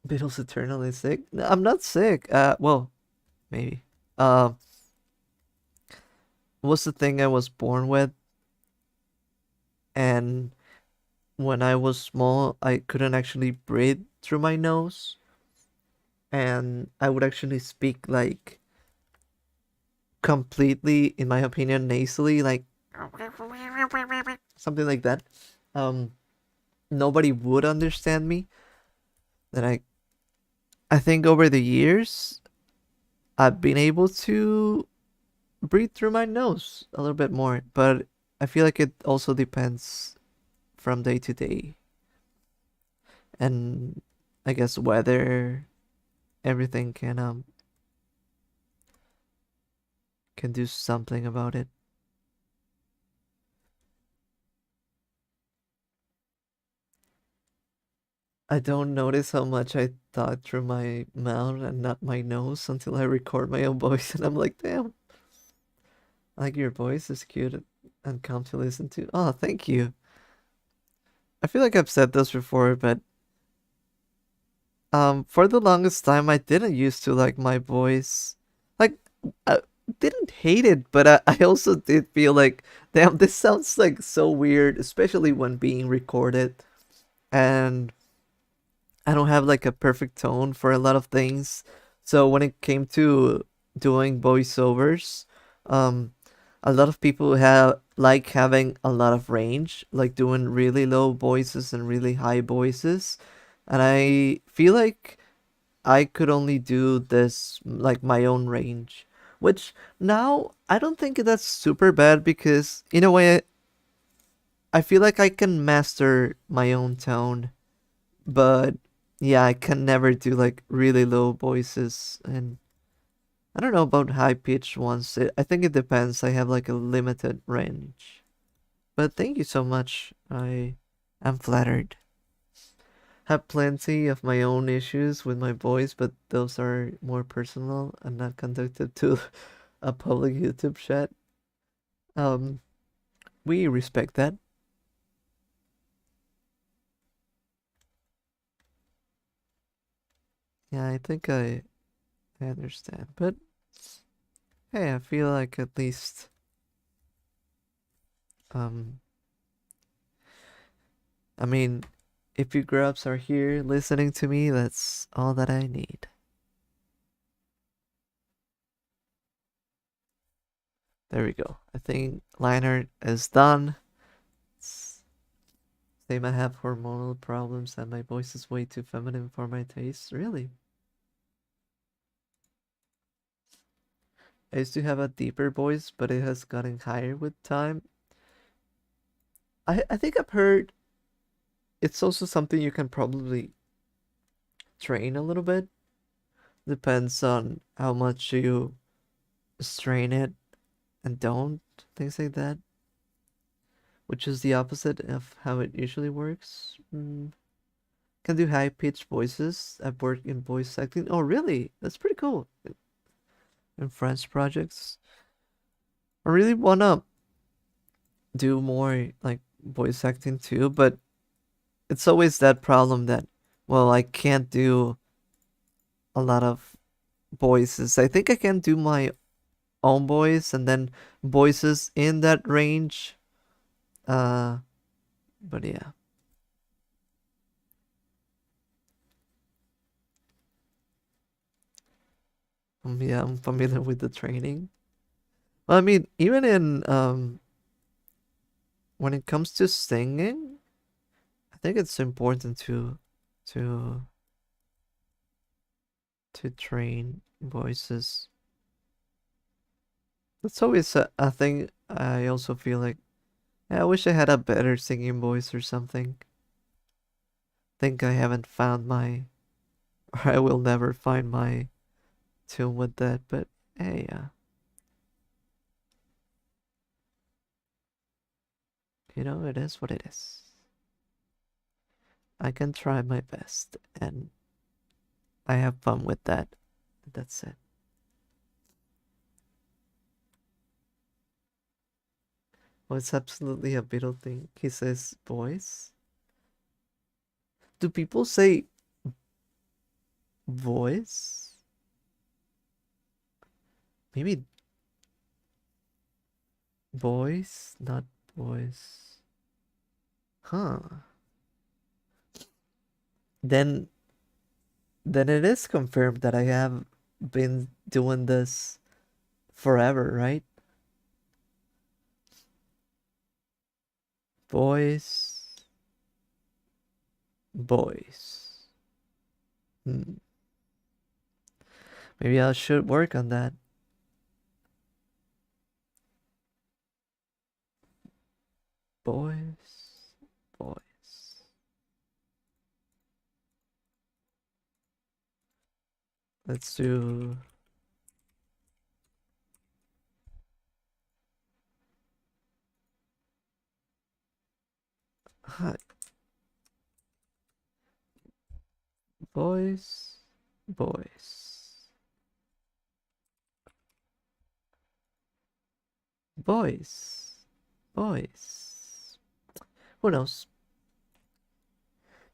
Beatles eternally sick. No, I'm not sick. Well, maybe. Uh, was the thing I was born with, and when I was small, I couldn't actually breathe through my nose, and I would actually speak like completely, in my opinion, nasally, like something like that. Um, Nobody would understand me. Then I think over the years, I've been able to breathe through my nose a little bit more, but I feel like it also depends from day to day, and I guess weather, everything can do something about it. I don't notice how much I talk through my mouth and not my nose until I record my own voice, and I'm like, damn, like your voice is cute and calm to listen to. Oh, thank you. I feel like I've said this before, but for the longest time I didn't used to like my voice. Like didn't hate it, but I also did feel like, damn, this sounds like so weird, especially when being recorded. And I don't have like a perfect tone for a lot of things. So when it came to doing voiceovers, um, a lot of people have like having a lot of range, like doing really low voices and really high voices. And I feel like I could only do this like my own range, which now I don't think that's super bad because in a way I feel like I can master my own tone, but yeah, I can never do like really low voices, and I don't know about high pitched ones. I think it depends. I have like a limited range. But thank you so much. I am flattered. Have plenty of my own issues with my voice, but those are more personal and not conducted to a public YouTube chat. Um, we respect that. Yeah, I think I understand. But hey, I feel like at least um I mean, if you grubs are here listening to me, that's all that I need. There we go. I think liner is done. They might have hormonal problems and my voice is way too feminine for my taste. Really? I used to have a deeper voice, but it has gotten higher with time. I think I've heard it's also something you can probably train a little bit. Depends on how much you strain it and don't, things like that. Which is the opposite of how it usually works. Can do high pitched voices. I've worked in voice acting. Oh, really? That's pretty cool. In French projects. I really wanna do more like voice acting too, but it's always that problem that, well, I can't do a lot of voices. I think I can do my own voice and then voices in that range. Uh, but yeah. Yeah, I'm familiar with the training. Well, I mean, even in when it comes to singing, I think it's important to to train voices. That's always a thing. I also feel like, yeah, I wish I had a better singing voice or something. Think I haven't found my, or I will never find my tune with that. But hey, it is what it is. I can try my best, and I have fun with that. That's it. Well, it's absolutely a Beatle thing. He says voice. Do people say voice? Maybe voice, not voice. Huh. Then then it is confirmed that I have been doing this forever, right? Voice, voice. Hmm. Maybe I should work on that. Voice, voice. Let's do hi, voice, voice, voice, voice. Who knows?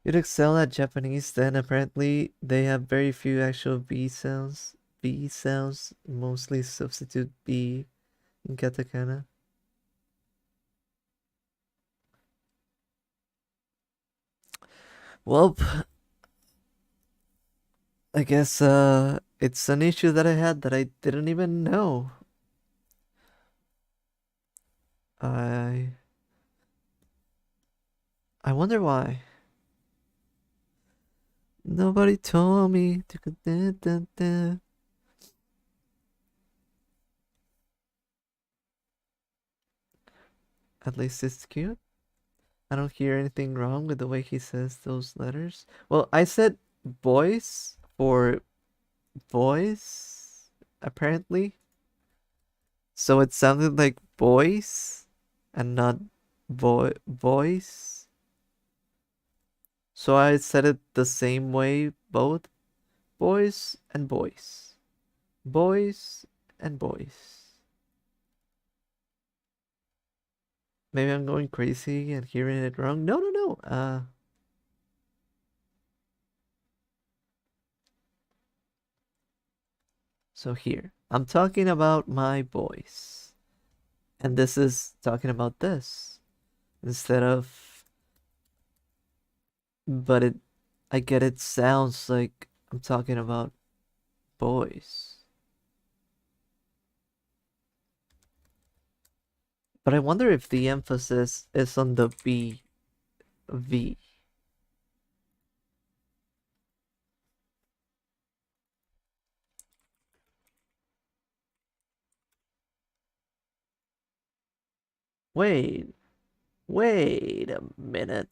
You'd excel at Japanese, then apparently they have very few actual V sounds. B sounds, mostly substitute B in katakana. Well, I guess it's an issue that I had that I didn't even know. I I wonder why. Nobody told me to go da, da, da. At least it's cute. I don't hear anything wrong with the way he says those letters. Well, I said voice for voice, apparently. So it sounded like voice and not voice. So I said it the same way, both boys and boys. Boys and boys. Maybe I'm going crazy and hearing it wrong. No, no, no. So here, I'm talking about my voice. And this is talking about this. Instead of, but I get it sounds like I'm talking about boys. But I wonder if the emphasis is on the B, V. Wait, wait a minute.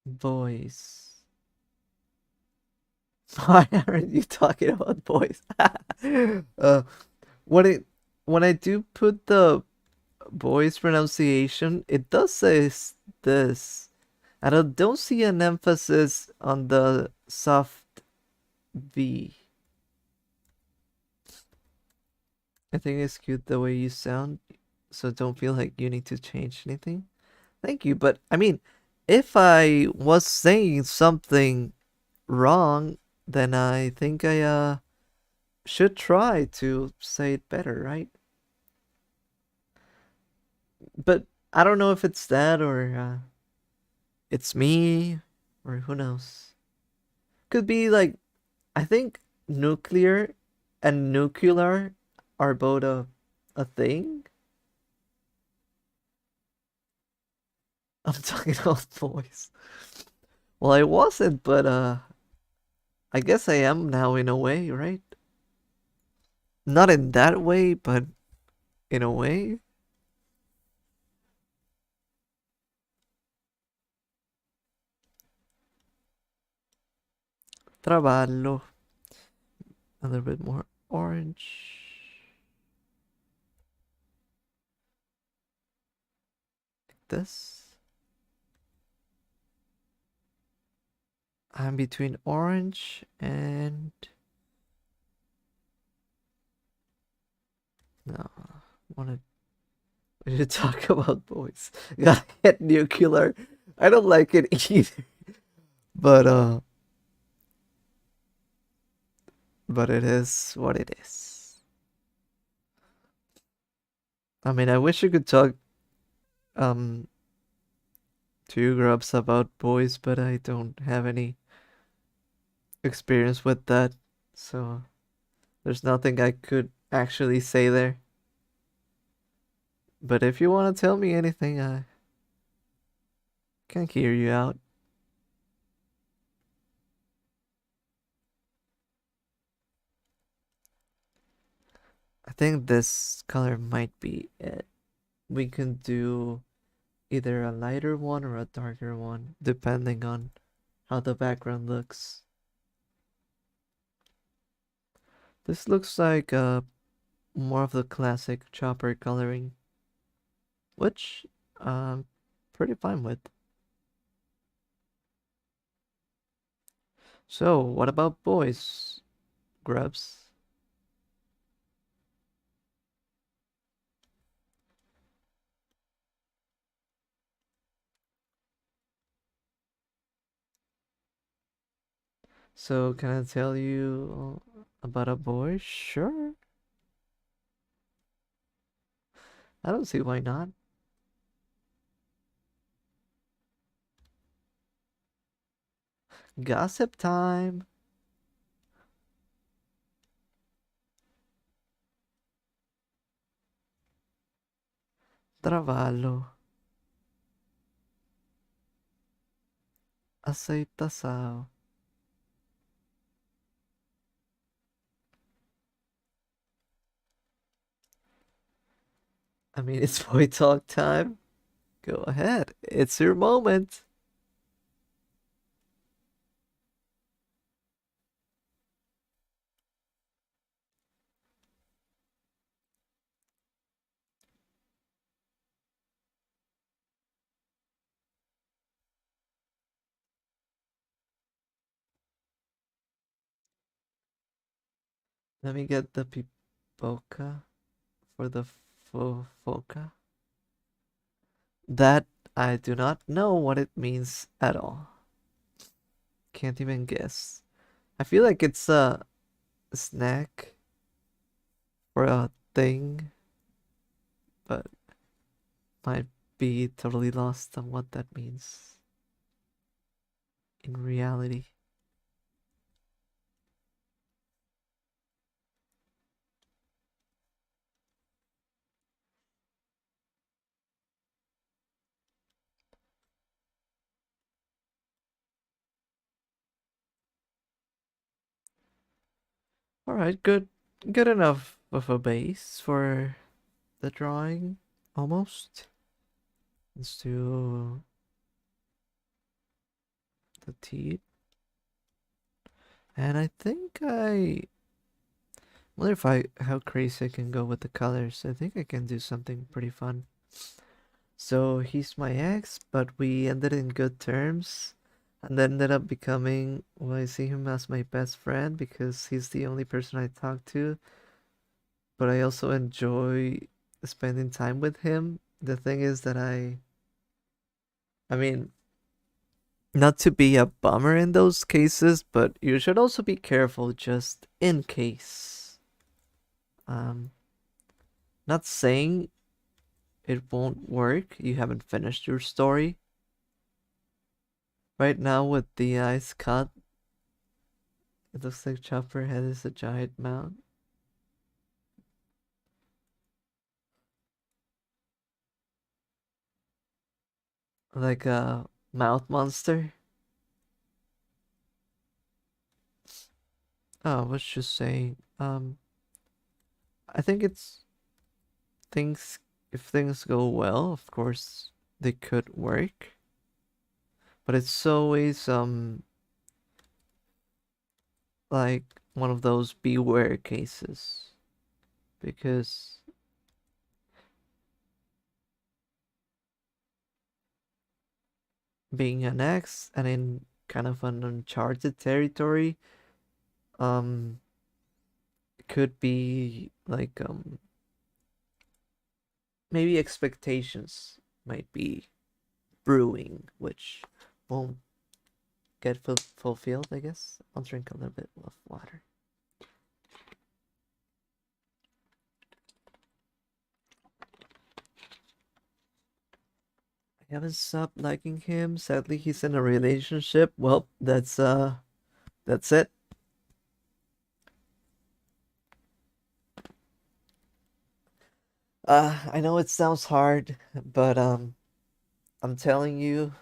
Boys. Why aren't you talking about boys? uh, when it when I do put the boys pronunciation, it does say this. And I don't see an emphasis on the soft V. I think it's cute the way you sound, so don't feel like you need to change anything. Thank you, but I mean, if I was saying something wrong, then I think I should try to say it better, right? But I don't know if it's that or it's me or who knows. Could be like I think nuclear and nuclear are both a thing. I'm talking about boys. Well, I wasn't, but I guess I am now in a way, right? Not in that way, but in a way. Traballo. A little bit more orange. Like this. I'm between orange and no. Wanna we should talk about boys. Gotta get nuclear. I don't like it either. But but it is what it is. I mean, I wish I could talk um to you grubs about boys, but I don't have any experience with that. So there's nothing I could actually say there. But if you want to tell me anything, I can hear you out. I think this color might be it. We can do either a lighter one or a darker one, depending on how the background looks. This looks like more of the classic chopper coloring, which I'm pretty fine with. So, what about boys, Grubs? So, can I tell you about a boy? Sure. I don't see why not. Gossip time. Trabalho. Aceitação. I mean, it's boy talk time. Go ahead. It's your moment. Let me get the pipoca for the foca. That I do not know what it means at all. Can't even guess. I feel like it's a snack or a thing, but might be totally lost on what that means in reality. Alright, good enough of a base for the drawing, almost. Let's do the teeth. And I think I wonder if I how crazy I can go with the colors. I think I can do something pretty fun. So he's my ex, but we ended in good terms and ended up becoming, well, I see him as my best friend because he's the only person I talk to, but I also enjoy spending time with him. The thing is that I mean, not to be a bummer in those cases, but you should also be careful just in case. Um, not saying it won't work. You haven't finished your story. Right now with the eyes cut, it looks like Chopper head is a giant mount. Like a mouth monster. Oh, I was just saying. I think it's things if things go well, of course they could work. But it's always like one of those beware cases. Because being an ex and in kind of an uncharted territory, um could be like maybe expectations might be brewing, which won't get fulfilled, I guess. I'll drink a little bit of water. I haven't stopped liking him. Sadly, he's in a relationship. Well, that's it. I know it sounds hard, but I'm telling you,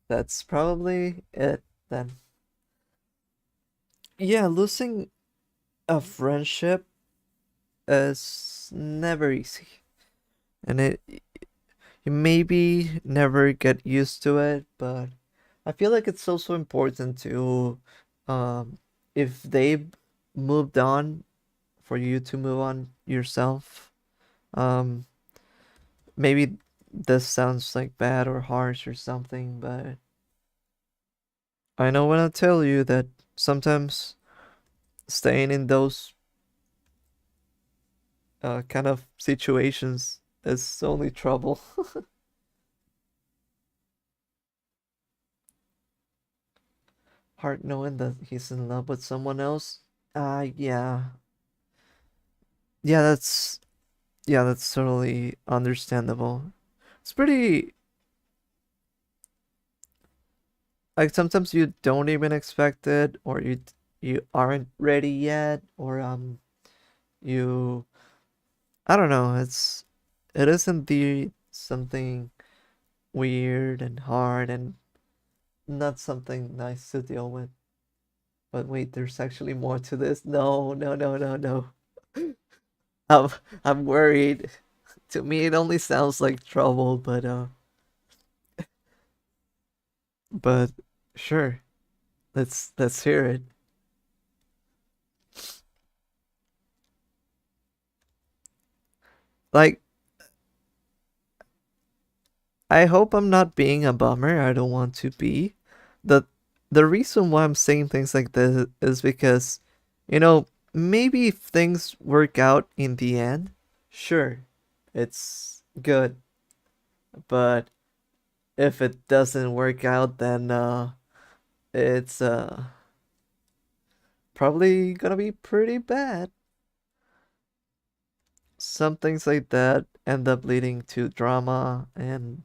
that's probably it then. Yeah, losing a friendship is never easy. And it you maybe never get used to it, but I feel like it's also important to, um, if they moved on, for you to move on yourself. Um, maybe this sounds like bad or harsh or something, but I know when I tell you that sometimes staying in those kind of situations is only trouble. hard knowing that he's in love with someone else. Yeah. Yeah, that's totally understandable. It's pretty like sometimes you don't even expect it, or you aren't ready yet, or you I don't know, it is indeed something weird and hard and not something nice to deal with. But wait, there's actually more to this. No, no, no, no, no. I'm I'm worried. To me, it only sounds like trouble, but sure, let's hear it. Like, I hope I'm not being a bummer. I don't want to be. The the reason why I'm saying things like this is because, you know, maybe if things work out in the end, sure, it's good. But if it doesn't work out, then it's probably gonna be pretty bad. Some things like that end up leading to drama and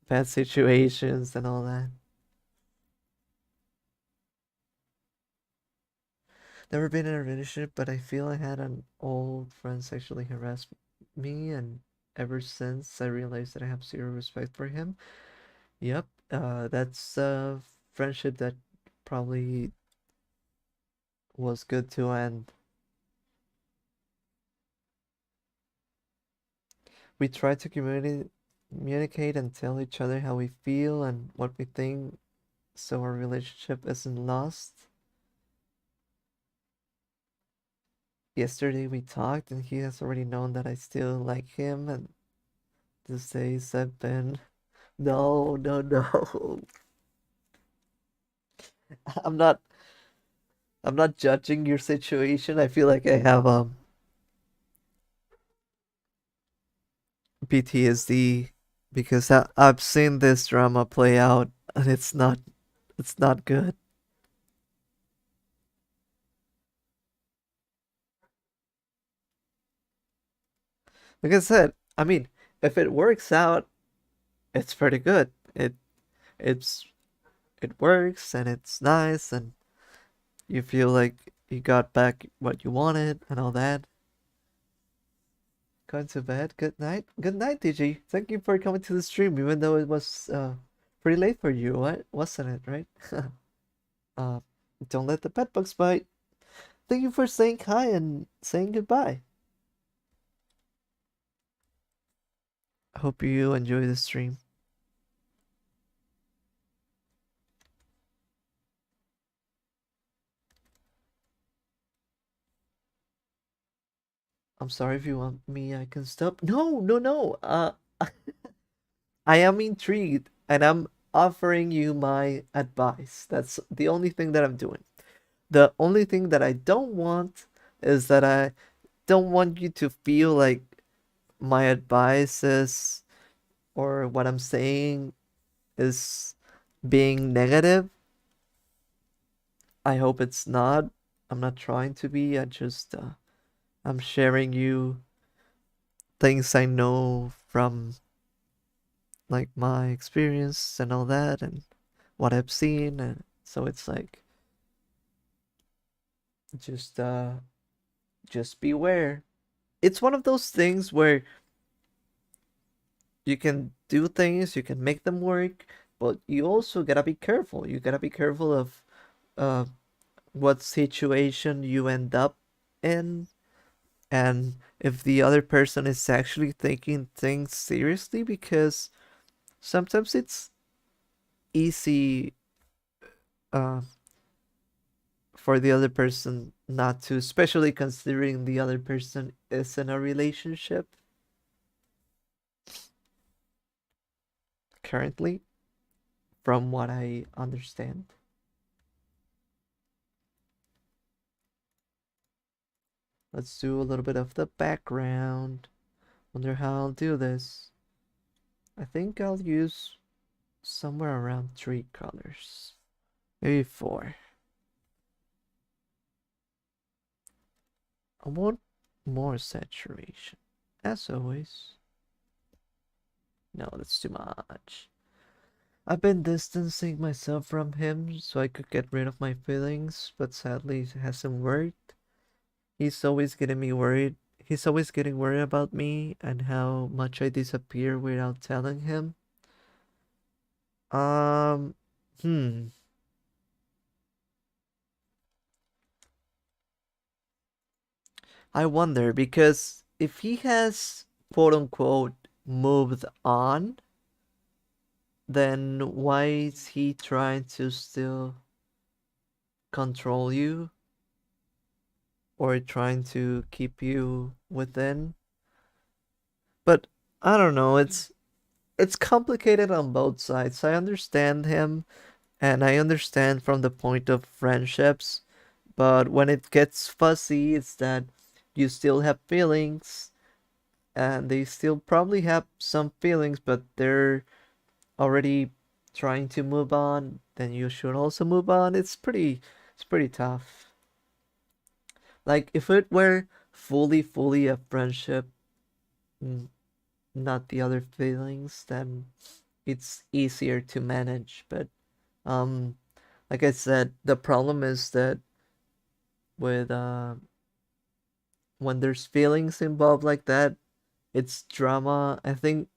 bad situations and all that. Never been in a relationship, but I feel I had an old friend sexually harass me, and ever since I realized that I have zero respect for him. Yep, that's a friendship that probably was good to end. We try to communicate and tell each other how we feel and what we think, so our relationship isn't lost. Yesterday we talked, and he has already known that I still like him, and these days have been no, no, no. I'm not I'm not judging your situation. I feel like I have PTSD because I've seen this drama play out, and it's not good. Like I said, I mean, if it works out, it's pretty good. It's it works and it's nice, and you feel like you got back what you wanted and all that. Going to bed. Good night. Good night, DG. Thank you for coming to the stream, even though it was pretty late for you. What wasn't it, right? uh, don't let the pet bugs bite. Thank you for saying hi and saying goodbye. I hope you enjoy the stream. I'm sorry if you want me, I can stop. No, no, no. I am intrigued and I'm offering you my advice. That's the only thing that I'm doing. The only thing that I don't want is that I don't want you to feel like my advice is, or what I'm saying is being negative. I hope it's not. I'm not trying to be. I'm sharing you things I know from like my experience and all that and what I've seen, and so it's like just uh just beware. It's one of those things where you can do things, you can make them work, but you also gotta be careful. You gotta be careful of uh what situation you end up in, and if the other person is actually taking things seriously, because sometimes it's easy uh for the other person not to, especially considering the other person is in a relationship currently, from what I understand. Let's do a little bit of the background. Wonder how I'll do this. I think I'll use somewhere around 3 colors. Maybe 4. I want more saturation. As always. No, that's too much. I've been distancing myself from him so I could get rid of my feelings, but sadly it hasn't worked. He's always getting me worried. He's always getting worried about me and how much I disappear without telling him. Um, hmm. I wonder because if he has quote unquote moved on, then why is he trying to still control you or trying to keep you within? But I don't know, it's complicated on both sides. I understand him and I understand from the point of friendships, but when it gets fuzzy, it's that you still have feelings and they still probably have some feelings, but they're already trying to move on, then you should also move on. It's pretty tough. Like if it were fully a friendship, n- not the other feelings, then it's easier to manage. But um like I said, the problem is that with when there's feelings involved like that, it's drama. I think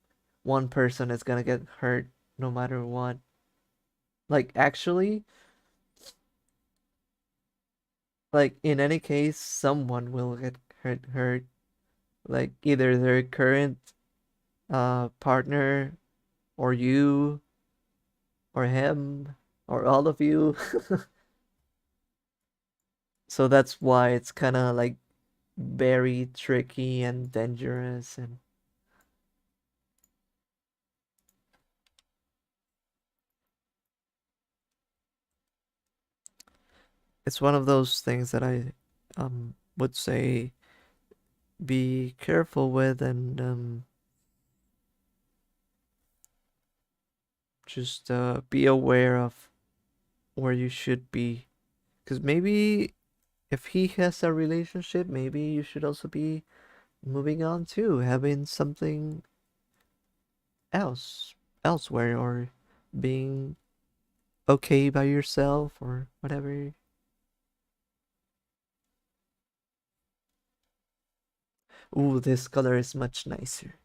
one person is gonna get hurt no matter what. Like actually, like in any case, someone will get hurt. Like either their current partner or you or him or all of you. So that's why it's kind of like very tricky and dangerous, and it's one of those things that I would say be careful with, and just be aware of where you should be. Because maybe if he has a relationship, maybe you should also be moving on too, having something else elsewhere, or being okay by yourself or whatever. Ooh, this color is much nicer.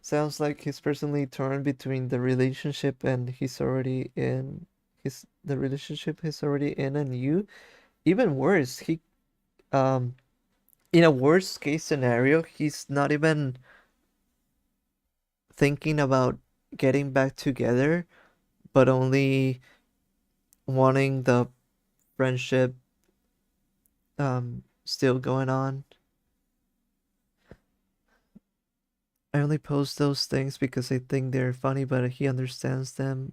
Sounds like he's personally torn between the relationship and he's already in his the relationship he's already in and you. Even worse, he um in a worst case scenario, he's not even thinking about getting back together, but only wanting the friendship still going on. I only post those things because I think they're funny, but he understands them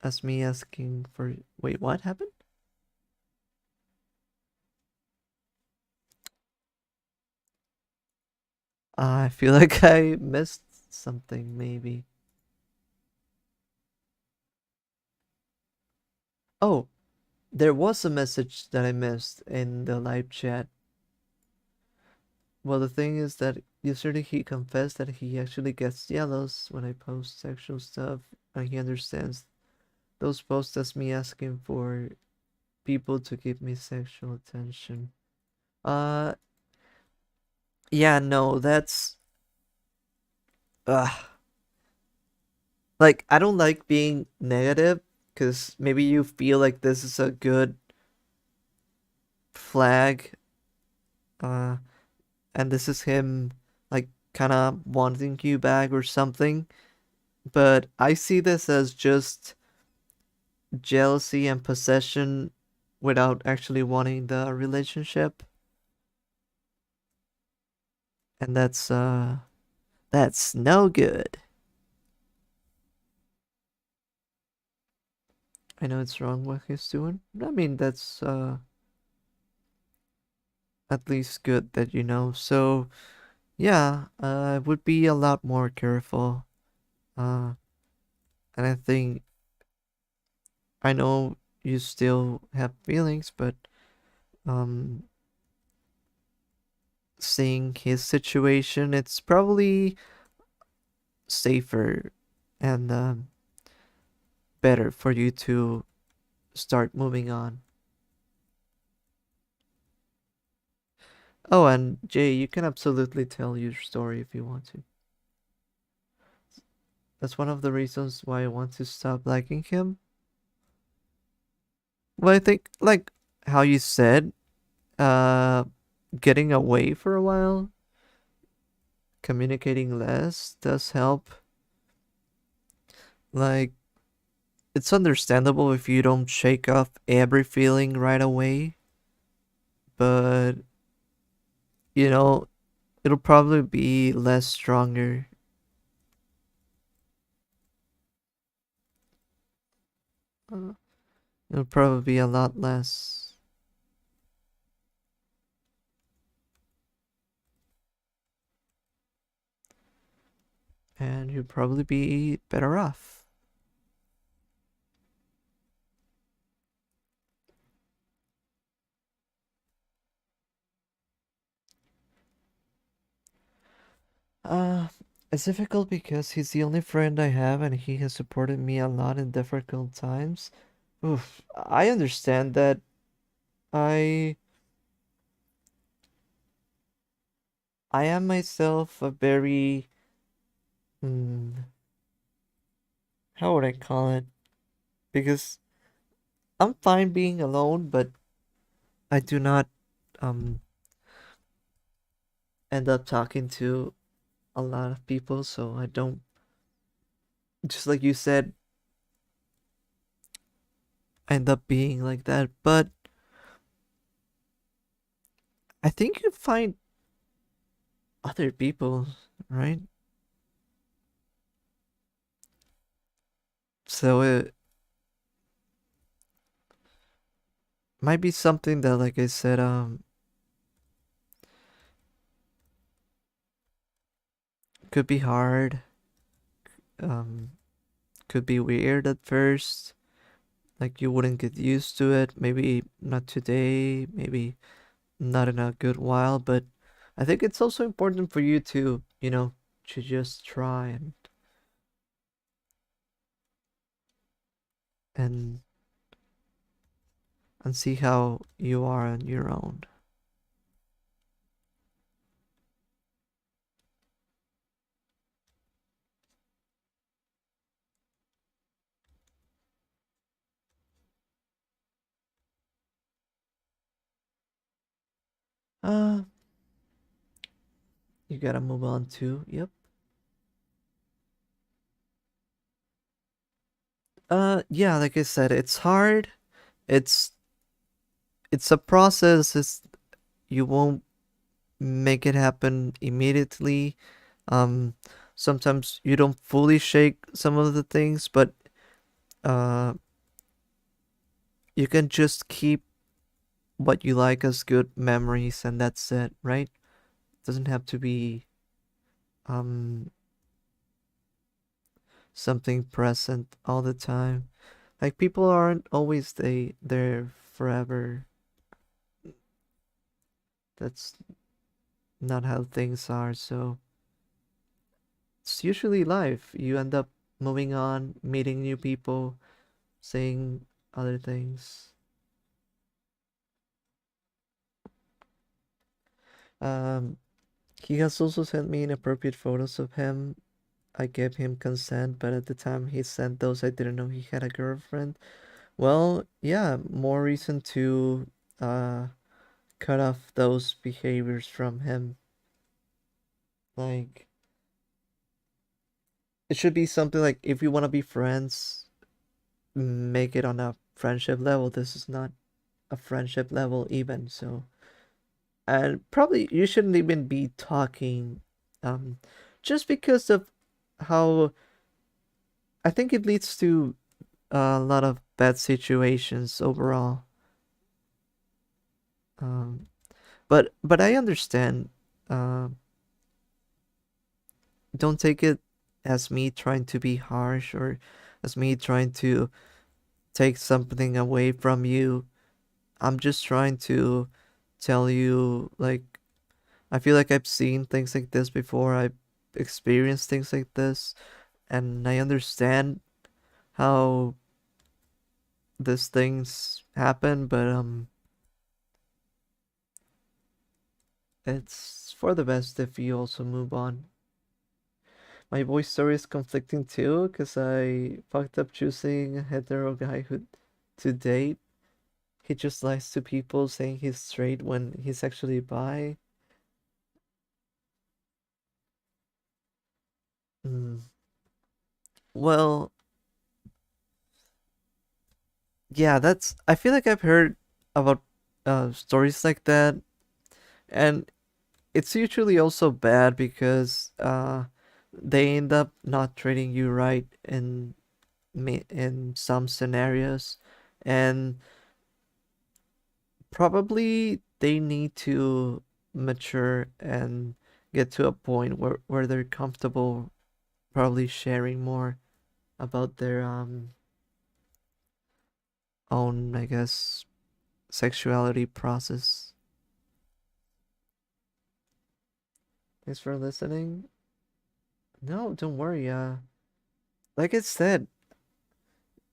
as me asking for. Wait, what happened? I feel like I missed something, maybe. Oh, there was a message that I missed in the live chat. Well, the thing is that yesterday he confessed that he actually gets jealous when I post sexual stuff, and he understands those posts as me asking for people to give me sexual attention. Uh, yeah, no, that's like I don't like being negative because maybe you feel like this is a good flag, uh, and this is him like kind of wanting you back or something. But I see this as just jealousy and possession without actually wanting the relationship, and that's no good. I know it's wrong what he's doing. I mean, that's at least good that you know. So, yeah, I would be a lot more careful. Uh, and I think I know you still have feelings, but um, seeing his situation, it's probably safer and better for you to start moving on. Oh, and Jay, you can absolutely tell your story if you want to. That's one of the reasons why I want to stop liking him. Well, I think like how you said, uh, getting away for a while, communicating less does help. Like it's understandable if you don't shake off every feeling right away, but you know, it'll probably be less stronger. Uh, It'll probably be a lot less, and you'll probably be better off. Uh, it's difficult because he's the only friend I have, and he has supported me a lot in difficult times. Oof, I understand that. I I am myself a very mm, how would I call it? Because I'm fine being alone, but I do not um end up talking to a lot of people, so I don't, just like you said, end up being like that. But I think you find other people, right? So it might be something that, like I said, could be hard, um, could be weird at first. Like you wouldn't get used to it. Maybe not today, maybe not in a good while, but I think it's also important for you to, to just try and and see how you are on your own. Uh, you gotta move on too. Yep. Yeah, like I said, it's hard. It's it's a process. It's you won't make it happen immediately. Um, Sometimes you don't fully shake some of the things, but uh, you can just keep what you like as good memories, and that's it, right? Doesn't have to be um something present all the time. Like people aren't always there forever. That's not how things are. So it's usually life. You end up moving on, meeting new people, saying other things. Um, he has also sent me inappropriate photos of him. I gave him consent, but at the time he sent those, I didn't know he had a girlfriend. Well, yeah, more reason to uh cut off those behaviors from him. Like it should be something like if you want to be friends, make it on a friendship level. This is not a friendship level even, so and probably you shouldn't even be talking um just because of how I think it leads to a lot of bad situations overall. Um, but I understand. Um, don't take it as me trying to be harsh or as me trying to take something away from you. I'm just trying to tell you, like, I feel like I've seen things like this before. I've experienced things like this, and I understand how these things happen, but it's for the best if you also move on. My voice story is conflicting too, because I fucked up choosing a hetero guy who to date. He just lies to people saying he's straight when he's actually bi. Mm. Well, yeah, that's. I feel like I've heard about stories like that, and it's usually also bad because they end up not treating you right in some scenarios, and probably they need to mature and get to a point where they're comfortable probably sharing more about their own, I guess, sexuality process. Thanks for listening. No, don't worry. Like I said,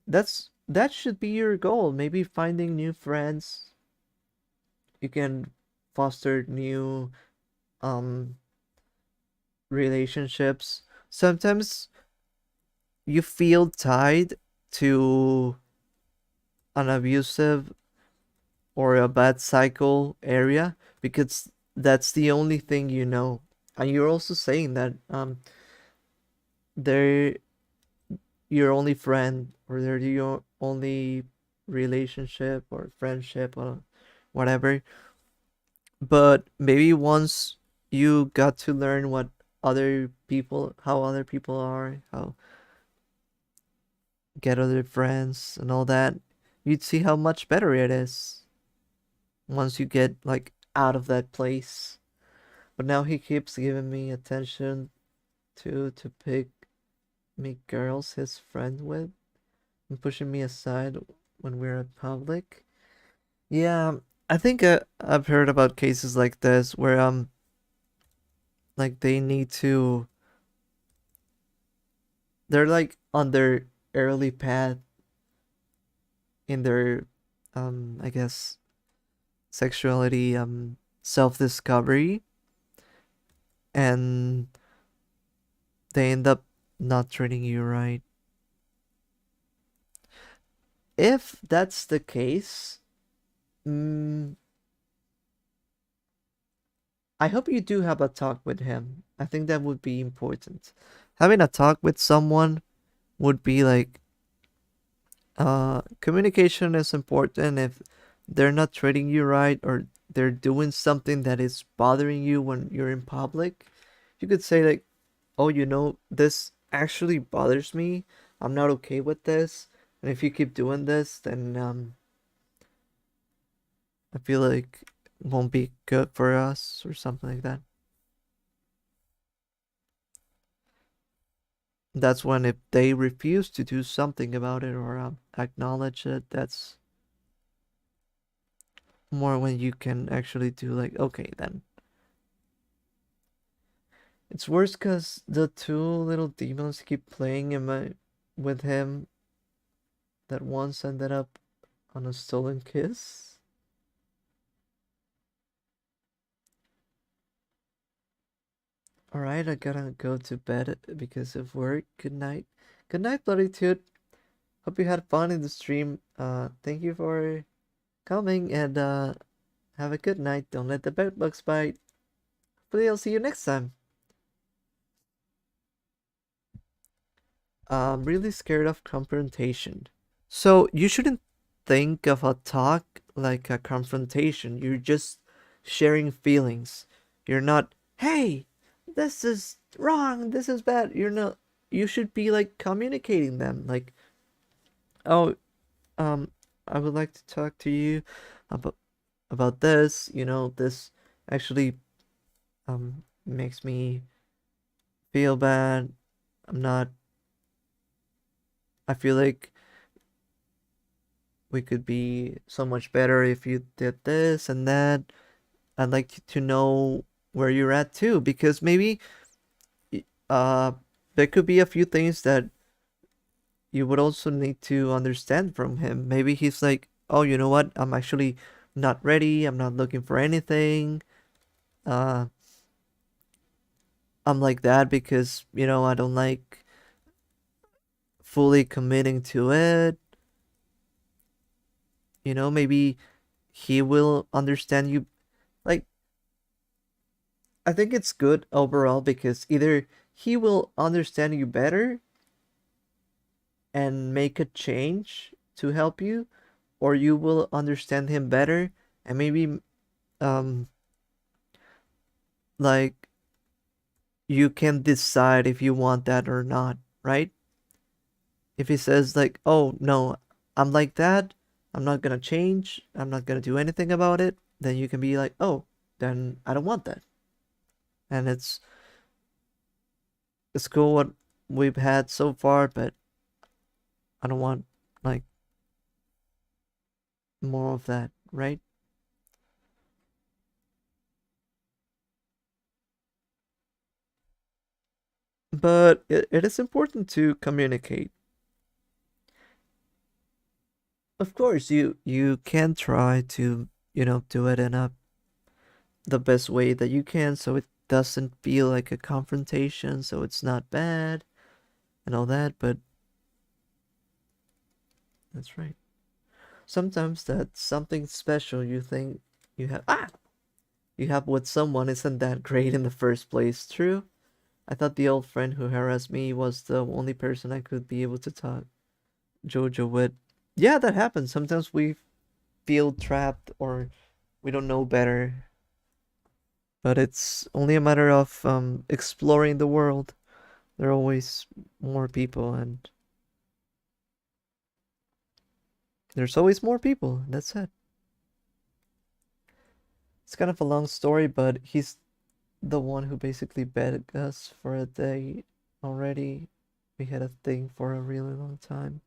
that should be your goal. Maybe finding new friends. You can foster new um relationships. Sometimes you feel tied to an abusive or a bad cycle area because that's the only thing you know. And you're also saying that they're your only friend or they're your only relationship or friendship or whatever. But maybe once you got to learn what other people, how other people are, how get other friends and all that, you'd see how much better it is once you get like out of that place. But now he keeps giving me attention to pick me girls his friend with and pushing me aside when we're in public. Yeah, I think I've heard about cases like this where like they need to they're like on their early path in their I guess sexuality self-discovery, and they end up not treating you right. If that's the case, mm, I hope you do have a talk with him. I think that would be important. Having a talk with someone would be like communication is important. If they're not treating you right or they're doing something that is bothering you when you're in public, you could say like, "Oh, this actually bothers me. I'm not okay with this. And if you keep doing this, then I feel like it won't be good for us or something like that." That's when if they refuse to do something about it or acknowledge it, that's more when you can actually do like, okay, then. It's worse because the two little demons keep playing with him that once ended up on a stolen kiss. Alright, I gotta go to bed because of work. Good night. Good night, Bloody Toot. Hope you had fun in the stream. Thank you for coming and have a good night. Don't let the bed bugs bite. Hopefully I'll see you next time. I'm really scared of confrontation. So you shouldn't think of a talk like a confrontation. You're just sharing feelings. You're not, hey, this is wrong, this is bad. You're not, you should be like communicating them. Like, Oh, um, I would like to talk to you about this. This actually makes me feel bad. I'm not. I feel like we could be so much better if you did this and that. I'd like to know where you're at too, because maybe uh there could be a few things that you would also need to understand from him. Maybe he's like, "Oh, you know what? I'm actually not ready. I'm not looking for anything. Uh I'm like that because, I don't like fully committing to it." Maybe he will understand you. Like, I think it's good overall because either he will understand you better and make a change to help you, or you will understand him better and maybe um like you can decide if you want that or not, right? If he says like, "Oh, no, I'm like that. I'm not going to change. I'm not going to do anything about it." Then you can be like, "Oh, then I don't want that." And it's cool what we've had so far, but I don't want like more of that, right? But it is important to communicate. Of course, you can try to, do it in the best way that you can so it doesn't feel like a confrontation, so it's not bad and all that, but that's right. Sometimes that something special you think you have with someone isn't that great in the first place. True. I thought the old friend who harassed me was the only person I could be able to talk Jojo with. Yeah, that happens. Sometimes we feel trapped or we don't know better, but it's only a matter of exploring the world. There are always more people, and there's always more people. That's it. It's kind of a long story, but he's the one who basically begged us for a date already. We had a thing for a really long time,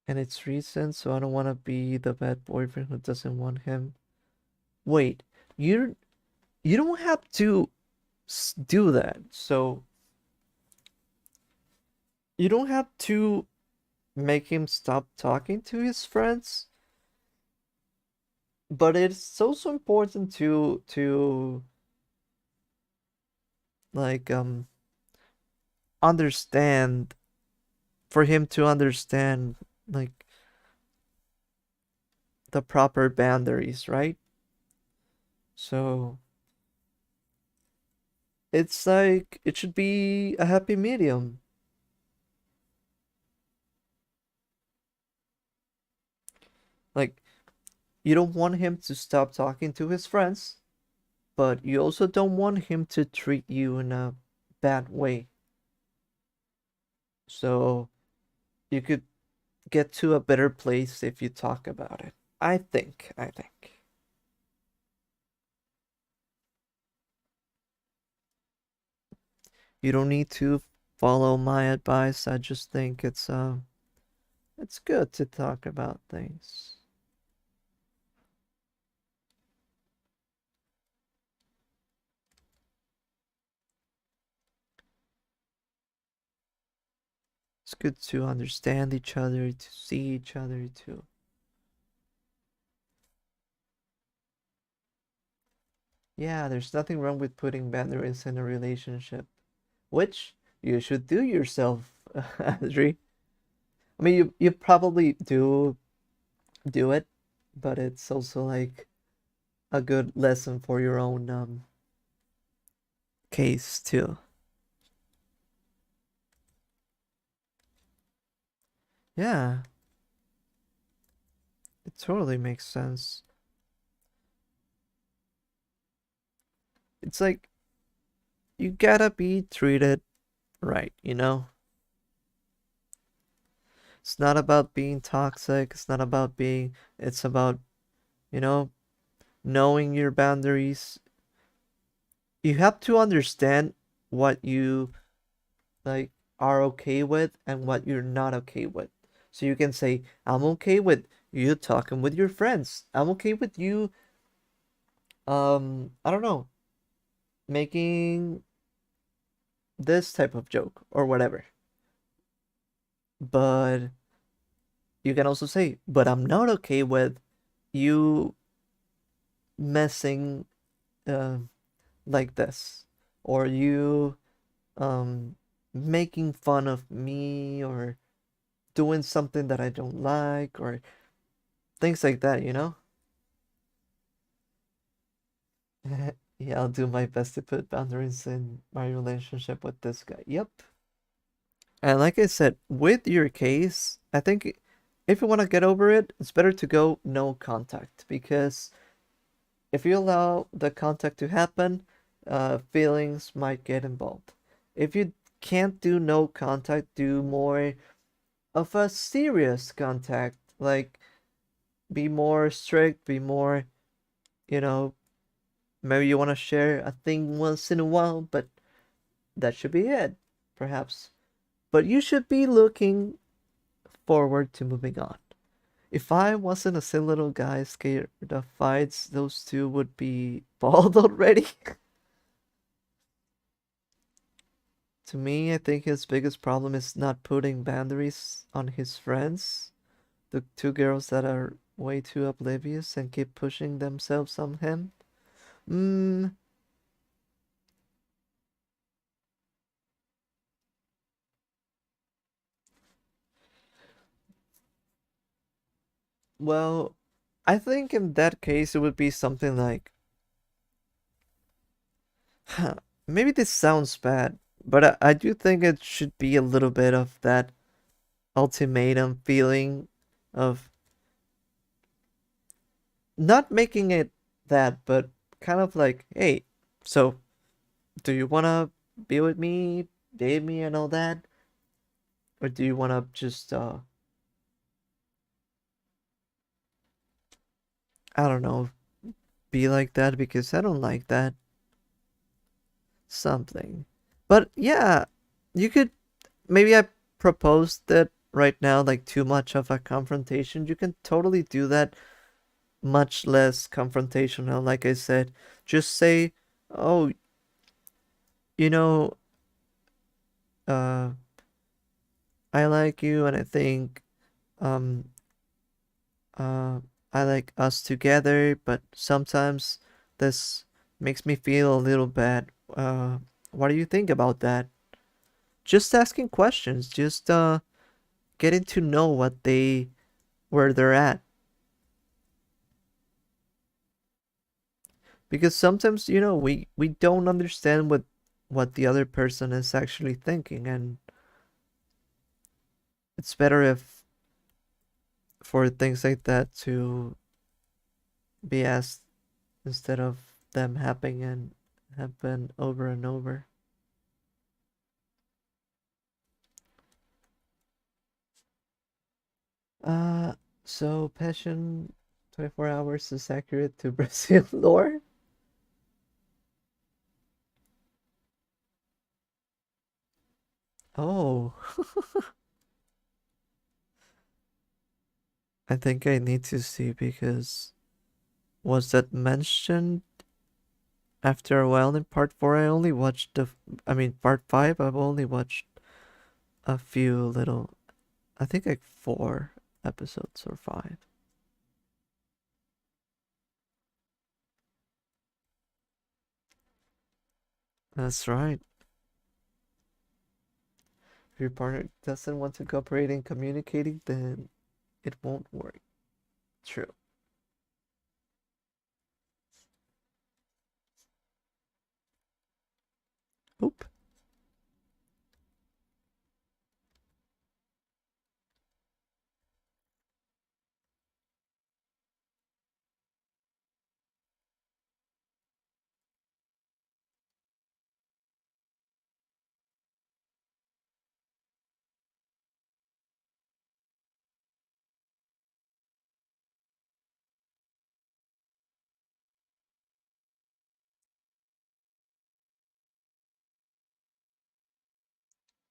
and it's recent, so I don't want to be the bad boyfriend who doesn't want him. Wait, you you don't have to do that. So you don't have to make him stop talking to his friends, but it's also important to like understand for him to understand like the proper boundaries, right? So it's like it should be a happy medium. Like you don't want him to stop talking to his friends, but you also don't want him to treat you in a bad way. So you could get to a better place if you talk about it. I think. You don't need to follow my advice. I just think it's good to talk about things. It's good to understand each other, to see each other, to yeah, there's nothing wrong with putting boundaries in a relationship, which you should do yourself, Adri. I mean, you probably do it, but it's also like a good lesson for your own case too. Yeah, it totally makes sense. It's like you gotta be treated right, you know? It's not about being toxic. It's not about being, it's about, you know, knowing your boundaries. You have to understand what you like are okay with and what you're not okay with. So you can say, I'm okay with you talking with your friends. I'm okay with you I don't know, making this type of joke or whatever. But you can also say, but I'm not okay with you messing uh, like this, or you um making fun of me, or doing something that I don't like, or things like that, you know? Yeah, I'll do my best to put boundaries in my relationship with this guy. Yep. And like I said, with your case, I think if you want to get over it, it's better to go no contact, because if you allow the contact to happen, feelings might get involved. If you can't do no contact, do more of a serious contact, like be more strict, be more, you know, maybe you want to share a thing once in a while, but that should be it, perhaps. But you should be looking forward to moving on. If I wasn't a silly little guy scared of fights, those two would be bald already. To me, I think his biggest problem is not putting boundaries on his friends. The two girls that are way too oblivious and keep pushing themselves on him. Mm, well, I think in that case it would be something like, huh, maybe this sounds bad, but I do think it should be a little bit of that ultimatum feeling of not making it that, but kind of like, hey, so do you want to be with me, date me, and all that? Or do you want to just, I don't know, be like that? Because I don't like that. Something. But yeah, you could, maybe I proposed that right now, like too much of a confrontation. You can totally do that much less confrontational. Like I said, just say, oh, you know, uh, I like you, and I think, um, uh, I like us together, but sometimes this makes me feel a little bad. What do you think about that? Just asking questions, just getting to know where they're at. Because sometimes, we don't understand what the other person is actually thinking, and it's better if for things like that to be asked instead of them happening and happen over and over. Uh, so Passion 24 hours is accurate to Brazil lore? Oh, I think I need to see, because was that mentioned after a while in part 4? I only watched I mean, part 5, I've only watched a few little, I think like 4 episodes or 5. That's right. If your partner doesn't want to cooperate in communicating, then it won't work. True. Oop.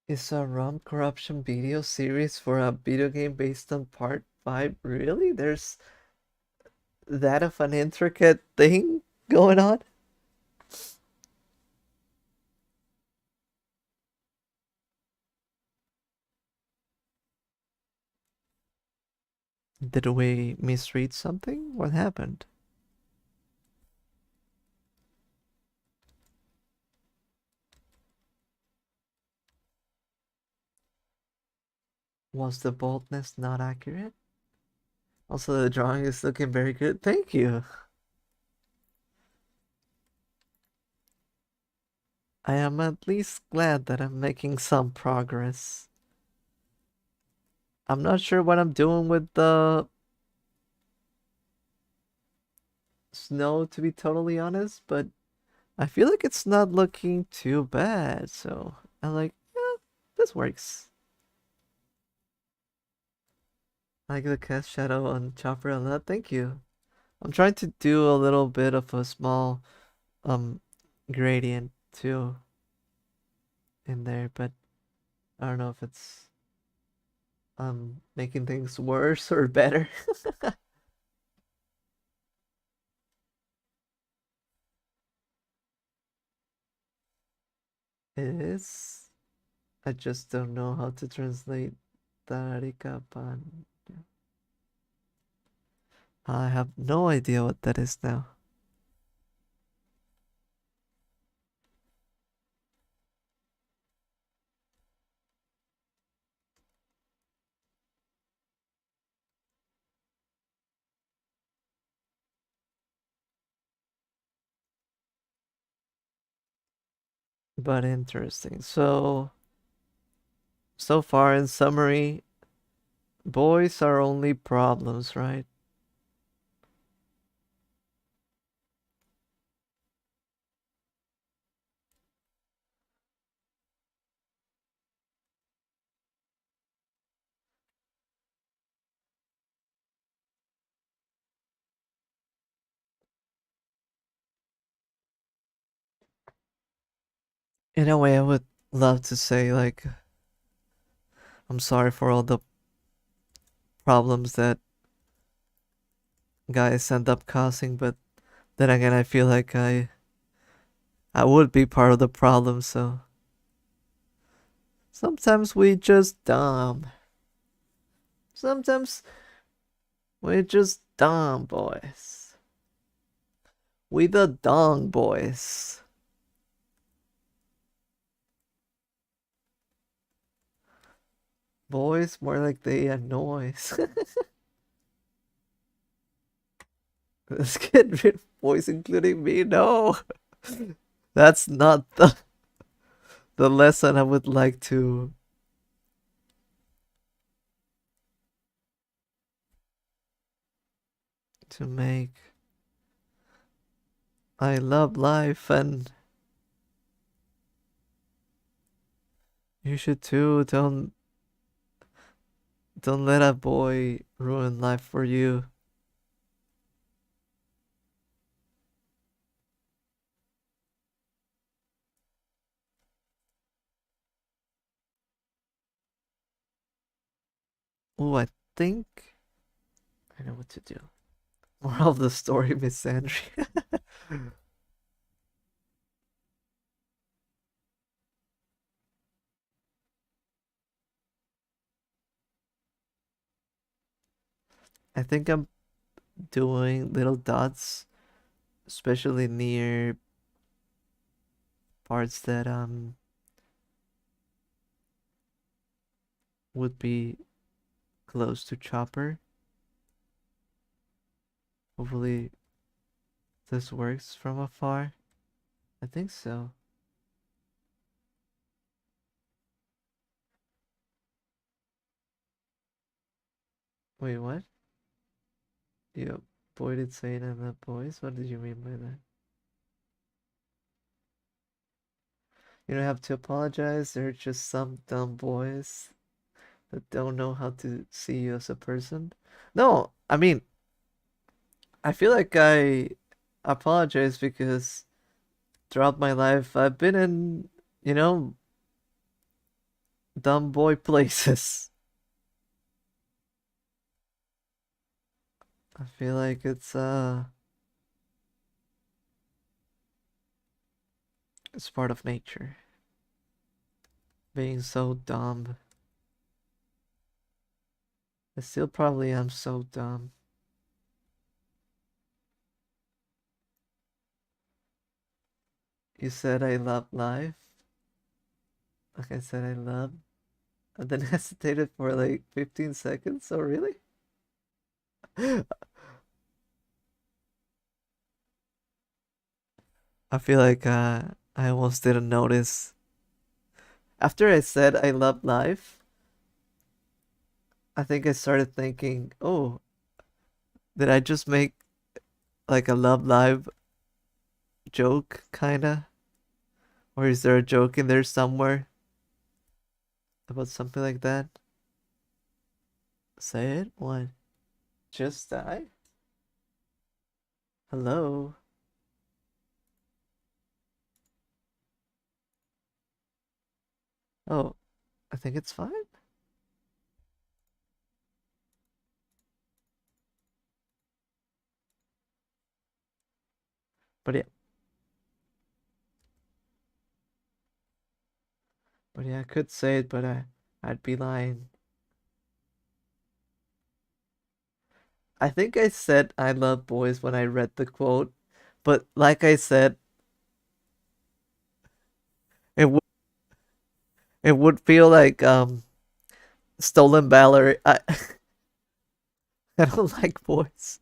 Is a ROM corruption video series for a video game based on part 5? Really? There's that of an intricate thing going on? Did we misread something? What happened? Was the boldness not accurate? Also, the drawing is looking very good. Thank you. I am at least glad that I'm making some progress. I'm not sure what I'm doing with the snow, to be totally honest, but I feel like it's not looking too bad, so I'm like, yeah, this works. I like the cast shadow on Chopper a lot. Thank you. I'm trying to do a little bit of a small um gradient too in there, but I don't know if it's making things worse or better. It is. I just don't know how to translate Tarikapan. I have no idea what that is now. But interesting. So far in summary, boys are only problems, right? In a way, I would love to say, like, I'm sorry for all the problems that guys end up causing, but then again, I feel like I would be part of the problem, so sometimes we just dumb. Sometimes we just dumb boys. We the dong boys. Boys more like they annoy. Let's get rid of boys, including me. No, that's not the lesson I would like to make. I love life, and you should too. Don't let a boy ruin life for you. Oh, I think I know what to do. Moral of the story, Miss Andrea. I think I'm doing little dots, especially near parts that would be close to Chopper. Hopefully this works from afar. I think so. Wait, what? You avoided saying I'm not boys? What did you mean by that? You don't have to apologize. They're just some dumb boys that don't know how to see you as a person. No, I mean, I feel like I apologize because throughout my life I've been in, you know, dumb boy places. I feel like it's part of nature. Being so dumb. I still probably am so dumb. You said I love life. Like I said I love. And then hesitated for like 15 seconds. Oh really? I feel like I almost didn't notice. After I said I love life, I think I started thinking, oh, did I just make like a love live joke kinda? Or is there a joke in there somewhere about something like that? Say it? What? Just die? Hello? Oh, I think it's fine. But yeah, I could say it, but I'd be lying. I think I said I love boys when I read the quote, but like I said, it would feel like stolen valor. I don't like boys.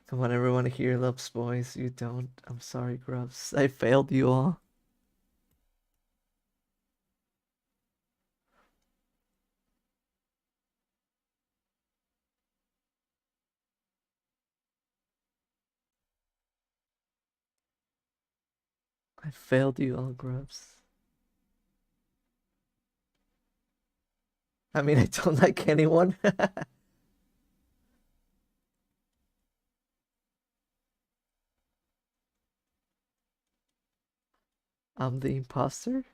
Come on, everyone here loves boys. You don't. I'm sorry, Grubs. I failed you all. I failed you all, Grubs. I mean, I don't like anyone. I'm the imposter?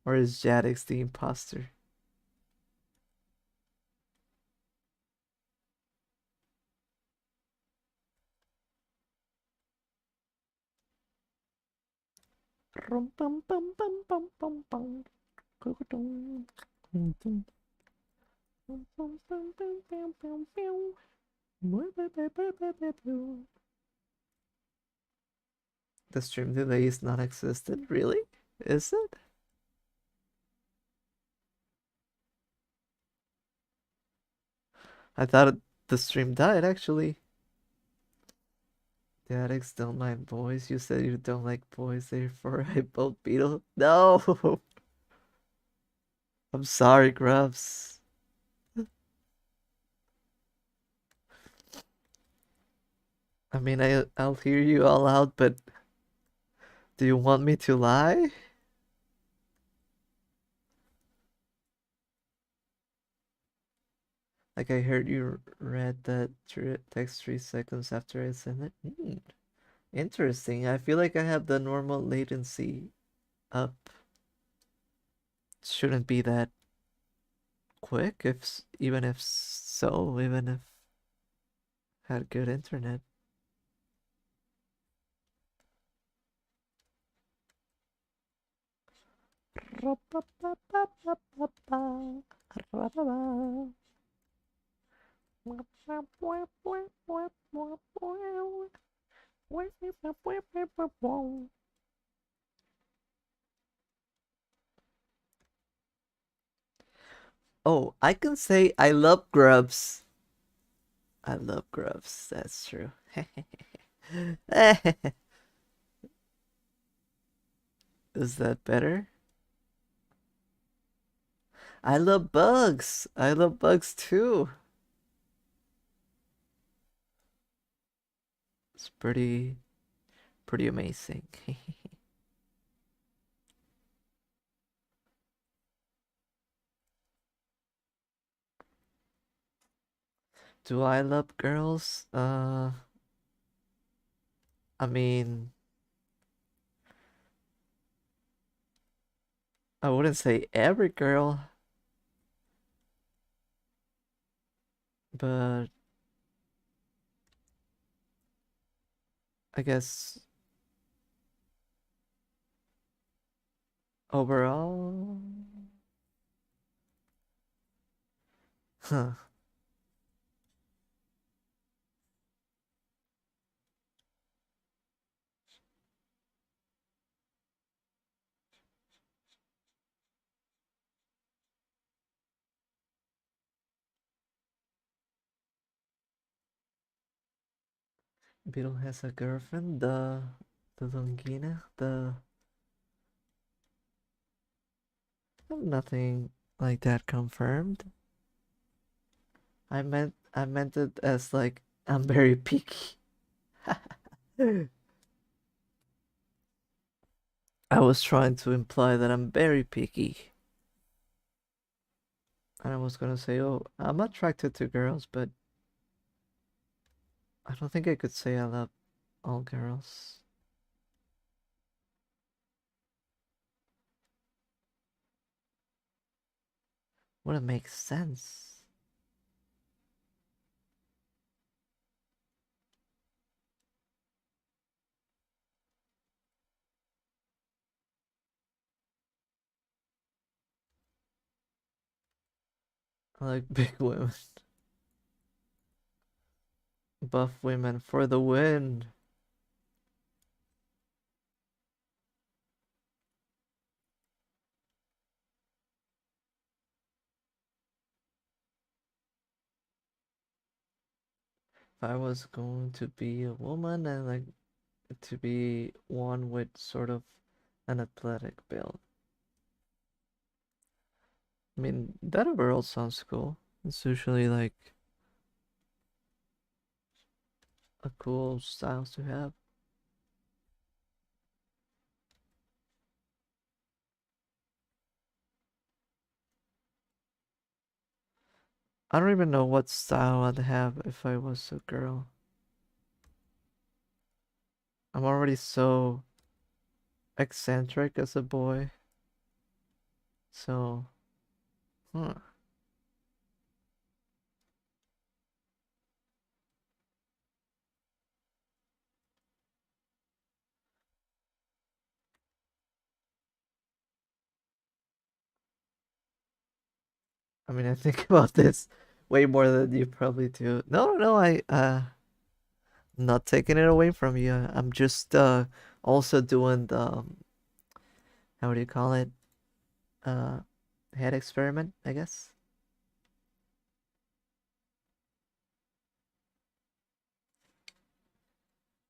Or is Jadix the imposter? The stream delay is not existent, really? Is it? I thought the stream died actually. The addicts don't like boys. You said you don't like boys, therefore I vote Beetle. No! I'm sorry, Grubs. I mean, I'll hear you all out, but do you want me to lie? Like I heard you read that text 3 seconds after I sent it. Interesting. I feel like I have the normal latency up. Shouldn't be that quick if even if so, even if had good internet. Oh, I can say I love Grubs. I love Grubs. That's true. Is that better? I love bugs. I love bugs too. It's pretty amazing. Do I love girls? I mean, I wouldn't say every girl, but I guess overall, huh. Beetle has a girlfriend, the Longina, nothing like that confirmed. I meant it as like I'm very picky. I was trying to imply that I'm very picky. And I was gonna say, oh, I'm attracted to girls, but I don't think I could say I love all girls. Wouldn't make sense. I like big women. Buff women for the win. If I was going to be a woman, and like to be one with sort of an athletic build. I mean, that overall sounds cool. It's usually like a cool style to have. I don't even know what style I'd have if I was a girl. I'm already so eccentric as a boy. So, huh. I mean, I think about this way more than you probably do. No, no, no, not taking it away from you. I'm just also doing the how do you call it? Uh head experiment, I guess.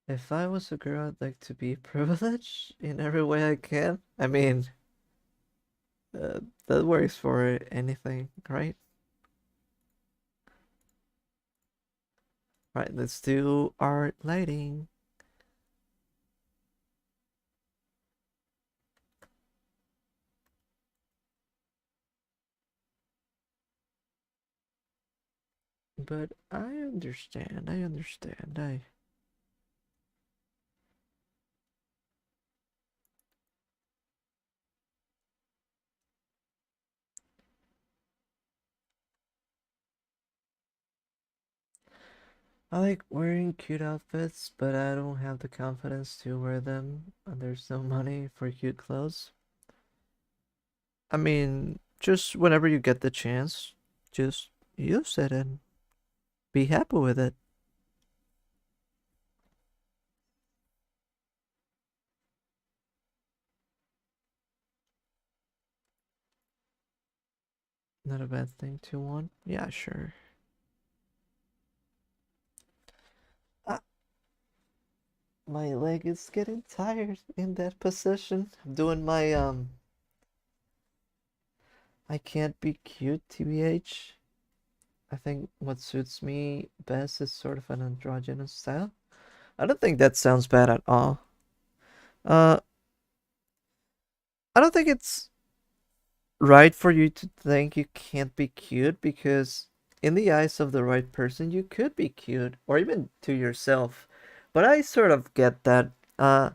If I was a girl, I'd like to be privileged in every way I can. I mean, that works for anything, right? Right, let's do art lighting. But I understand, I understand. I like wearing cute outfits, but I don't have the confidence to wear them, and there's no money for cute clothes. I mean, just whenever you get the chance, just use it and be happy with it. Not a bad thing to want. Yeah, sure. Ah, my leg is getting tired in that position. I'm doing my I can't be cute, TBH. I think what suits me best is sort of an androgynous style. I don't think that sounds bad at all. Uh, I don't think it's right for you to think you can't be cute because in the eyes of the right person, you could be cute, or even to yourself. But I sort of get that. I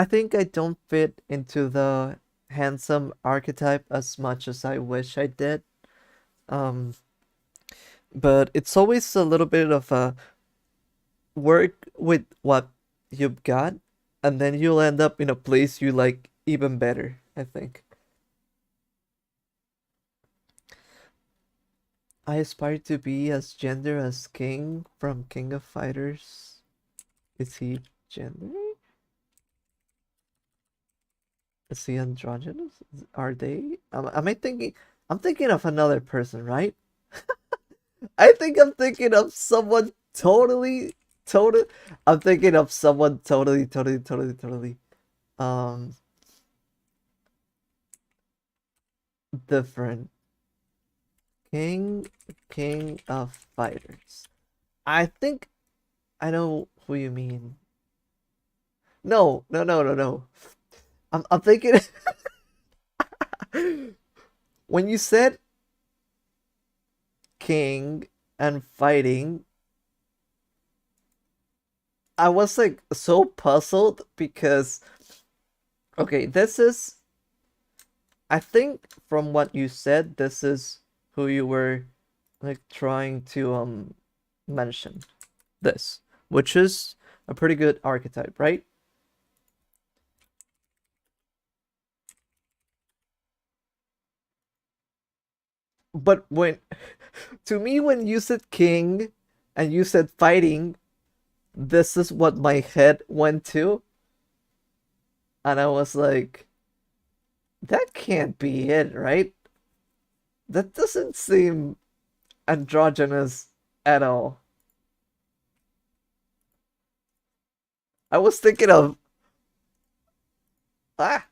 think I don't fit into the handsome archetype as much as I wish I did. Um, but it's always a little bit of a work with what you've got, and then you'll end up in a place you like even better, I think. I aspire to be as gender as King from King of Fighters. Is he gender? Is he androgynous? Are they? Am I thinking? I'm thinking of another person, right? I think I'm thinking of someone totally. I'm thinking of someone totally um different. King, King of Fighters. I think I know who you mean. No. I'm thinking when you said king and fighting, I was like so puzzled because okay, this is I think from what you said, this is who you were like trying to mention. This, which is a pretty good archetype, right? But when to me when you said king and you said fighting, this is what my head went to, and I was like, that can't be it, right? That doesn't seem androgynous at all. I was thinking of ah,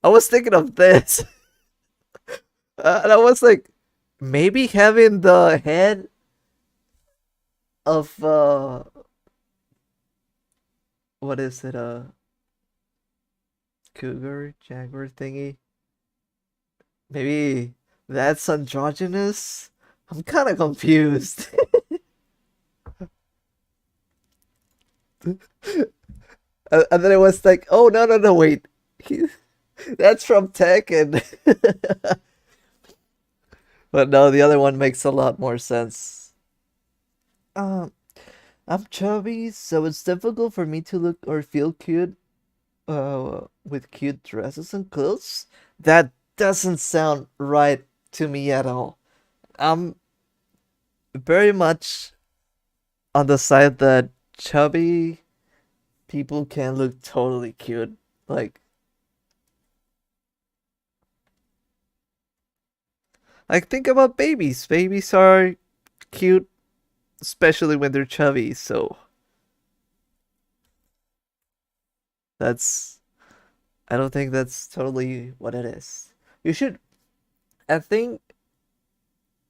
I was thinking of this, and I was like, maybe having the head of what is it, cougar jaguar thingy? Maybe that's androgynous. I'm kind of confused. And then it was like, oh no, wait, that's from Tekken. But no, the other one makes a lot more sense. Um, I'm chubby, so it's difficult for me to look or feel cute with cute dresses and clothes. That doesn't sound right to me at all. I'm very much on the side that chubby people can look totally cute. Like think about babies. Babies are cute, especially when they're chubby, so that's I don't think that's totally what it is. You should I think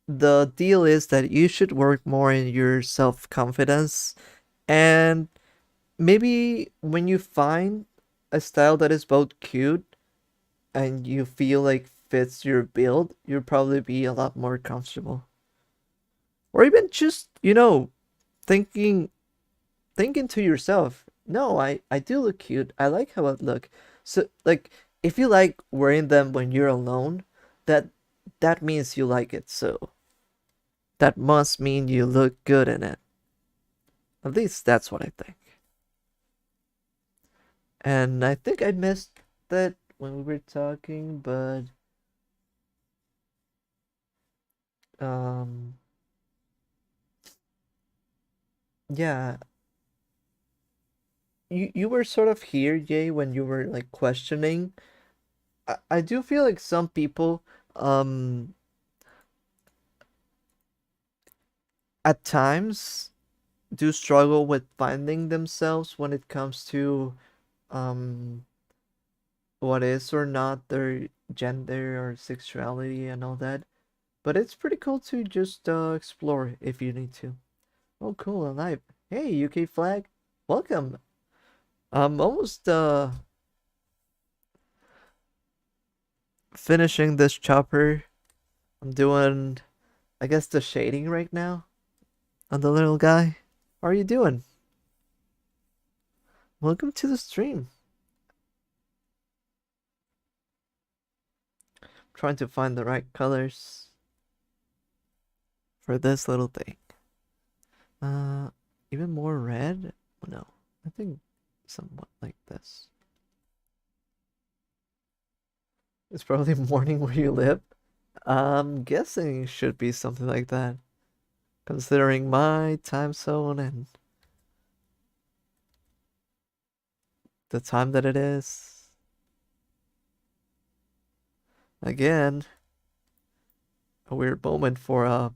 the deal is that you should work more in your self-confidence, and maybe when you find a style that is both cute and you feel like fits your build, you'll probably be a lot more comfortable. Or even just, thinking thinking to yourself, no, I do look cute. I like how I look. So like if you like wearing them when you're alone, that that means you like it. So that must mean you look good in it. At least that's what I think. And I think I missed that when we were talking, but um yeah, you were sort of here, Jay, when you were like questioning. I do feel like some people um at times do struggle with finding themselves when it comes to um what is or not their gender or sexuality and all that. But it's pretty cool to just explore if you need to. Oh, cool, alive. Hey, UK flag. Welcome. I'm almost finishing this chopper. I'm doing I guess the shading right now on the little guy. How are you doing? Welcome to the stream. Trying to find the right colors for this little thing. Uh, Even more red? Oh, no, I think somewhat like this. It's probably morning where you live. I'm guessing it should be something like that, considering my time zone and the time that it is. Again, a weird moment for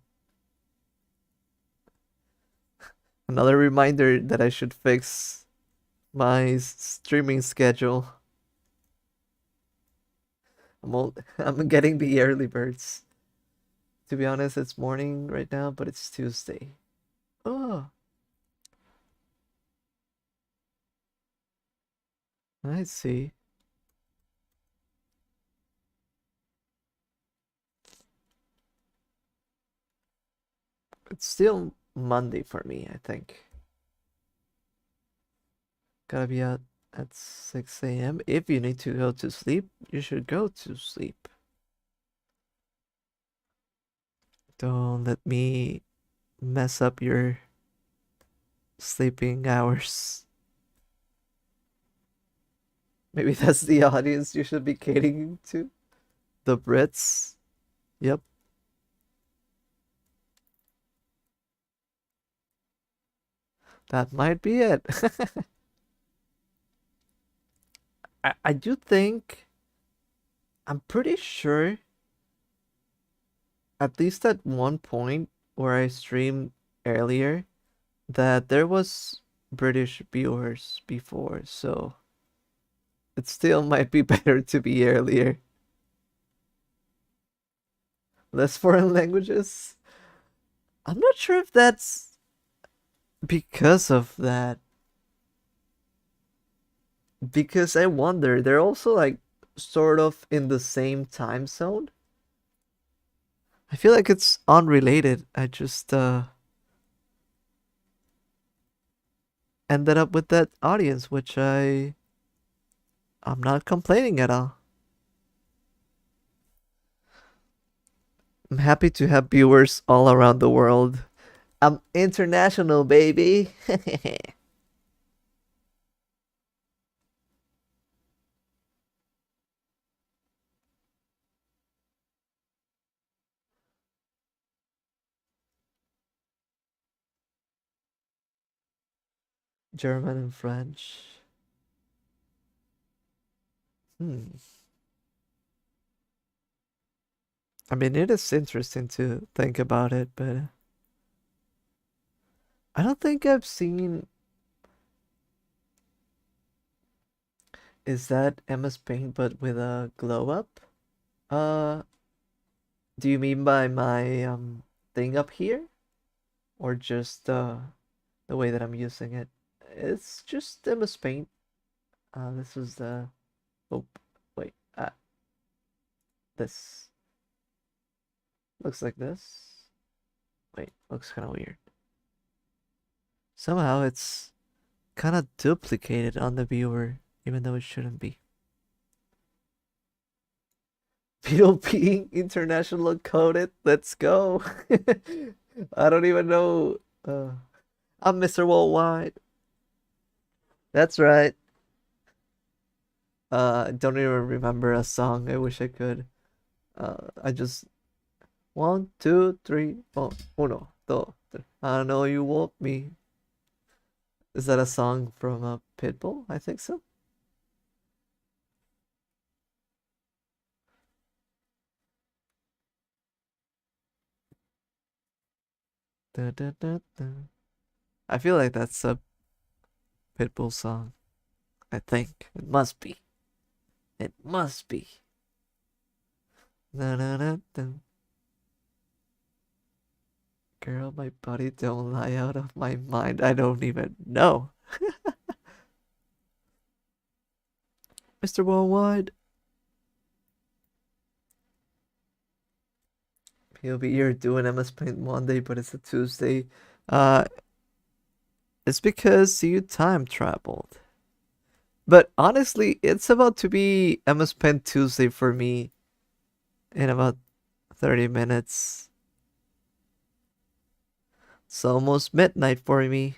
another reminder that I should fix my streaming schedule. I'm getting the early birds. To be honest, it's morning right now, but it's Tuesday. Oh, I see. It's still Monday for me, I think. Gotta be out at 6 a.m. If you need to go to sleep, you should go to sleep. Don't let me mess up your sleeping hours. Maybe that's the audience you should be catering to. The Brits. Yep. That might be it. I do think, I'm pretty sure, at least at one point where I streamed earlier, that there was British viewers before, so it still might be better to be earlier. Less foreign languages? I'm not sure if that's because of that. Because I wonder, they're also like sort of in the same time zone. I feel like it's unrelated. I just ended up with that audience, which I'm not complaining at all. I'm happy to have viewers all around the world. I'm international, baby. German and French. Hmm. I mean, it is interesting to think about it, but I don't think I've seen. Is that MS Paint but with a glow up? Uh, do you mean by my thing up here, or just the way that I'm using it? It's just MS Paint. This was the. Oh, wait. This looks like this. Wait, looks kind of weird. Somehow it's kind of duplicated on the viewer, even though it shouldn't be. Beetle being international coded. Let's go. I don't even know. I'm Mr. Worldwide. That's right. I don't even remember a song. I wish I could. I just one, two, three, four, uno, dos, tres. I know you want me. Is that a song from Pitbull? I think so. Da, da, da, da. I feel like that's a Pitbull song. I think it must be. It must be. Da, da, da, da. Girl, my body don't lie out of my mind. I don't even know. Mr. Worldwide. POV, you're doing MSPaint Monday, but it's a Tuesday. Uh, it's because you time traveled. But honestly, it's about to be MSPaint Tuesday for me in about 30 minutes. It's almost midnight for me.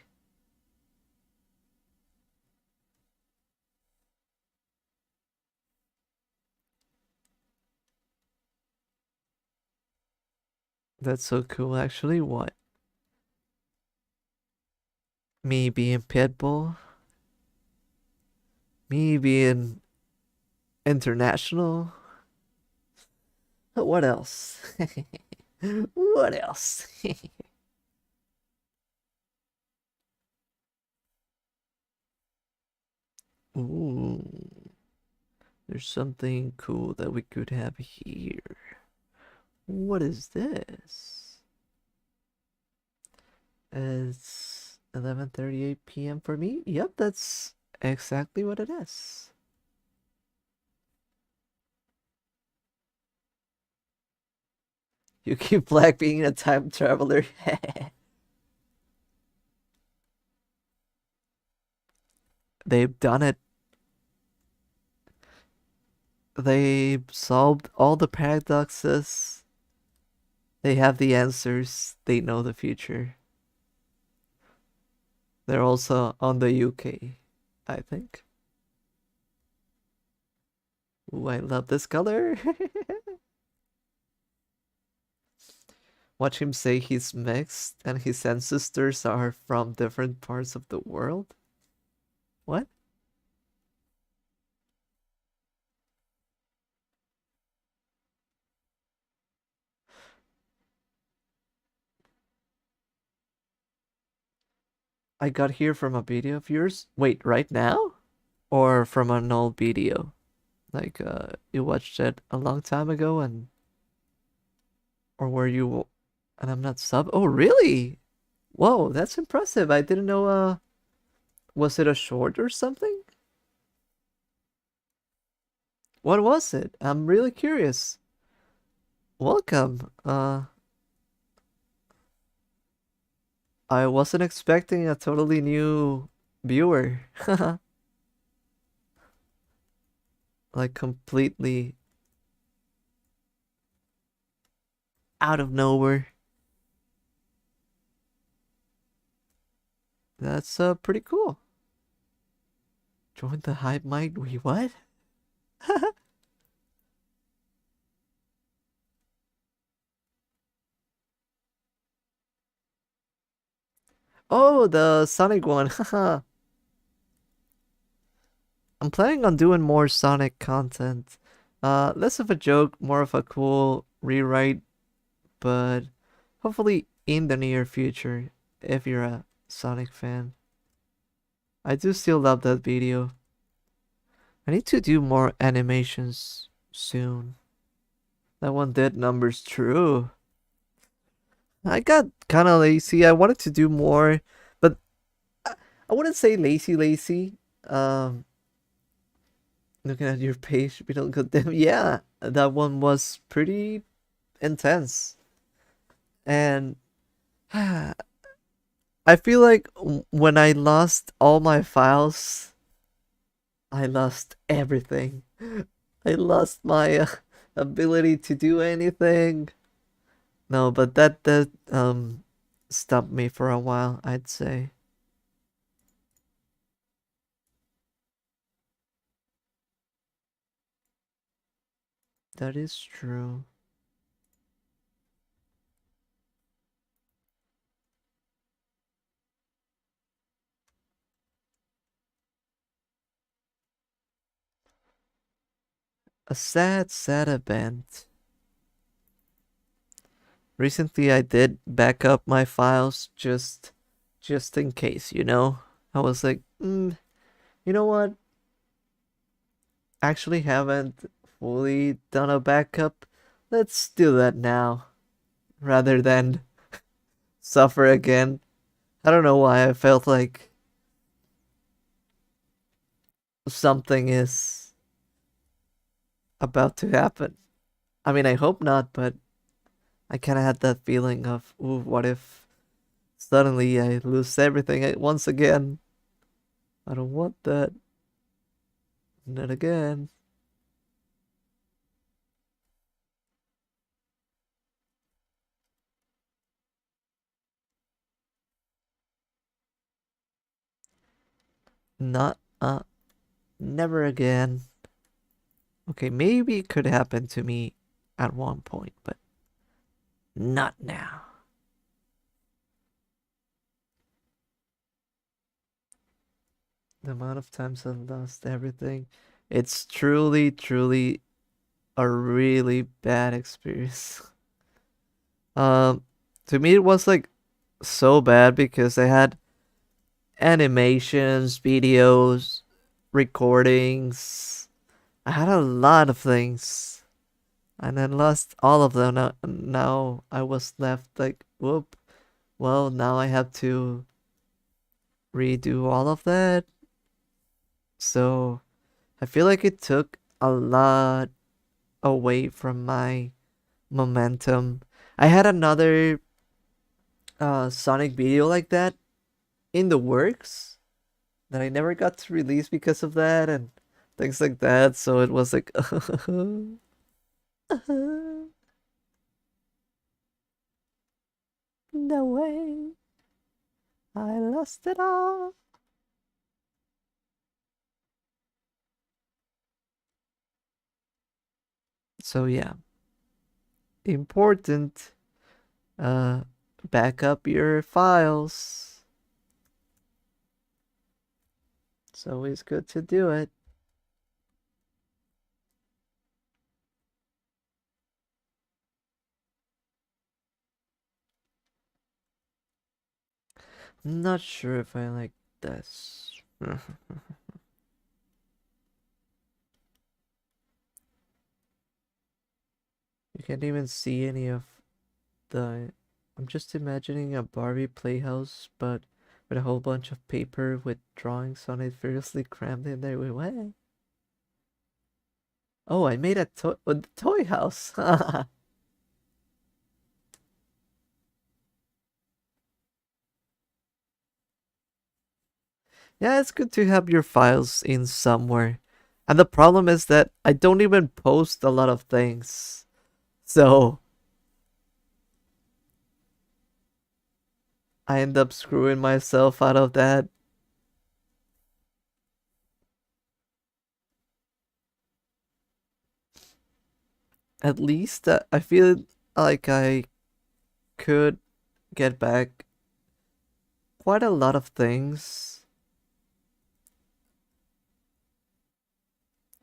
That's so cool, actually. What? Me being Pitbull? Me being international? What else? What else? Ooh, there's something cool that we could have here. What is this? It's 11:38 p.m. for me. Yep, that's exactly what it is. You keep Black being a time traveler. They've done it. They solved all the paradoxes. They have the answers. They know the future. They're also on the UK, I think. Ooh, I love this color. Watch him say he's mixed and his ancestors are from different parts of the world. What? I got here from a video of yours. Wait, right now? Or from an old video? Like, you watched it a long time ago and... Or were you... And I'm not sub... Oh, really? Whoa, that's impressive. I didn't know, was it a short or something? What was it? I'm really curious. Welcome. I wasn't expecting a totally new viewer. Like completely out of nowhere. That's pretty cool. Join the hype mic. Wait, what? Oh, the Sonic one. Haha. I'm planning on doing more Sonic content. Less of a joke, more of a cool rewrite, but hopefully in the near future, if you're a Sonic fan. I do still love that video. I need to do more animations soon. That one did numbers true. I got kind of lazy. I wanted to do more, but I wouldn't say lazy. Um, Looking at your page, we don't condemn. Yeah, that one was pretty intense, and I feel like when I lost all my files, I lost everything. I lost my ability to do anything. No, but that stopped me for a while, I'd say. That is true. A sad event. Recently I did back up my files just in case, you know? I was like, you know what? Actually haven't fully done a backup. Let's do that now rather than suffer again. I don't know why I felt like something is about to happen. I mean, I hope not, but I kind of had that feeling of, ooh, what if suddenly I lose everything once again? I don't want that. Not again. Not never again. Okay, maybe it could happen to me at one point, but not now. The amount of times I've lost everything, it's truly, truly a really bad experience. Um, to me, it was like so bad because I had animations, videos, recordings. I had a lot of things, and I lost all of them. Now I was left like, whoop. Well, now I have to redo all of that. So I feel like it took a lot away from my momentum. I had another Sonic video like that in the works that I never got to release because of that and things like that. So it was like, no way, I lost it all. So yeah, important. Uh, back up your files. It's always good to do it. I'm not sure if I like this. You can't even see any of the. I'm just imagining a Barbie playhouse, but with a whole bunch of paper with drawings on it furiously crammed in there. Wait, what? Oh, I made a toy house. Yeah, it's good to have your files in somewhere. And the problem is that I don't even post a lot of things. So I end up screwing myself out of that. At least I feel like I could get back quite a lot of things.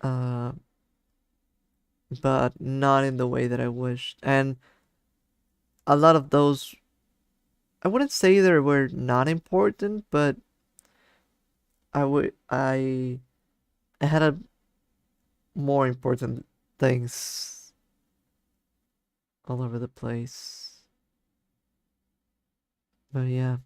Uh, but not in the way that I wished. And a lot of those, I wouldn't say they were not important, but I had a more important things all over the place. But yeah,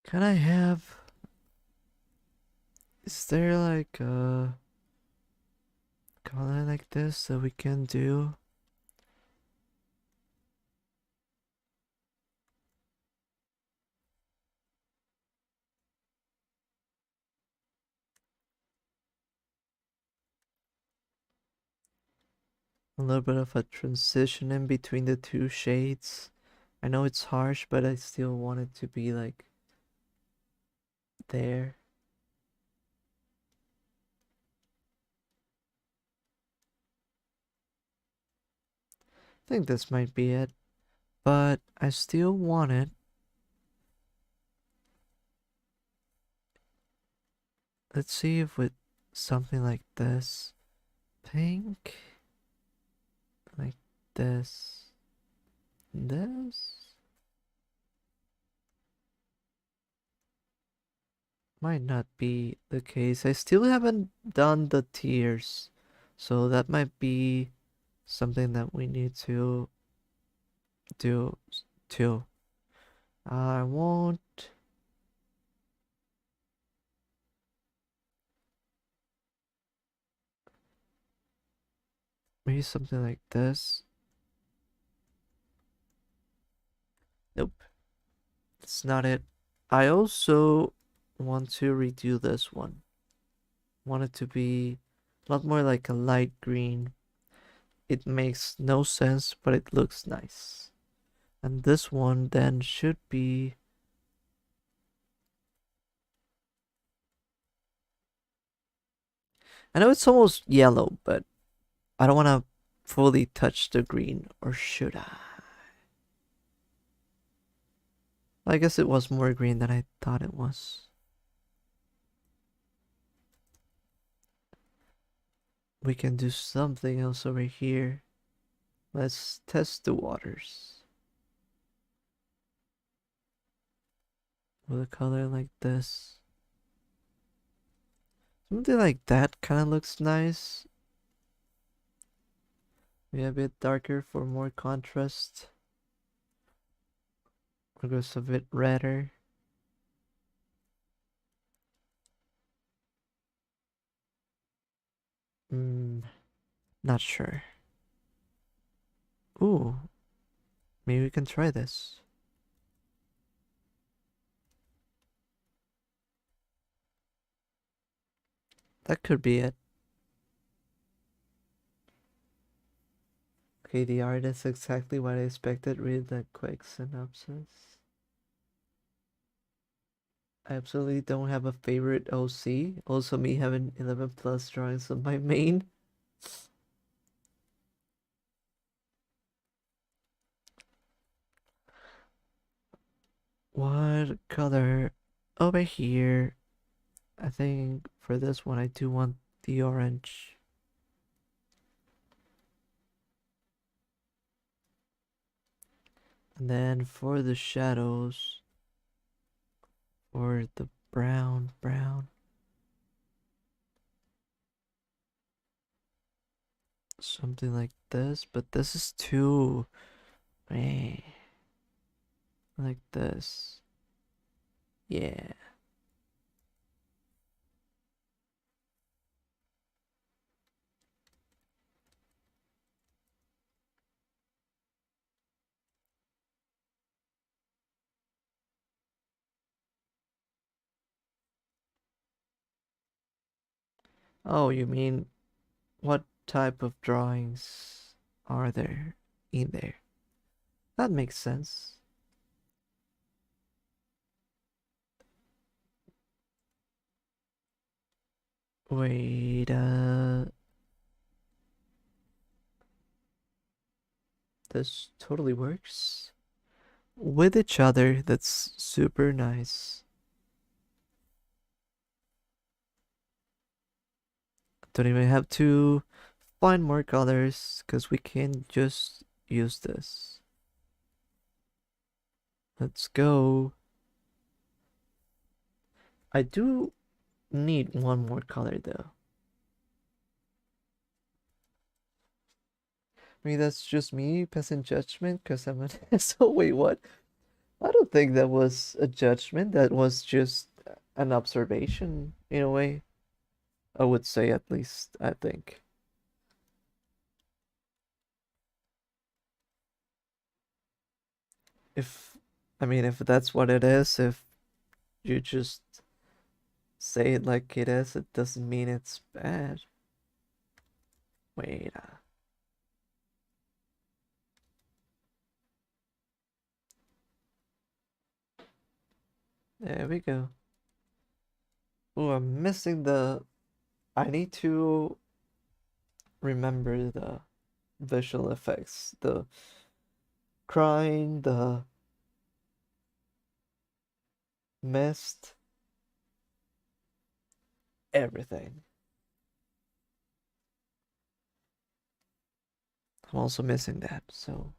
can I have? Is there like a color like this that we can do? A little bit of a transition in between the two shades. I know it's harsh, but I still want it to be like there. I think this might be it, but I still want it. Let's see if with something like this, pink, like this, this. Might not be the case. I still haven't done the tiers, so that might be something that we need to do too. I want maybe something like this. Nope, that's not it. I also want to redo this one. Want it to be a lot more like a light green. It makes no sense, but it looks nice. And this one then should be. I know it's almost yellow, but I don't want to fully touch the green, or should I? I guess it was more green than I thought it was. We can do something else over here. Let's test the waters. With a color like this. Something like that kind of looks nice. Maybe a bit darker for more contrast. Or goes a bit redder. Hmm, not sure. Ooh, maybe we can try this. That could be it. Okay, the art is exactly what I expected. Read the quick synopsis. I absolutely don't have a favorite OC. Also, me having 11 plus drawings of my main. What color? Over here. I think for this one, I do want the orange. And then for the shadows, or the brown, something like this. But this is too, eh, like this. Yeah. Oh, you mean what type of drawings are there in there? That makes sense. Wait, this totally works. With each other, that's super nice. Don't even have to find more colors, because we can just use this. Let's go. I do need one more color though. Maybe that's just me passing judgment because I'm an so wait, what? I don't think that was a judgment. That was just an observation in a way. I would say at least, I think. If I mean if that's what it is, if you just say it like it is, it doesn't mean it's bad. Wait, there we go. Oh, I'm missing the. I need to remember the visual effects, the crying, the mist, everything. I'm also missing that, so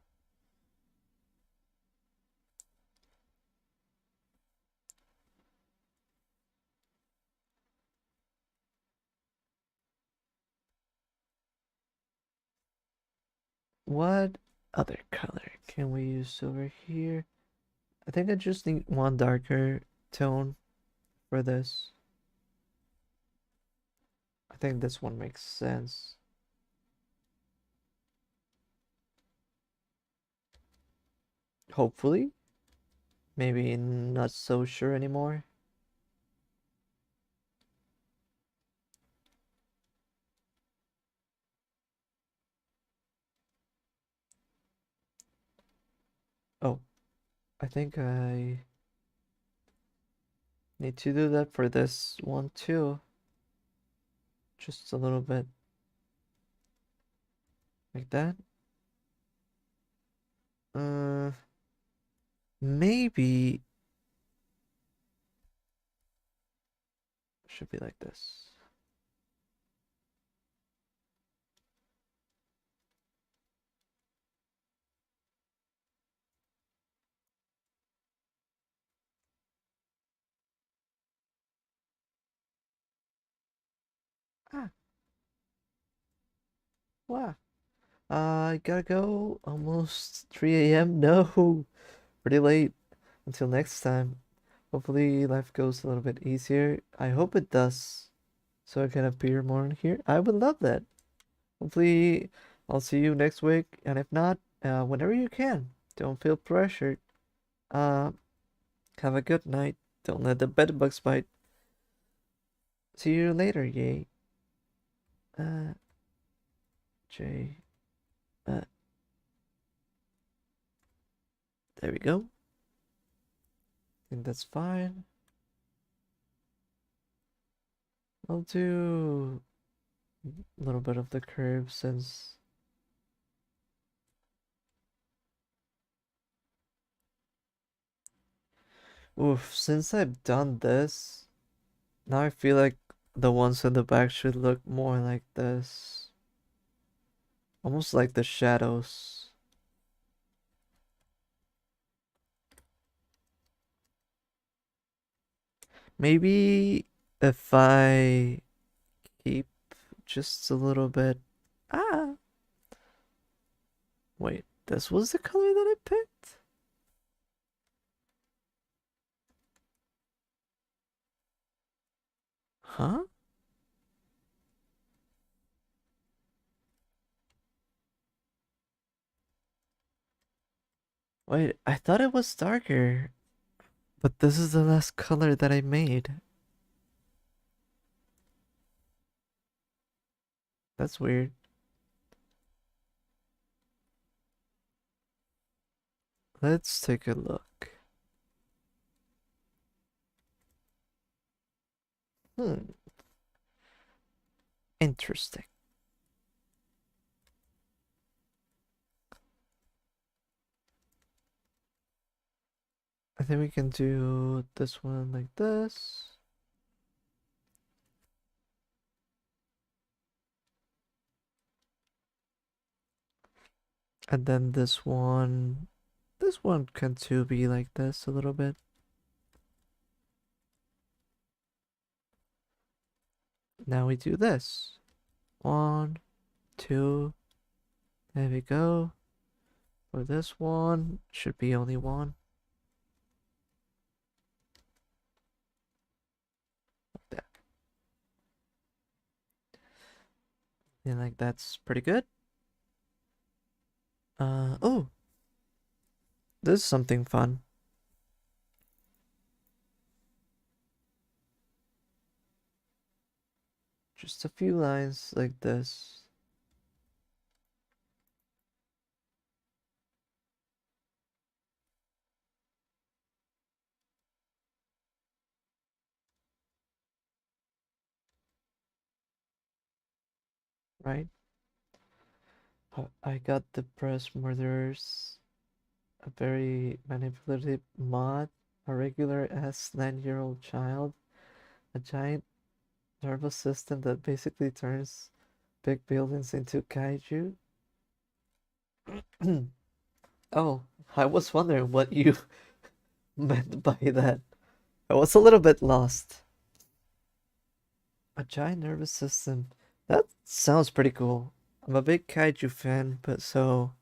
what other color can we use over here? I think I just need one darker tone for this. I think this one makes sense. Hopefully. Maybe not so sure anymore. Oh, I think I need to do that for this one too. Just a little bit like that. Uh, maybe should be like this. Ah, wow. I gotta go. Almost 3 a.m. No, pretty late. Until next time. Hopefully life goes a little bit easier. I hope it does. So I can appear more in here. I would love that. Hopefully I'll see you next week. And if not, whenever you can. Don't feel pressured. Uh, have a good night. Don't let the bed bugs bite. See you later, yay. Uh, J. Uh, there we go. I think that's fine. I'll do a little bit of the curve since. Oof, since I've done this, now I feel like the ones in the back should look more like this. Almost like the shadows. Maybe if I keep just a little bit. Ah, wait, this was the color that I picked? Huh? Wait, I thought it was darker, but this is the last color that I made. That's weird. Let's take a look. Hmm, interesting. I think we can do this one like this. And then this one can too be like this a little bit. Now we do this. One, two, there we go. For this one, should be only one. Like that. And like that's pretty good. Oh, this is something fun. Just a few lines like this. Right? I got the press murderers, a very manipulative mod, a regular ass 9-year-old child, a giant nervous system that basically turns big buildings into kaiju. Oh, I was wondering what you meant by that. I was a little bit lost. A giant nervous system. That sounds pretty cool. I'm a big kaiju fan, but so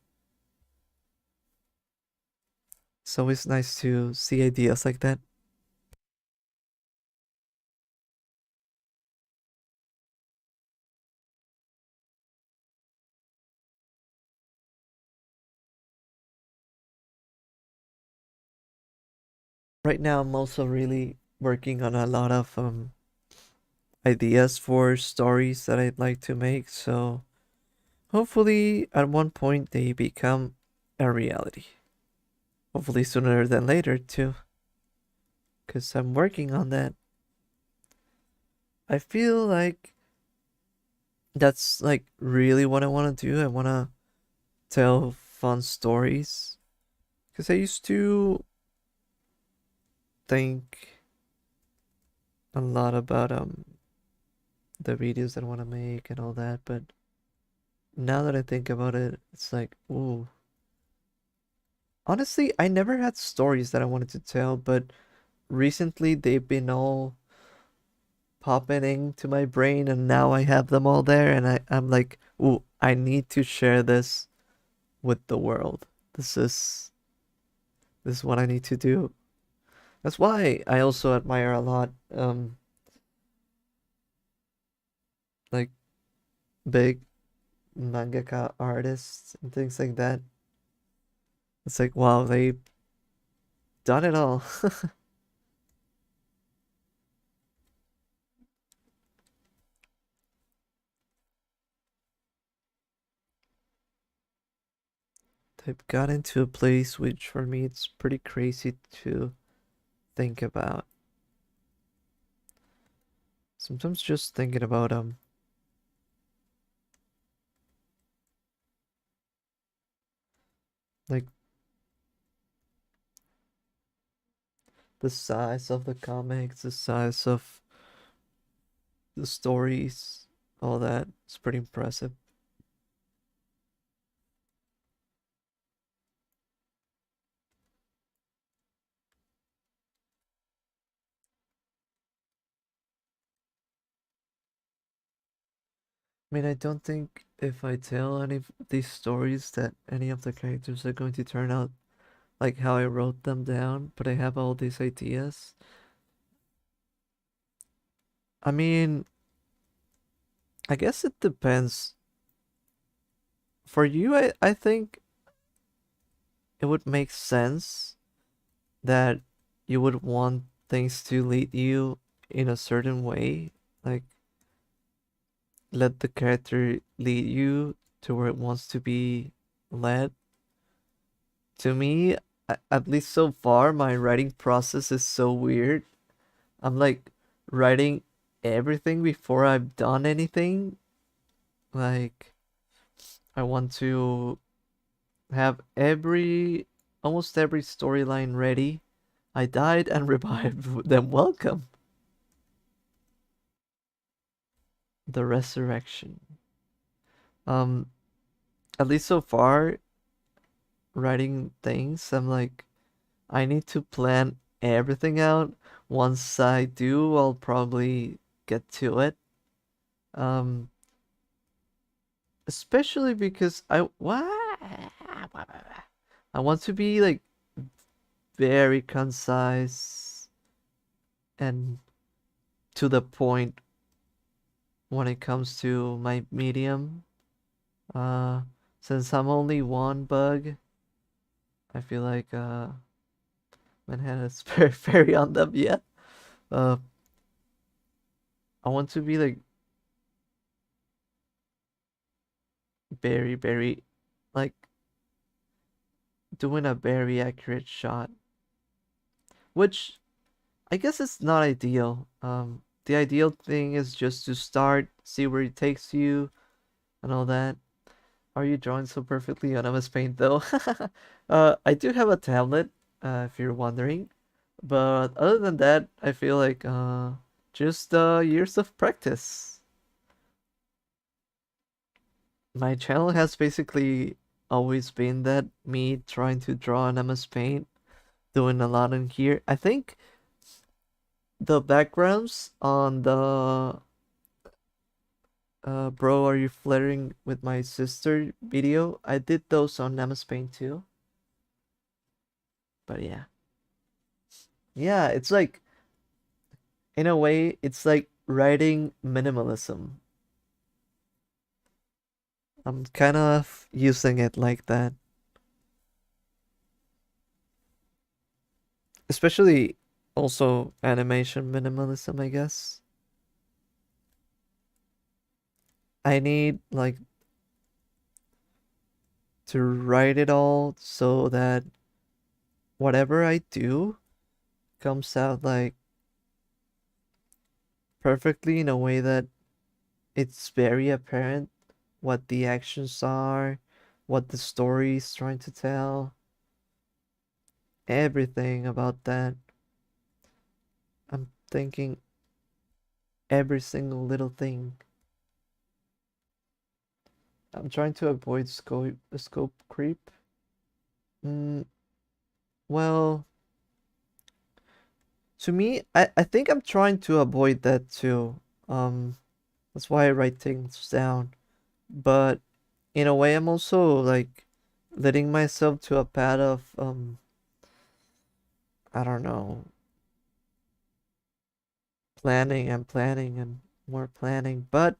It's always nice to see ideas like that. Right now, I'm also really working on a lot of ideas for stories that I'd like to make. So hopefully, at one point, they become a reality. Hopefully, sooner than later, too, because I'm working on that. I feel like that's like really what I want to do. I want to tell fun stories because I used to think a lot about the videos that I want to make and all that, but now that I think about it, it's like, ooh. Honestly, I never had stories that I wanted to tell, but recently they've been all popping into my brain and now I have them all there and I'm like, ooh, I need to share this with the world. This is this is what I need to do. That's why I also admire a lot like big mangaka artists and things like that. It's like wow, they've done it all. They've got into a place which for me it's pretty crazy to think about. Sometimes just thinking about like the size of the comics, the size of the stories, all that. It's pretty impressive. I mean, I don't think if I tell any of these stories that any of the characters are going to turn out like how I wrote them down, but I have all these ideas. I mean, I guess it depends. For you, I think it would make sense that you would want things to lead you in a certain way. Like, let the character lead you to where it wants to be led. To me, at least so far, my writing process is so weird. I'm like writing everything before I've done anything. Like, I want to have almost every storyline ready. I died and revived, then welcome. The resurrection. Um, at least so far, writing things, I'm like, I need to plan everything out. Once I do, I'll probably get to it. Um, especially because I want to be like very concise and to the point when it comes to my medium. Uh, since I'm only one bug, I feel like Manhattan is very on them yet. Uh, I want to be like very like doing a very accurate shot, which I guess it's not ideal. The ideal thing is just to start, see where it takes you, and all that. Are you drawing so perfectly on MSPaint though? I do have a tablet, if you're wondering, but other than that, I feel like just years of practice. My channel has basically always been that me trying to draw on MSPaint, doing a lot in here. I think the backgrounds on the bro, are you flirting with my sister video? I did those on MS Paint too. But yeah. Yeah, it's like in a way it's like writing minimalism. I'm kind of using it like that. Especially also animation minimalism, I guess. I need like to write it all so that whatever I do comes out like perfectly in a way that it's very apparent what the actions are, what the story is trying to tell, everything about that. I'm thinking every single little thing. I'm trying to avoid scope creep. Mm, well, to me, I think I'm trying to avoid that too. Um, that's why I write things down. But in a way, I'm also like letting myself to a path of I don't know, planning and planning and more planning. But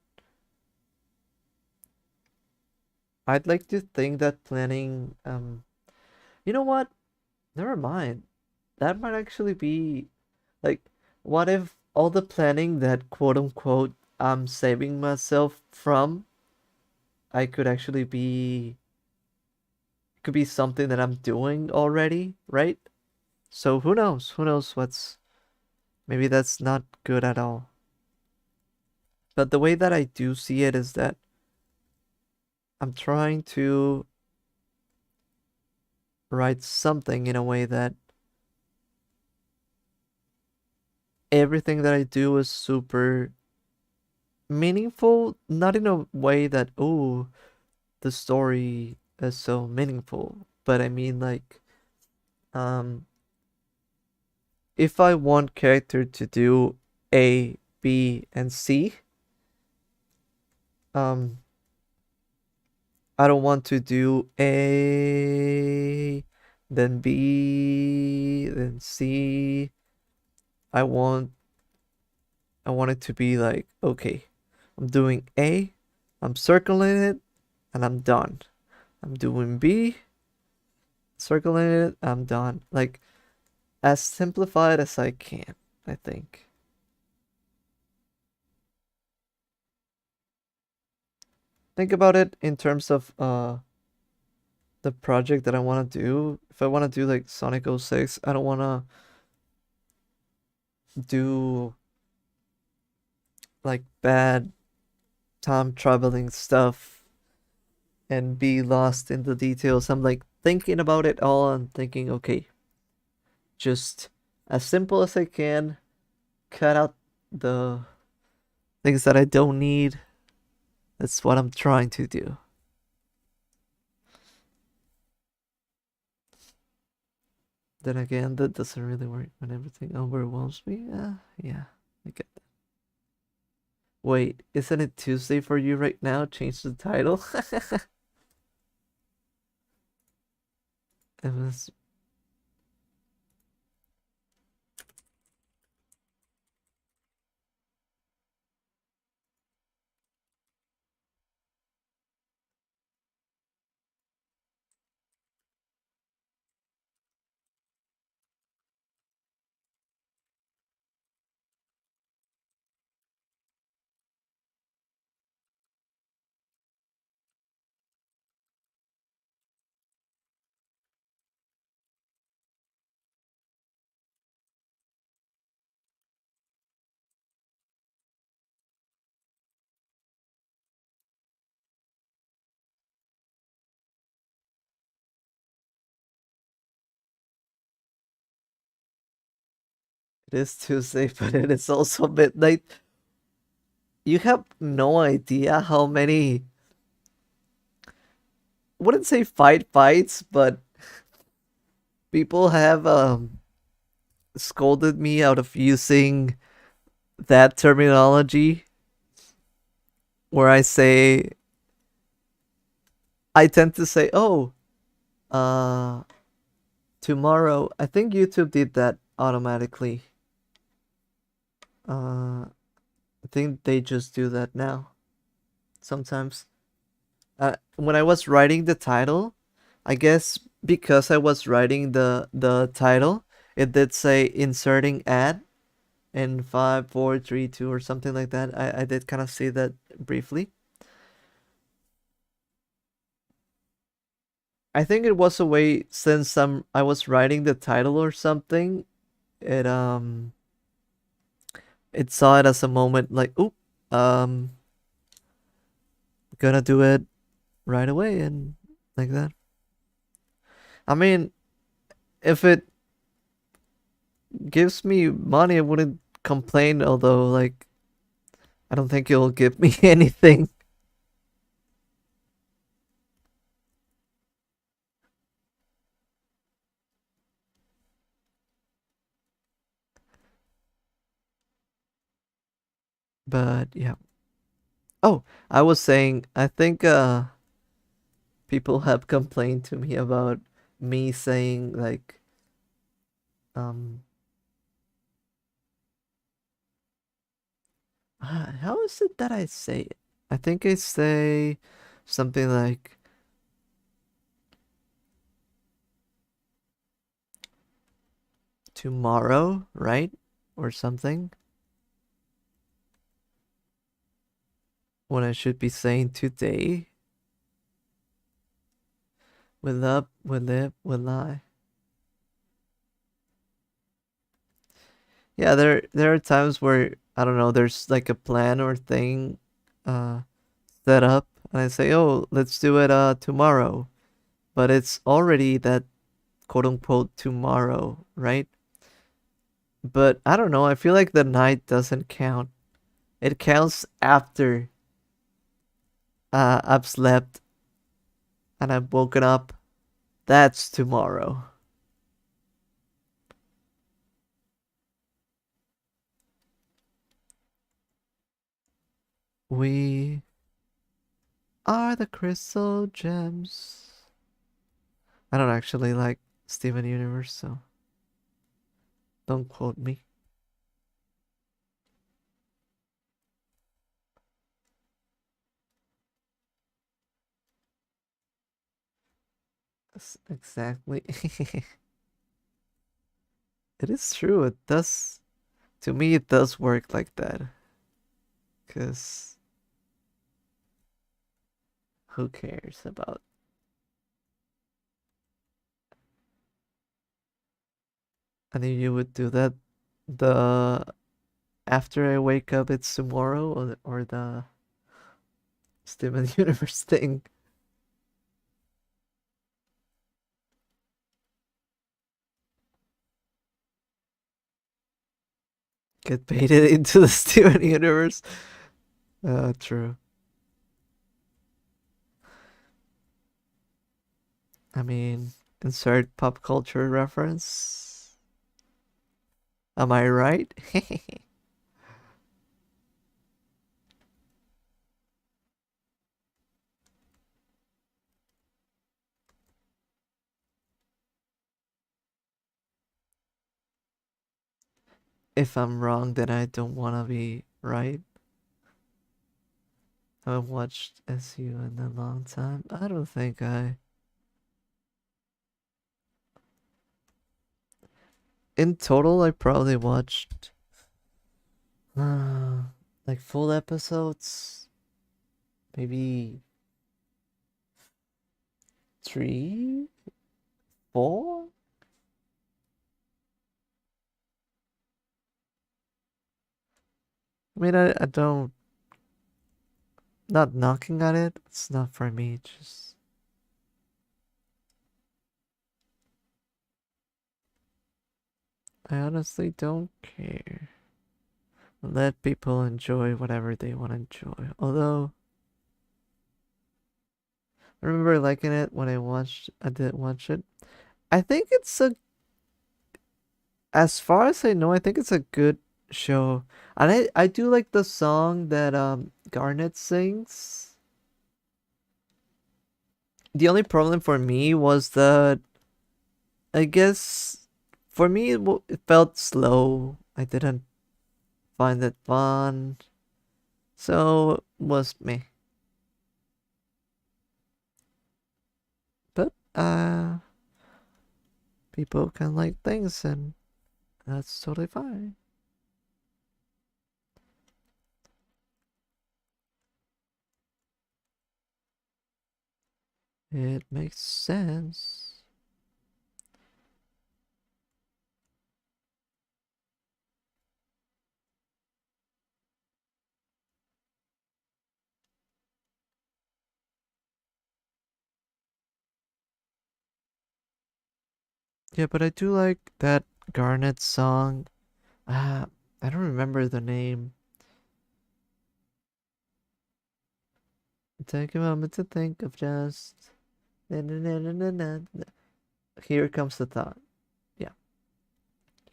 I'd like to think that planning, you know what? Never mind. That might actually be like, what if all the planning that quote unquote I'm saving myself from, I could actually be, could be something that I'm doing already, right? So who knows? Who knows what's, maybe that's not good at all. But the way that I do see it is that I'm trying to write something in a way that everything that I do is super meaningful, not in a way that, oh, the story is so meaningful, but I mean like, um, if I want character to do A, B, and C, um, I don't want to do A, then B, then C. I want I want it to be like, okay, I'm doing A, I'm circling it, and I'm done. I'm doing B, circling it, I'm done. Like as simplified as I can, I think. Think about it in terms of the project that I want to do. If I want to do like Sonic 06, I don't want to do like bad time traveling stuff and be lost in the details. I'm like thinking about it all and thinking, okay, just as simple as I can, cut out the things that I don't need. That's what I'm trying to do. Then again, that doesn't really work when everything overwhelms me. Yeah, I get that. Wait, isn't it Tuesday for you right now? Change the title. MS It is Tuesday, but it is also midnight. You have no idea how many, wouldn't say fights, but people have scolded me out of using that terminology where I tend to say, "Oh, uh Tomorrow, I think YouTube did that automatically. I think they just do that now. Sometimes. When I was writing the title, I guess because I was writing the title, it did say inserting ad in 5, 4, 3, 2 or something like that. I did kind of see that briefly. I think it was a way since I was writing the title or something, it it saw it as a moment like, oop, um gonna do it right away and like that. I mean, if it gives me money, I wouldn't complain, although like I don't think it'll give me anything. But yeah. Oh, I was saying I think people have complained to me about me saying like um how is it that I say it? I think I say something like tomorrow, right? Or something when I should be saying today. Will up, will live, will I? Yeah, there are times where I don't know, there's like a plan or thing uh set up and I say, "Oh, let's do it tomorrow." But it's already that quote unquote tomorrow, right? But I don't know, I feel like the night doesn't count. It counts after I've slept and I've woken up. That's tomorrow. We are the crystal gems. I don't actually like Steven Universe, so don't quote me. Exactly. It is true. It does. To me, it does work like that. Because who cares about. I think you would do that. The after I wake up, it's tomorrow, or the Steven Universe thing. Get baited into the Steven Universe. True. I mean, insert pop culture reference. Am I right? If I'm wrong, then I don't want to be right. I haven't watched SU in a long time. I don't think I. In total, I probably watched uh, like full episodes, maybe 3, 4. I mean, I don't. Not knocking at it. It's not for me. Just I honestly don't care. Let people enjoy whatever they want to enjoy. Although I remember liking it when I did watch it. I think it's a, as far as I know, I think it's a good show. And I do like the song that Garnet sings. The only problem for me was that I guess for me it felt slow. I didn't find it fun, so it was me. But people can like things, and that's totally fine. It makes sense. Yeah, but I do like that Garnet song. Ah, I don't remember the name. Take a moment to think of just. Na, na, na, na, na, na, na. Here comes the thought. Yeah.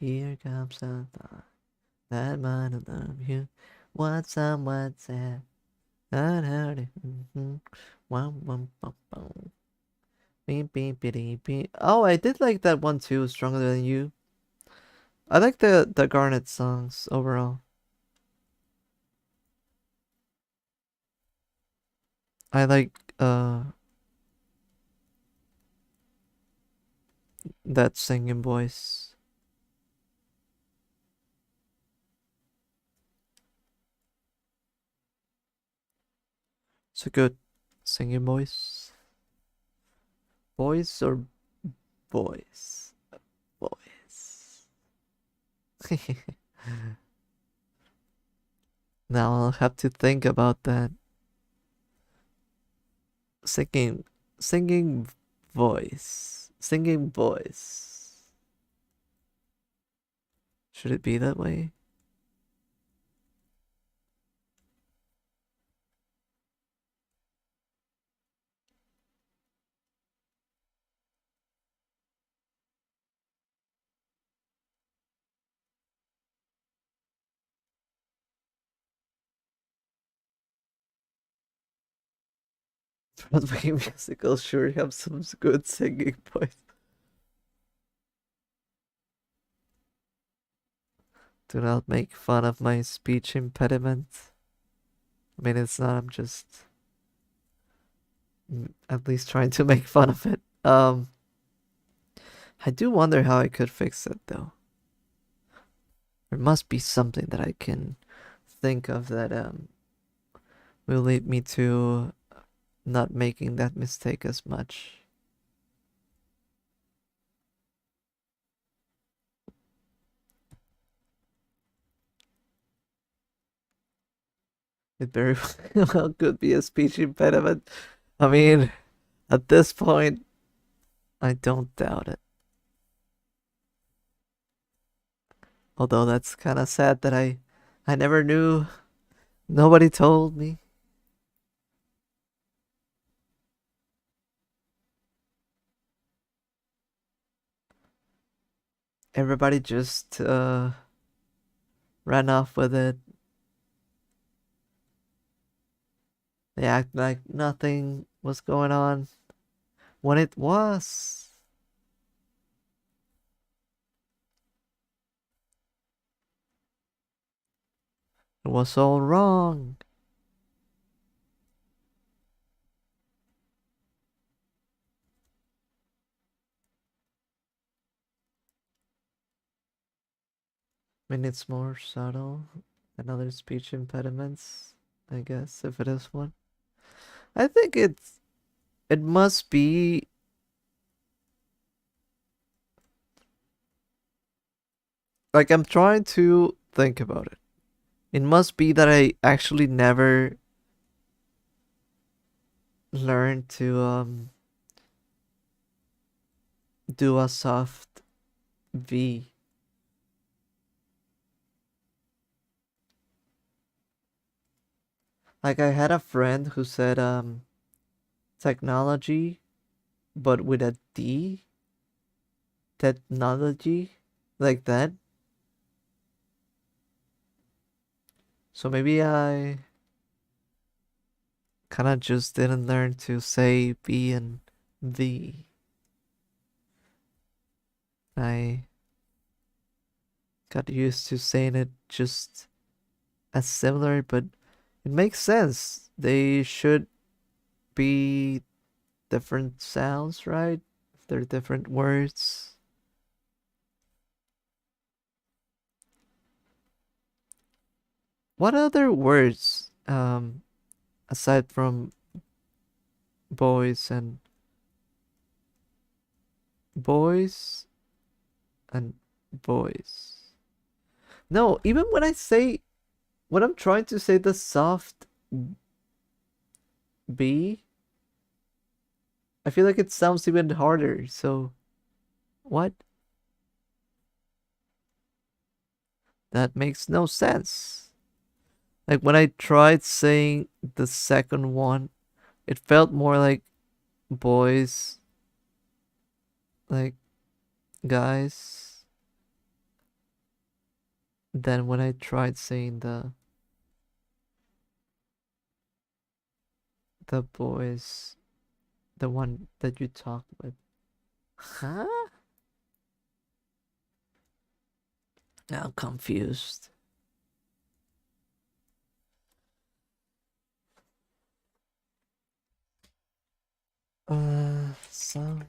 Here comes the thought that might love you. What someone said. I heard it. Wum, wum, bum, bum. Beep, beep, beep, beep. Oh, I did like that one too, Stronger Than You. I like the Garnet songs overall. I like that singing voice. It's a good singing voice. Voice or voice? Voice. Now I'll have to think about that. Singing, singing voice. Singing voice. Should it be that way? Broadway musical sure have some good singing voice. Do not make fun of my speech impediment. I mean, it's not, I'm just at least trying to make fun of it. I do wonder how I could fix it though. There must be something that I can think of that will lead me to not making that mistake as much. It very well could be a speech impediment. I mean, at this point, I don't doubt it. Although that's kind of sad that I never knew. Nobody told me. Everybody just ran off with it. They act like nothing was going on when it was. It was all wrong. I mean, it's more subtle than other speech impediments, I guess, if it is one. I think it must be like I'm trying to think about it. It must be that I actually never learned to do a soft V. Like I had a friend who said technology but with a D, technology, like that. So maybe I kind of just didn't learn to say B and V. I got used to saying it just as similar, but it makes sense. They should be different sounds, right? If they're different words. What other words, aside from boys and boys and boys? No, even when I say, when I'm trying to say the soft B, I feel like it sounds even harder. So, what? That makes no sense. Like when I tried saying the second one, it felt more like boys, like guys, than when I tried saying the boys, the one that you talk with. Huh? Now I'm confused. So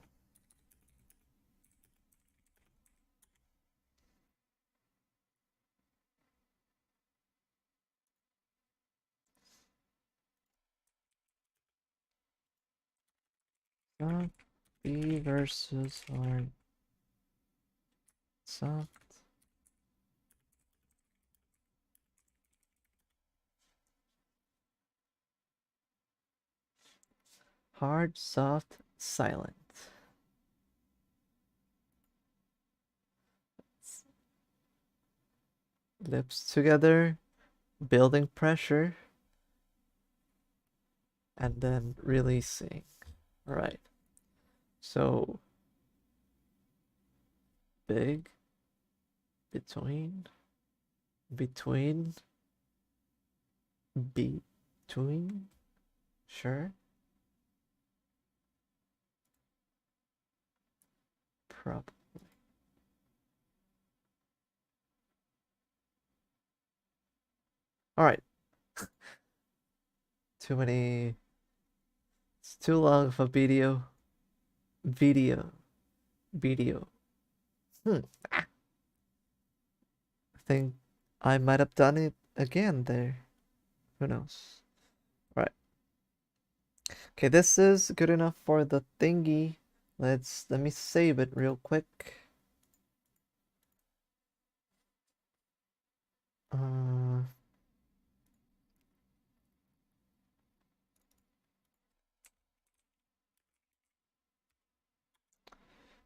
soft B versus hard soft. Hard, soft, silent. Lips together, building pressure, and then releasing. All right. So big, between, between, between. Sure. Probably. All right. Too many. It's too long of a video. Video. Video. Hmm. I think I might have done it again there. Who knows? All right. Okay, this is good enough for the thingy. Let me save it real quick. Uh,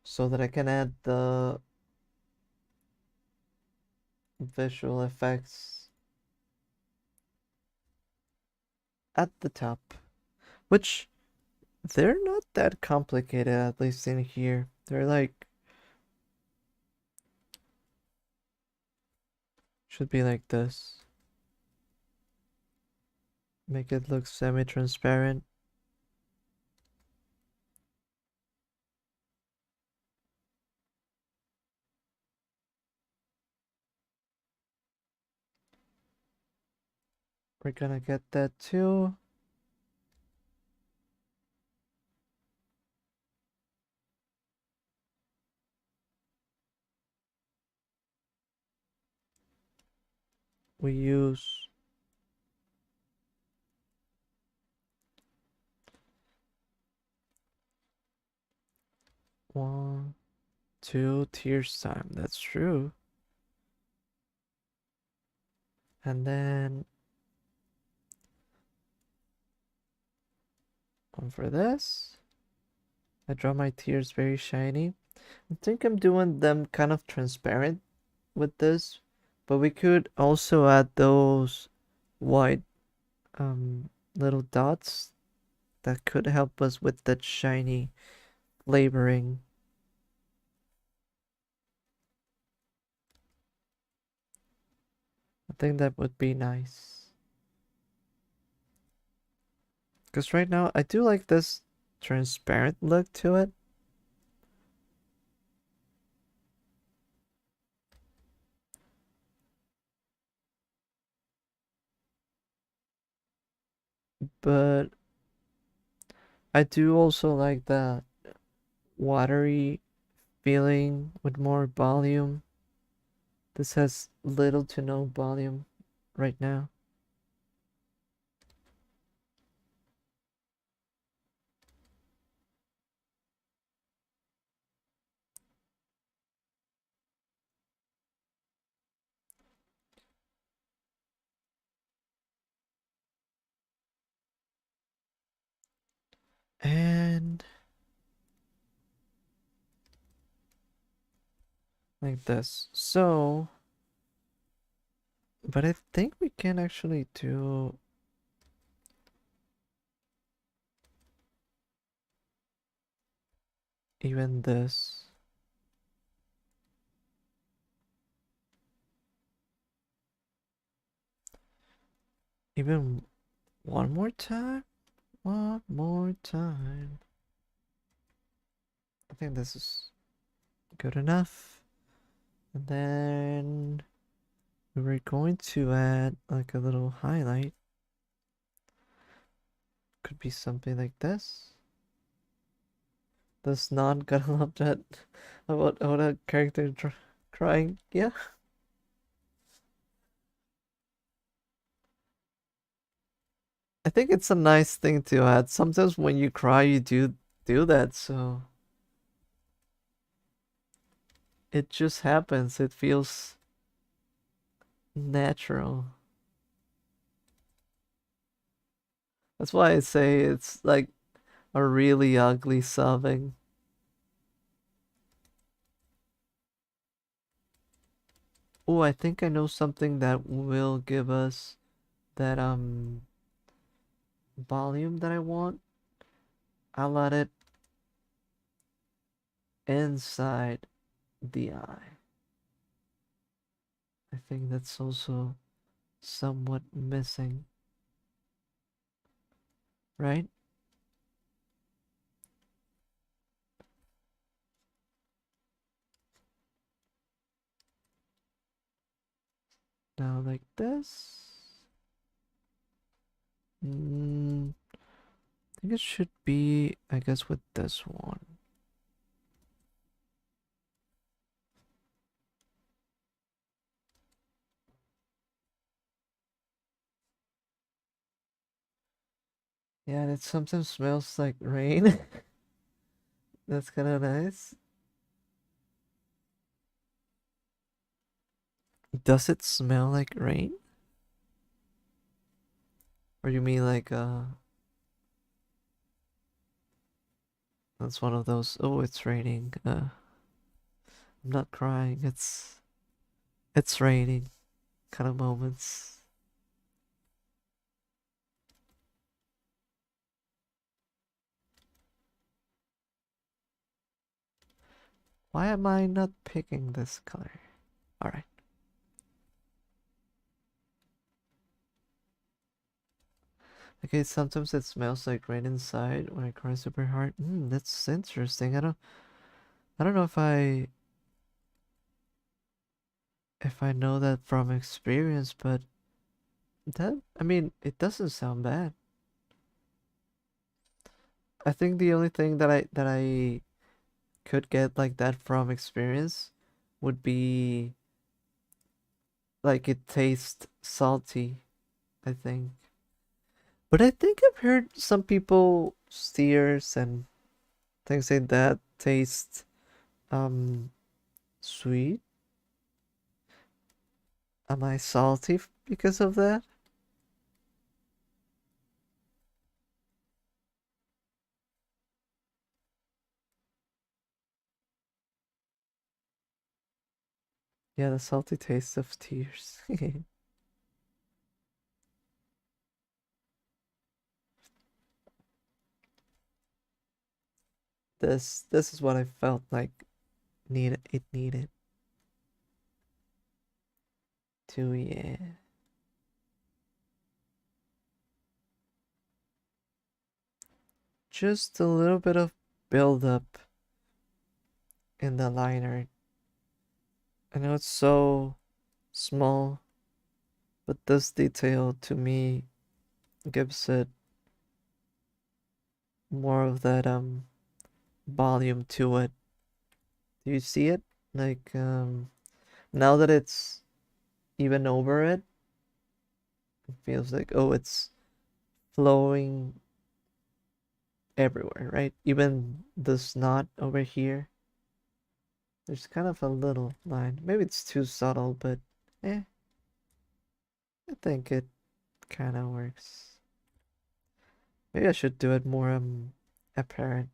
so that I can add the visual effects at the top, which they're not that complicated, at least in here. They're like, should be like this. Make it look semi-transparent. We're gonna get that too. We use one, two tiers time. That's true. And then one for this. I draw my tears very shiny. I think I'm doing them kind of transparent with this, but we could also add those white little dots that could help us with that shiny flavoring. I think that would be nice. Because right now I do like this transparent look to it. but I do also like that watery feeling with more volume. This has little to no volume right now. And like this. So, but I think we can actually do even this. Even one more time? One more time. I think this is good enough. And then we were going to add like a little highlight. Could be something like this. Does not gonna love that about a character crying? Yeah. I think it's a nice thing to add. Sometimes when you cry, you do that, so it just happens. It feels natural. That's why I say it's like a really ugly sobbing. Oh, I think I know something that will give us that volume that I want. I'll add it inside the eye. I think that's also somewhat missing, right? Now like this. I think it should be, I guess, with this one. Yeah, and it sometimes smells like rain. That's kind of nice. Does it smell like rain? Or you mean like that's one of those, oh, it's raining. I'm not crying. It's raining kind of moments. Why am I not picking this color? All right. Okay, sometimes it smells like rain inside when I cry super hard. That's interesting. I don't know if I know that from experience, but that, I mean, it doesn't sound bad. I think the only thing that I could get like that from experience would be like it tastes salty, I think. But I think I've heard some people steers and things like that taste um sweet. Am I salty because of that? Yeah, the salty taste of tears. This is what I felt like needed to, yeah. Just a little bit of build up in the liner. I know it's so small, but this detail to me gives it more of that volume to it. Do you see it? Like now that it's even over it, it feels like, oh, it's flowing everywhere, right? Even the snot over here. There's kind of a little line. Maybe it's too subtle, but eh, I think it kind of works. Maybe I should do it more apparent,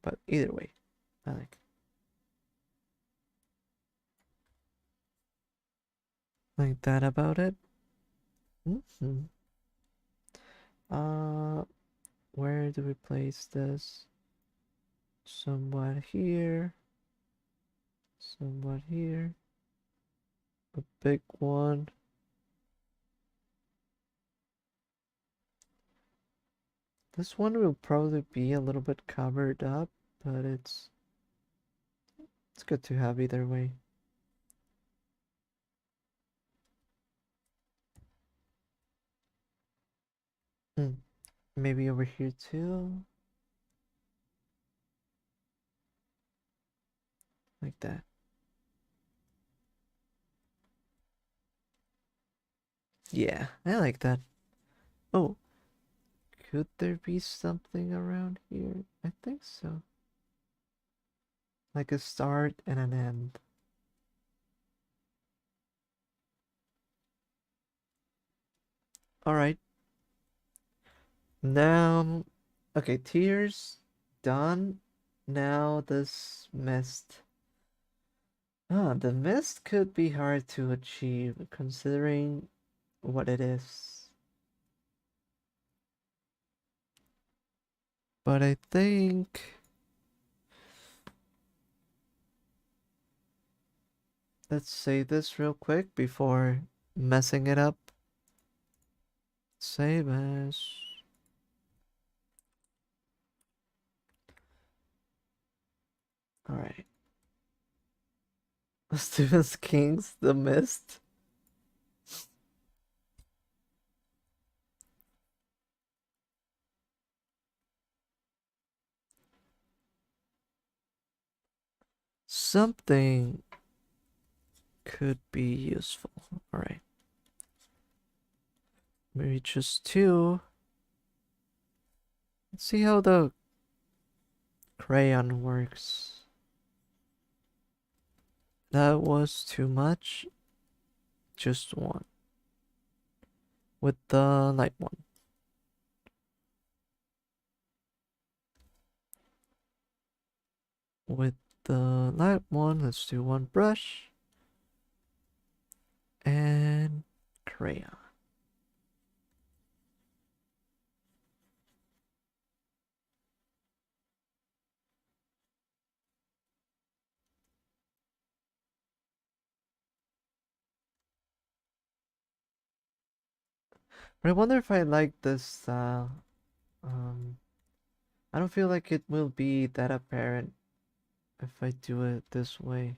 but either way, I like that about it. Hmm. Uh, where do we place this? Somewhat here, somewhat here. A big one. This one will probably be a little bit covered up, but it's good to have either way. Hmm. Maybe over here too. Like that. Yeah, I like that. Oh, could there be something around here? I think so. Like a start and an end. Alright. Now, okay, tears done. Now this mist. Ah, the mist could be hard to achieve considering what it is. But I think let's say this real quick before messing it up. Save as. Alright. Stephen King's The Mist. Something could be useful. Alright. Maybe just two. Let's see how the crayon works. That was too much. Just one. With the light one. With the light one, let's do one brush. And crayon. But I wonder if I like this style. I don't feel like it will be that apparent if I do it this way.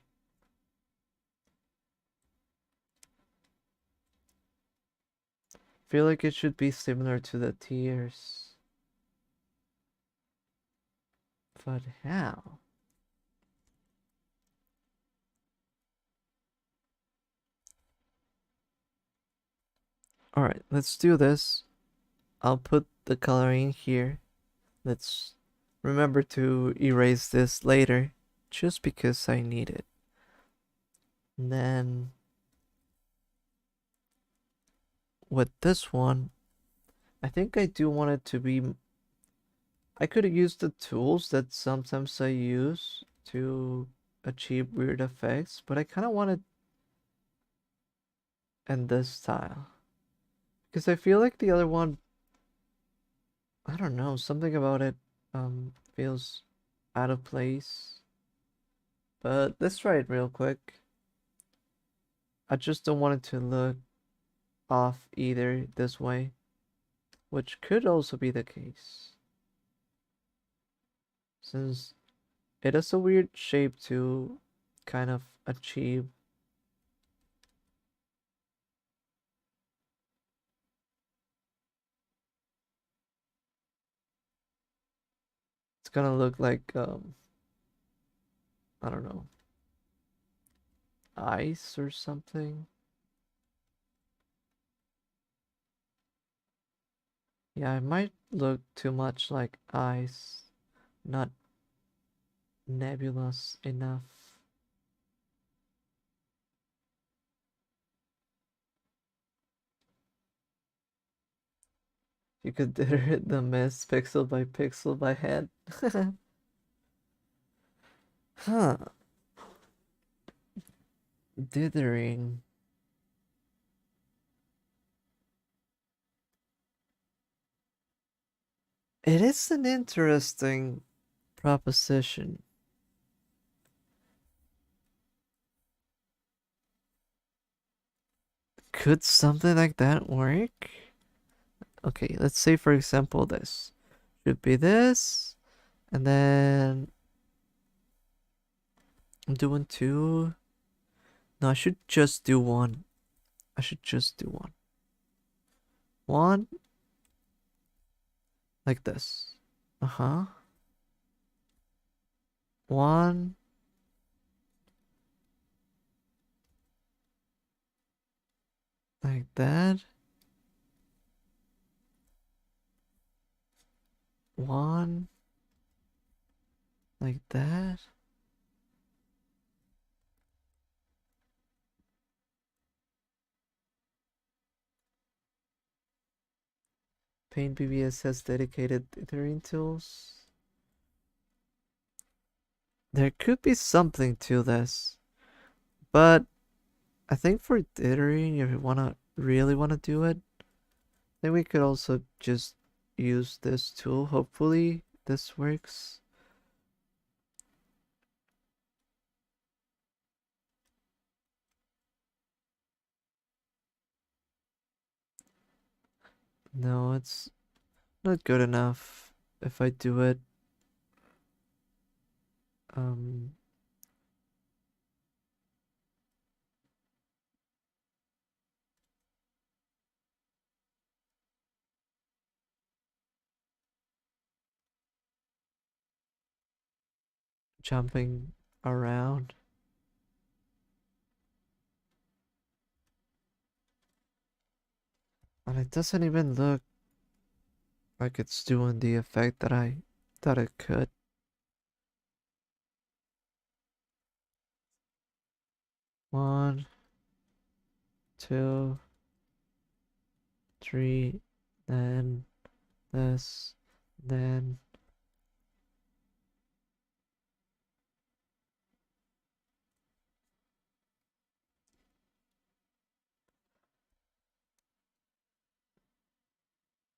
Feel like it should be similar to the tears. But how? Alright, let's do this. I'll put the coloring here. Let's remember to erase this later, just because I need it. And then with this one, I think I do want it to be. I could use the tools that sometimes I use to achieve weird effects, but I kind of want it in this style. Because I feel like the other one, I don't know, something about it feels out of place. But let's try it real quick. I just don't want it to look off either this way, which could also be the case. Since it is a weird shape to kind of achieve. gonna look like I don't know, ice or something. Yeah, it might look too much like ice, not nebulous enough. You could iterate the mist pixel by hand. Huh. Dithering. It is an interesting proposition. Could something like that work? Okay, let's say for example this. Should be this, and then I'm doing two. No, I should just do one. I should just do one. One, like this. Uh-huh. One, like that. One, like that. Paint BBS has dedicated dithering tools. There could be something to this, but I think for dithering, if you really wanna do it, then we could also just use this tool. Hopefully this works. No, it's not good enough if I do it. Um, Jumping around. And it doesn't even look like it's doing the effect that I thought it could. One, two, three, then this, then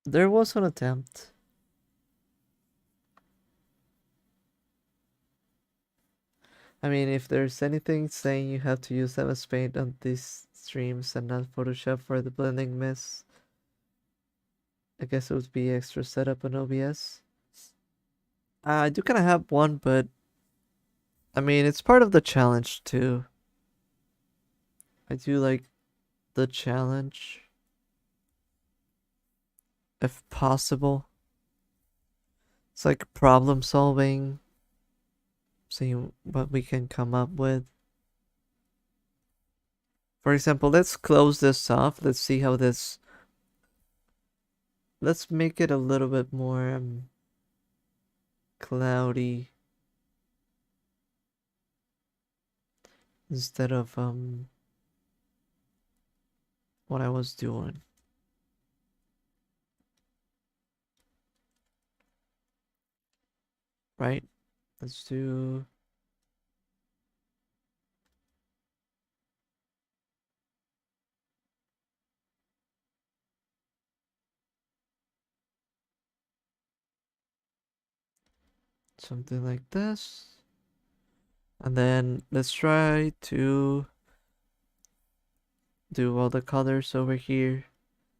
there was an attempt. I mean, if there's anything saying you have to use MSPaint on these streams and not Photoshop for the blending miss, I guess it would be extra setup on OBS. I do kind of have one, but I mean, it's part of the challenge too. I do like the challenge, if possible. It's like problem solving, seeing what we can come up with. For example, let's close this off. Let's see how this. Let's make it a little bit more cloudy instead of what I was doing. Right? Let's do something like this. And then let's try to do all the colors over here.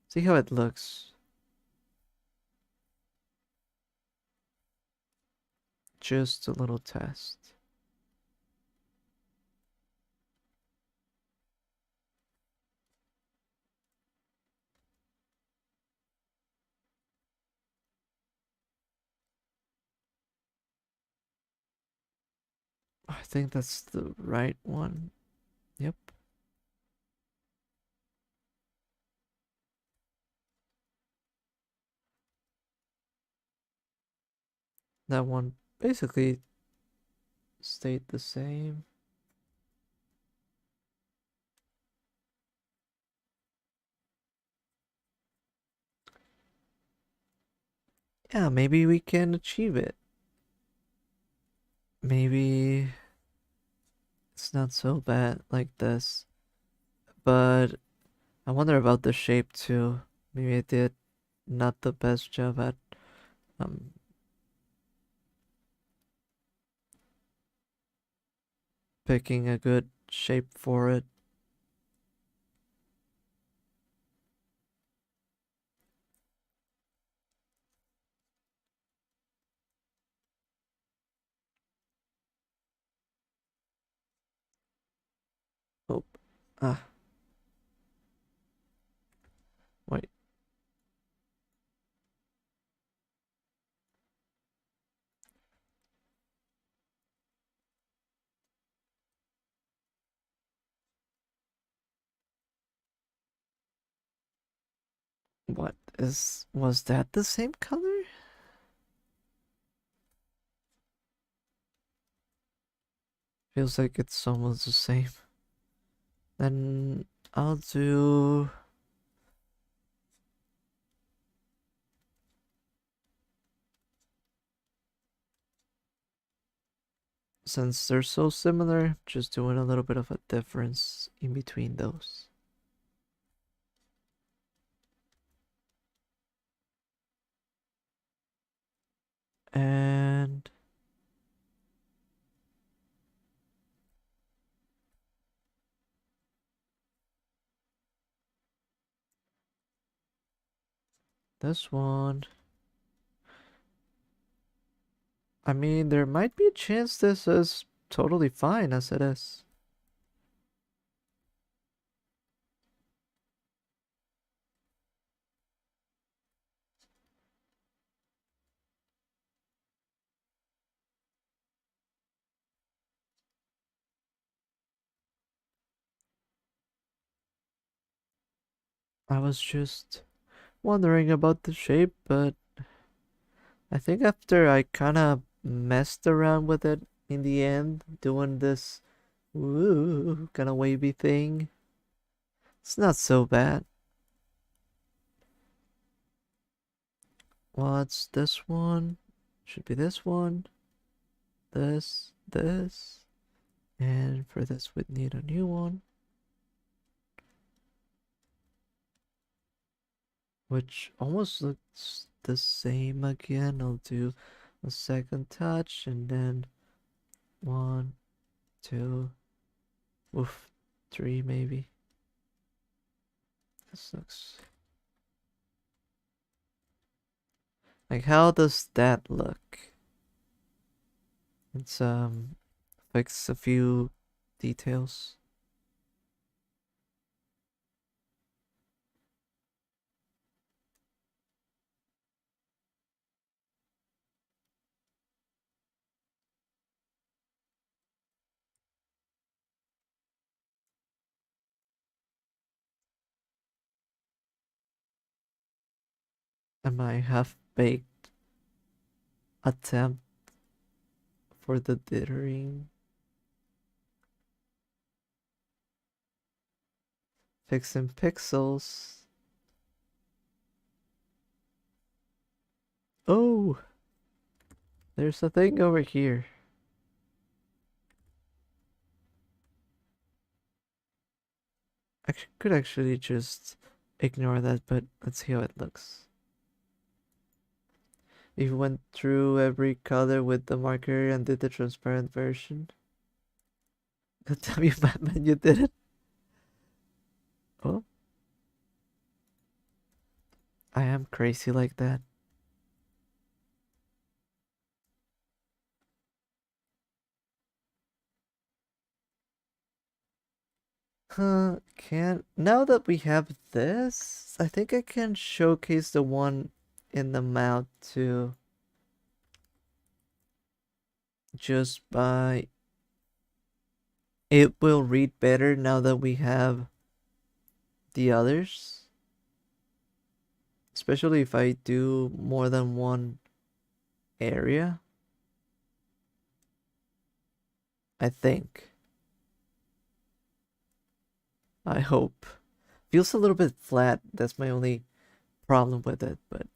See how it looks. Just a little test. I think that's the right one. Yep. That one basically stayed the same. Yeah, maybe we can achieve it. Maybe it's not so bad like this. But I wonder about the shape too. Maybe I did not the best job at um picking a good shape for it. Oh, ah, wait. Was that the same color? Feels like it's almost the same. Then I'll do, since they're so similar, just doing a little bit of a difference in between those. And this one, I mean, there might be a chance this is totally fine as it is. I was just wondering about the shape, but I think after I kind of messed around with it in the end, doing this woo kind of wavy thing, it's not so bad. What's this one? Should be this one. This. And for this, we'd need a new one, which almost looks the same again. I'll do a second touch and then one, two, oof, three maybe. This looks like, how does that look? Let's fix a few details. And my half-baked attempt for the dithering. Fixing pixels. Oh, there's a thing over here. I could actually just ignore that, but let's see how it looks. If you went through every color with the marker and did the transparent version. God damn you, Batman, you did it. Oh, I am crazy like that. Huh, can't. Now that we have this, I think I can showcase the one in the mouth too. Just by it will read better now that we have the others. Especially if I do more than one area. I think. I hope. Feels a little bit flat. That's my only problem with it, but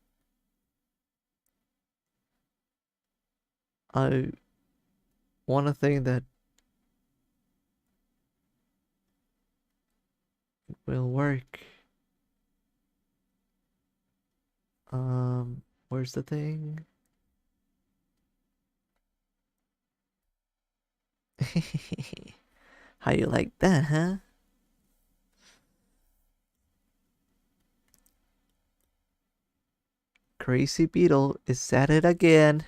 I want to think that it will work. Where's the thing? How you like that, huh? Crazy Beetle is at it again.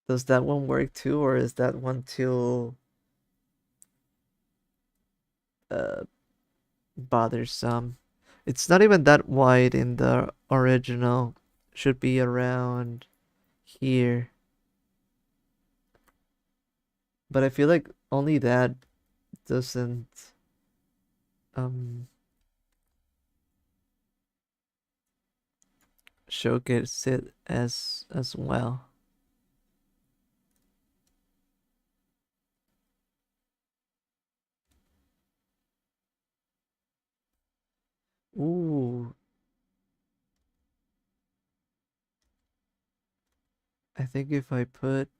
Does that one work too, or is that one too uh bothersome? It's not even that wide in the original. Should be around here. But I feel like only that doesn't um showcase it as well. Ooh, I think if I put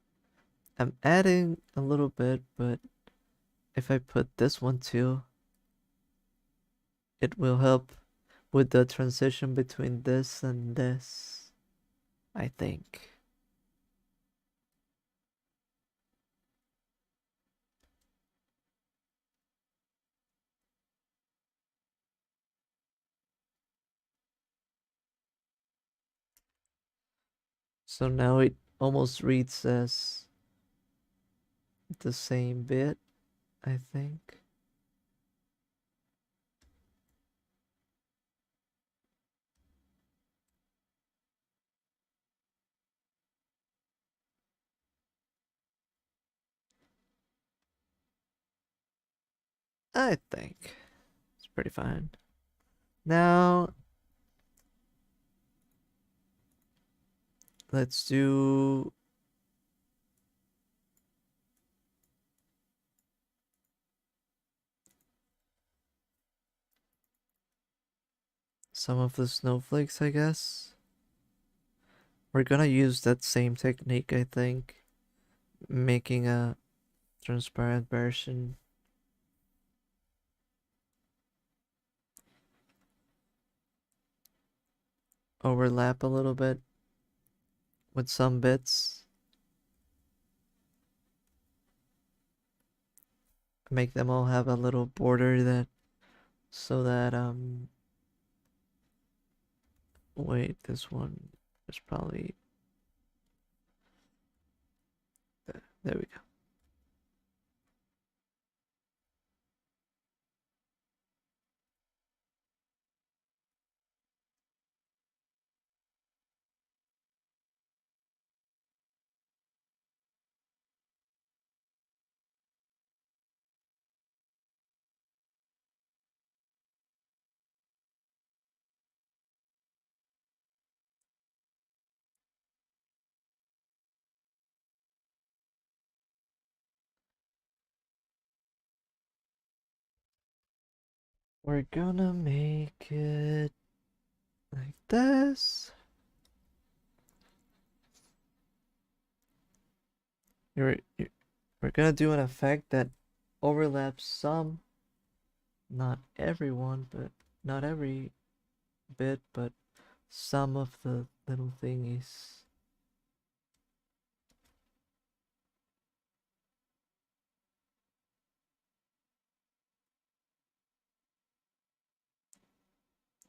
I'm adding a little bit, but if I put this one too, it will help with the transition between this and this, I think. So now it almost reads as the same bit, I think. I think it's pretty fine. Now let's do some of the snowflakes, I guess. We're gonna use that same technique, I think, making a transparent version. Overlap a little bit with some bits. Make them all have a little border that so that wait, this one is probably there we go. We're gonna make it like this. We're gonna do an effect that overlaps some, not everyone, but not every bit, but some of the little thingies.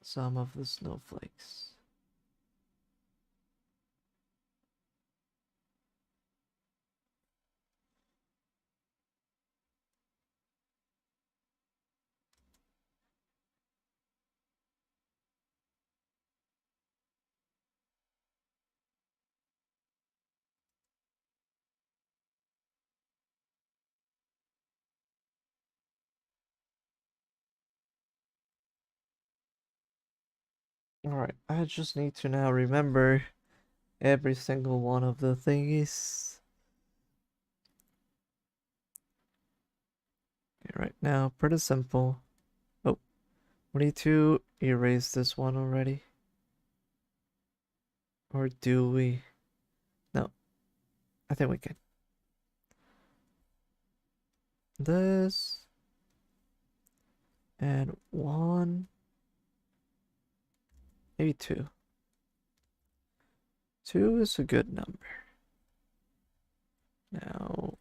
Some of the snowflakes. Alright, I just need to now remember every single one of the thingies. Okay, right now, pretty simple. Oh, we need to erase this one already. Or do we? No, I think we can. This. And one. Maybe two. Two is a good number. Now,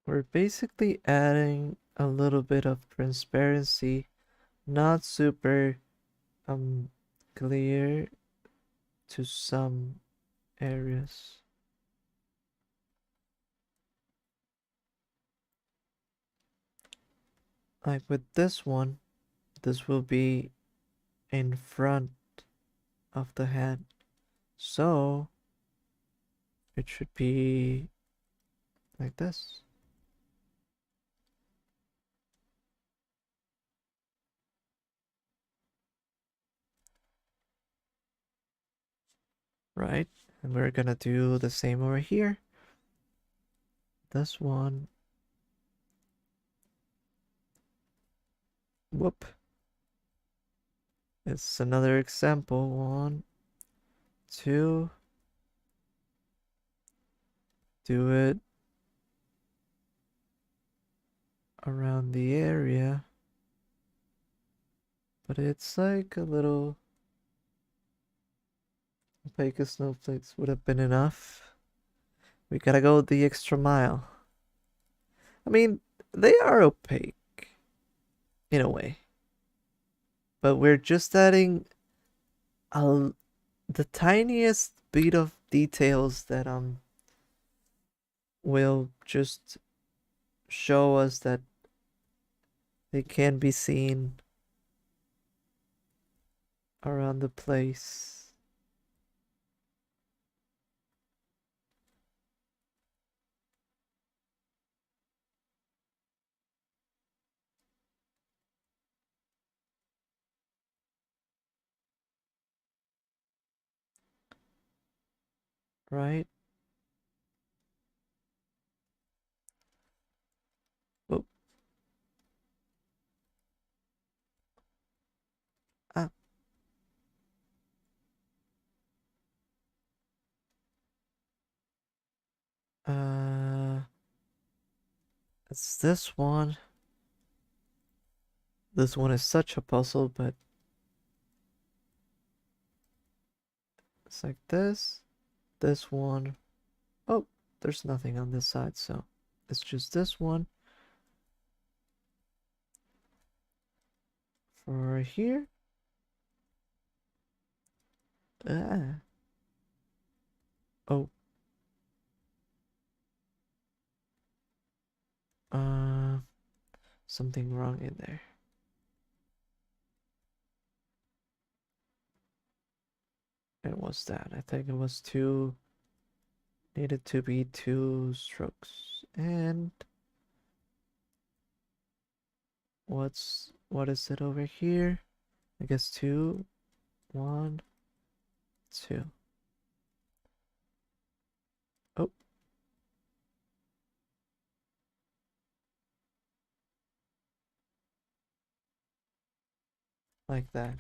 we're basically adding a little bit of transparency, not super um clear to some areas. Like with this one, this will be in front of the head. So it should be like this, right? And we're gonna do the same over here. This one, whoop. It's another example. One, two, do it around the area. But it's like a little opaque snowflakes would have been enough. We gotta go the extra mile. I mean, they are opaque in a way, but we're just adding a, the tiniest bit of details that will just show us that they can be seen around the place. Right? Oh, ah, uh, it's this one. This one is such a puzzle, but it's like this. This one. Oh, there's nothing on this side, so it's just this one. For here. Ah. Oh. Uh, something wrong in there. It was that. I think it was two. Needed to be two strokes. And what is it over here? I guess two. One, two. Oh, like that.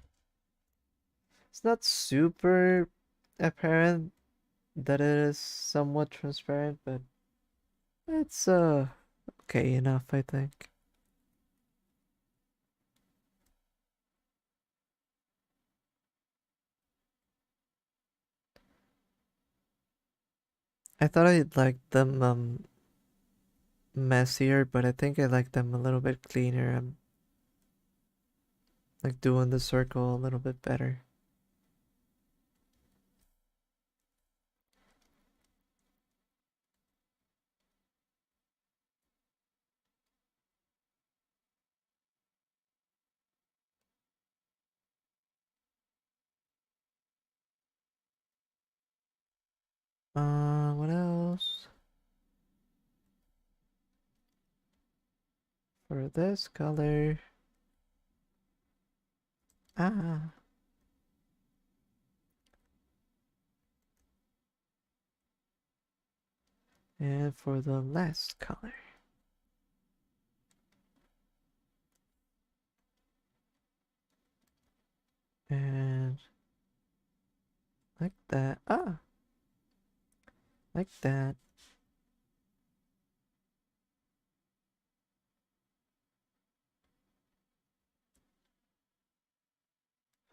It's not super apparent that it is somewhat transparent, but it's okay enough, I think. I thought I'd like them messier, but I think I like them a little bit cleaner. I'm like doing the circle a little bit better. What else? For this color. Ah. And for the last color. And like that. Ah. Like that.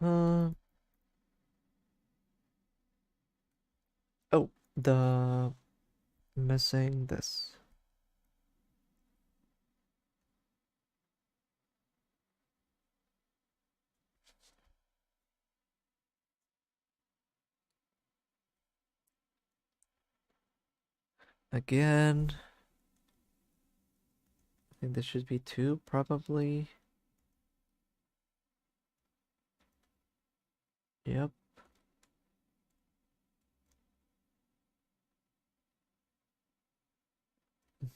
Uh, oh, the missing this. Again. I think this should be two, probably. Yep.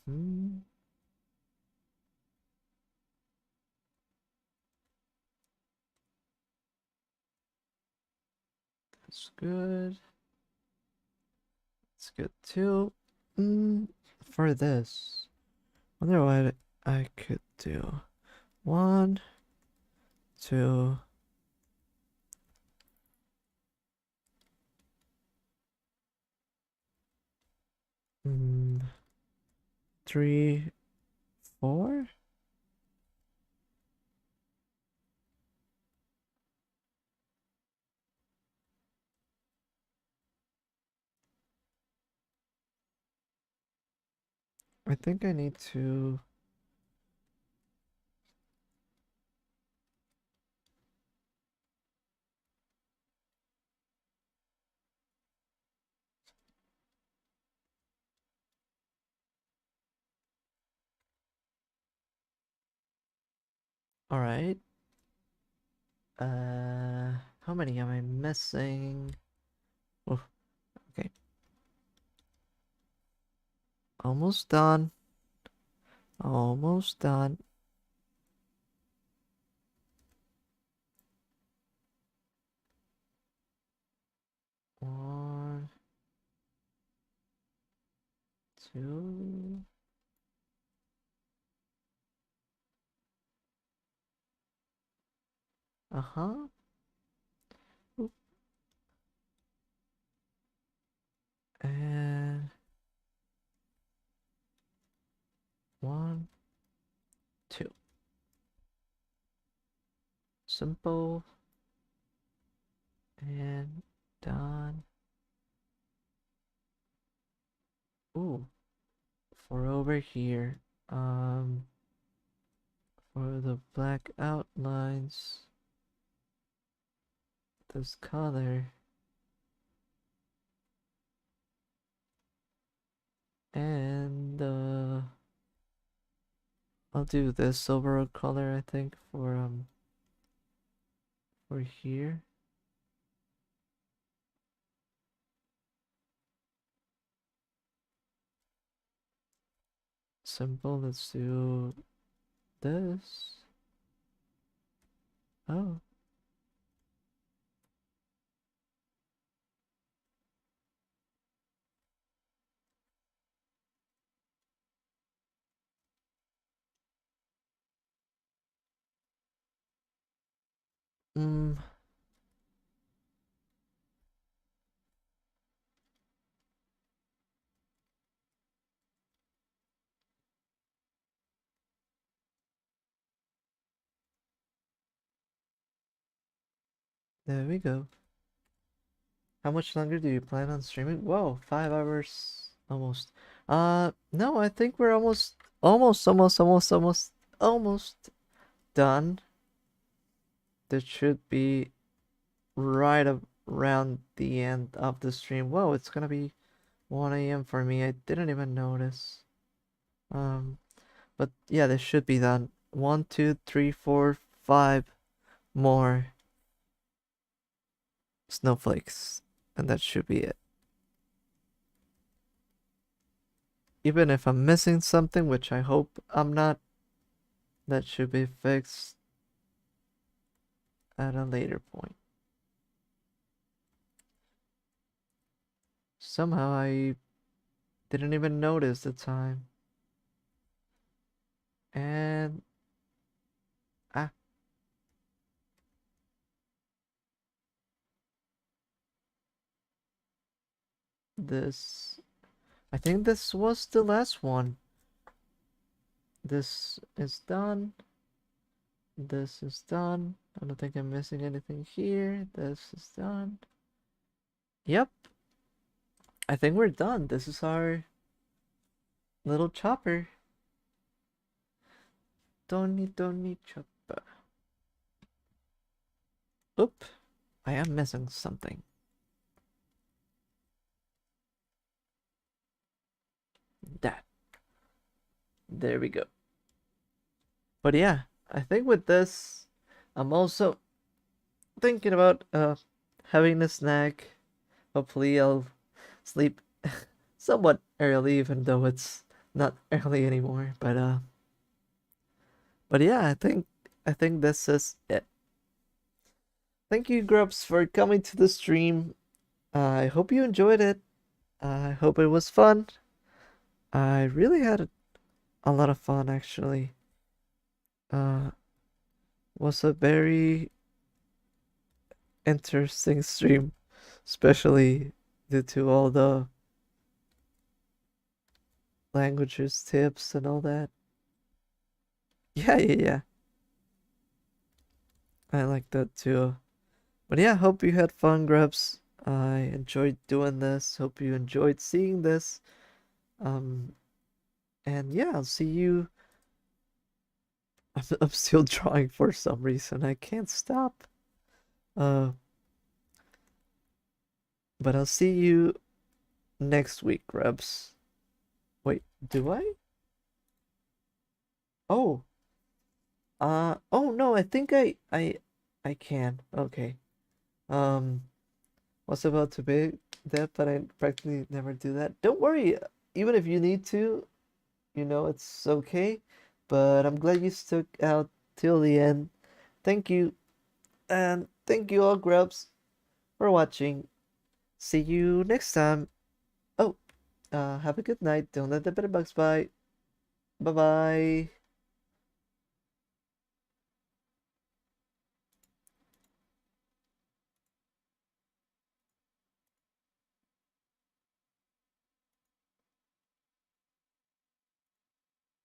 Hmm. That's good. That's good too. For this, wonder what I could do. One, two, mm, three, four. I think I need to. All right. How many am I missing? Oh, okay. Almost done. Almost done. One, two. Uh-huh. Oop. And one, two. Simple and done. Ooh, for over here. For the black outlines, this color, and I'll do this overall color, I think, for here. Simple. Let's do this. Oh. Mm, there we go. How much longer do you plan on streaming? Whoa, 5 hours almost. No, I think we're almost done. That should be right around the end of the stream. Whoa, it's gonna be 1 a.m. for me. I didn't even notice. Um, but yeah, this should be done. One, two, three, four, five more snowflakes, and that should be it. even if I'm missing something, which I hope I'm not, that should be fixed at a later point. Somehow I didn't even notice the time. And ah, this, I think this was the last one. This is done. This is done. I don't think I'm missing anything here. This is done. Yep, I think we're done. This is our little chopper. Don't need chopper. Oop, I am missing something. That. There we go. But yeah, I think with this, I'm also thinking about having a snack. Hopefully I'll sleep somewhat early, even though it's not early anymore. But yeah, I think this is it. Thank you, Grubs, for coming to the stream. I hope you enjoyed it. I hope it was fun. I really had a lot of fun actually. Uh, was a very interesting stream, especially due to all the languages tips and all that. Yeah. I like that too. But yeah, hope you had fun, Grubs. I enjoyed doing this. Hope you enjoyed seeing this. Um, and yeah, I'll see you. I'm still drawing for some reason. I can't stop. Uh, but I'll see you next week, Grubs. Wait, do I? Oh, oh no, I think I can. Okay. Um, was about to be that, but I practically never do that. Don't worry, even if you need to, it's okay. But I'm glad you stuck out till the end. Thank you, and thank you all, Grubs, for watching. See you next time. Oh, have a good night. Don't let the better bugs bite. Bye bye.